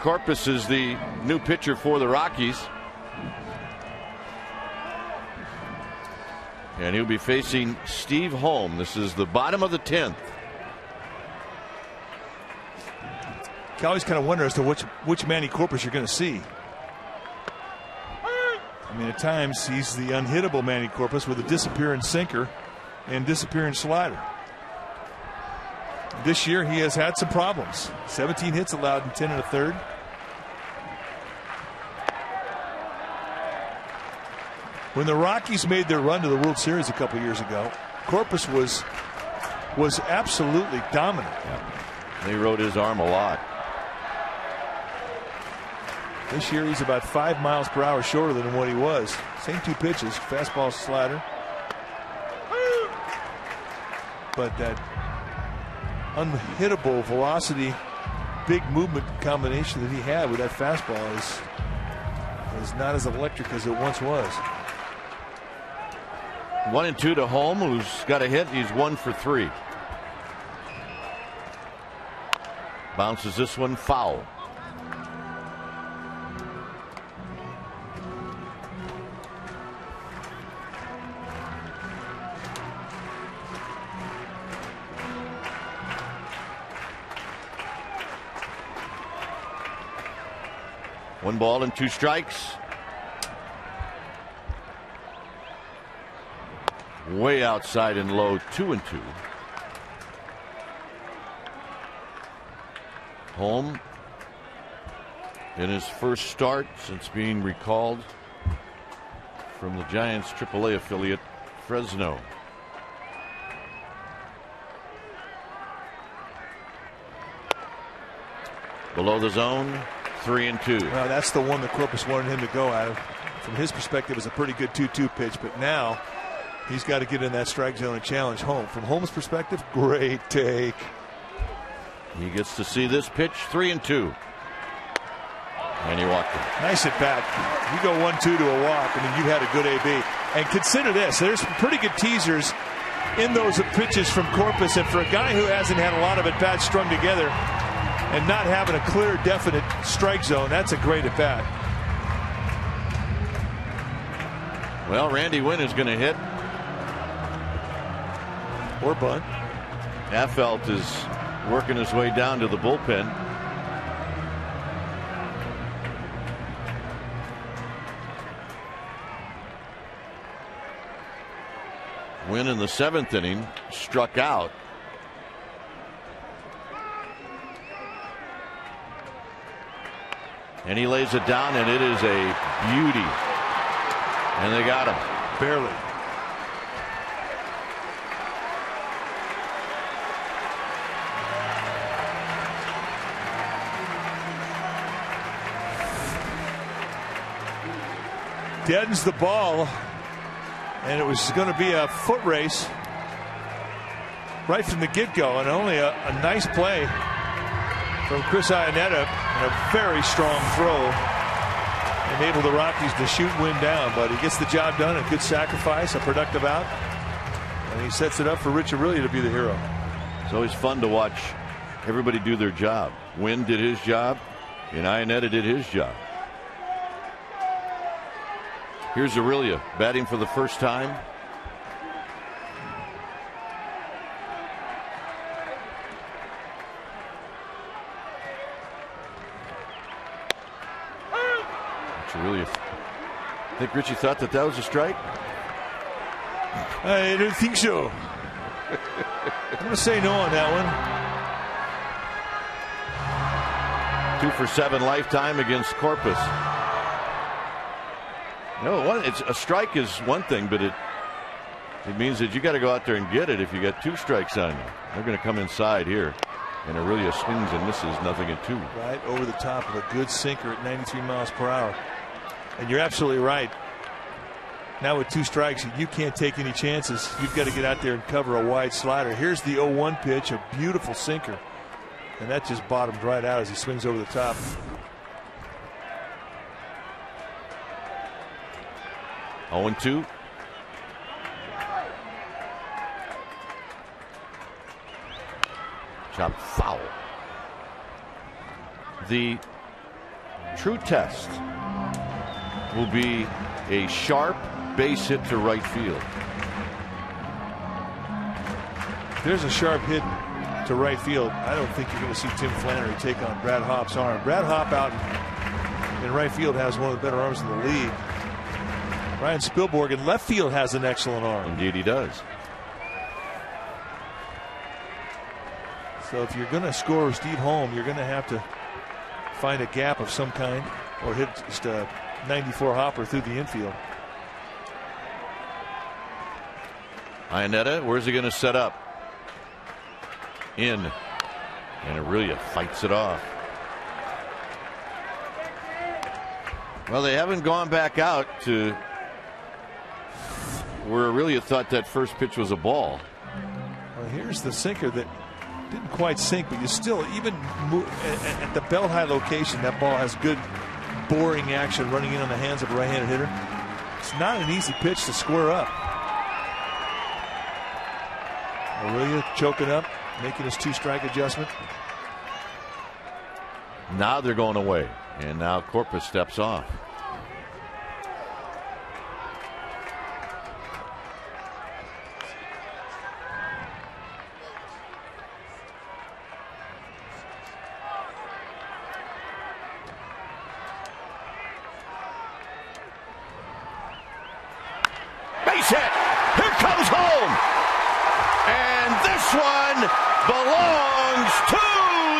Corpus is the new pitcher for the Rockies. And he'll be facing Steve Holm. This is the bottom of the 10th. You always kind of wonder as to which Manny Corpus you're going to see. I mean, at times he's the unhittable Manny Corpus with a disappearing sinker and disappearing slider. This year he has had some problems. 17 hits allowed in 10 1/3. When the Rockies made their run to the World Series a couple years ago, Corpus was absolutely dominant. Yeah. They rode his arm a lot. This year he's about 5 miles per hour shorter than what he was. Same 2 pitches, fastball, slider. But that unhittable velocity, big movement combination that he had with that fastball is not as electric as it once was. 1-2 to Holm, who's got a hit. He's 1 for 3. Bounces this one foul. One ball and 2 strikes. way outside and low, 2-2. Home in his first start since being recalled from the Giants AAA affiliate Fresno. Below the zone, 3-2. Well, that's the one that Corpus wanted him to go at. From his perspective, it's a pretty good 2-2 pitch, but now he's got to get in that strike zone and challenge Home. From Home's perspective, great take. He gets to see this pitch, 3-2. And he walked it. Nice at bat. You go 1-2 to a walk, I mean, you had a good AB. And consider this, there's some pretty good teasers in those pitches from Corpus, and for a guy who hasn't had a lot of at bats strung together and not having a clear, definite strike zone, that's a great at bat. Well, Randy Wynn is going to hit. Or bunt. Affelt is working his way down to the bullpen. Wynn in the 7th inning struck out. And he lays it down, and it is a beauty. And they got him. Barely. Deadens the ball, and it was going to be a foot race right from the get-go, and only a nice play from Chris Iannetta and a very strong throw enabled the Rockies to shoot Wynn down, but he gets the job done. A good sacrifice, a productive out, and he sets it up for Rich Aurelia to be the hero. It's always fun to watch everybody do their job. Wynn did his job, and Iannetta did his job. Here's Aurelia batting for the first time. Aurelia. I think Richie thought that was a strike. I don't think so. I'm going to say no on that one. 2 for 7 lifetime against Corpus. No, it's a strike is one thing, but it means that you got to go out there and get it if you got 2 strikes on you. They're going to come inside here, and Aurelia swings and misses, nothing at 2. Right over the top of a good sinker at 93 miles per hour. And you're absolutely right. Now with 2 strikes, you can't take any chances. You've got to get out there and cover a wide slider. Here's the 0-1 pitch, a beautiful sinker, and that just bottomed right out as he swings over the top. 0-2. Chop foul. The true test will be a sharp base hit to right field. There's a sharp hit to right field. I don't think you're going to see Tim Flannery take on Brad Hopp's arm. Brad Hopp out in right field has one of the better arms in the league. Ryan Spilborg in left field has an excellent arm. Indeed he does. So if you're going to score Steve Holm, you're going to have to find a gap of some kind or hit just a 94 hopper through the infield. Iannetta, where's he going to set up? In. And Aurelia fights it off. Well, they haven't gone back out to where Aurelia thought that first pitch was a ball. Well, here's the sinker that didn't quite sink, but you still, even at the belt high location, that ball has good boring action running in on the hands of a right-handed hitter. It's not an easy pitch to square up. Aurelia choking up, making his 2-strike adjustment. Now they're going away, and now Corpus steps off. Base hit. Here comes Holm. this one belongs to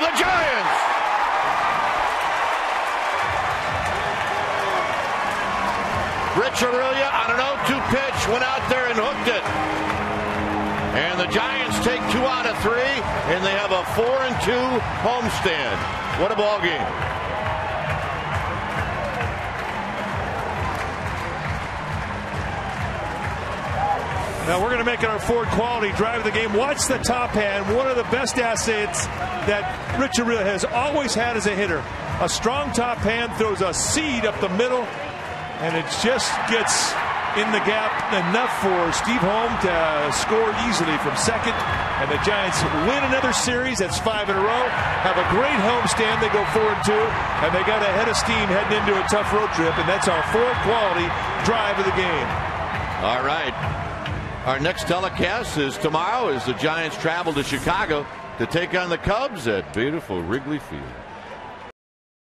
the Giants. Rich Aurelia on an 0-2 pitch went out there and hooked it. And the Giants take 2 out of 3, and they have a 4-2 homestand. What a ball game. Now we're going to make it our fourth quality drive of the game. Watch the top hand. One of the best assets that Rich Aurelia has always had as a hitter. A strong top hand throws a seed up the middle, and it just gets in the gap enough for Steve Holm to score easily from second. And the Giants win another series. That's 5 in a row. Have a great homestand. They go 4-2, and they got a head of steam heading into a tough road trip. And that's our fourth quality drive of the game. All right. Our next telecast is tomorrow as the Giants travel to Chicago to take on the Cubs at beautiful Wrigley Field.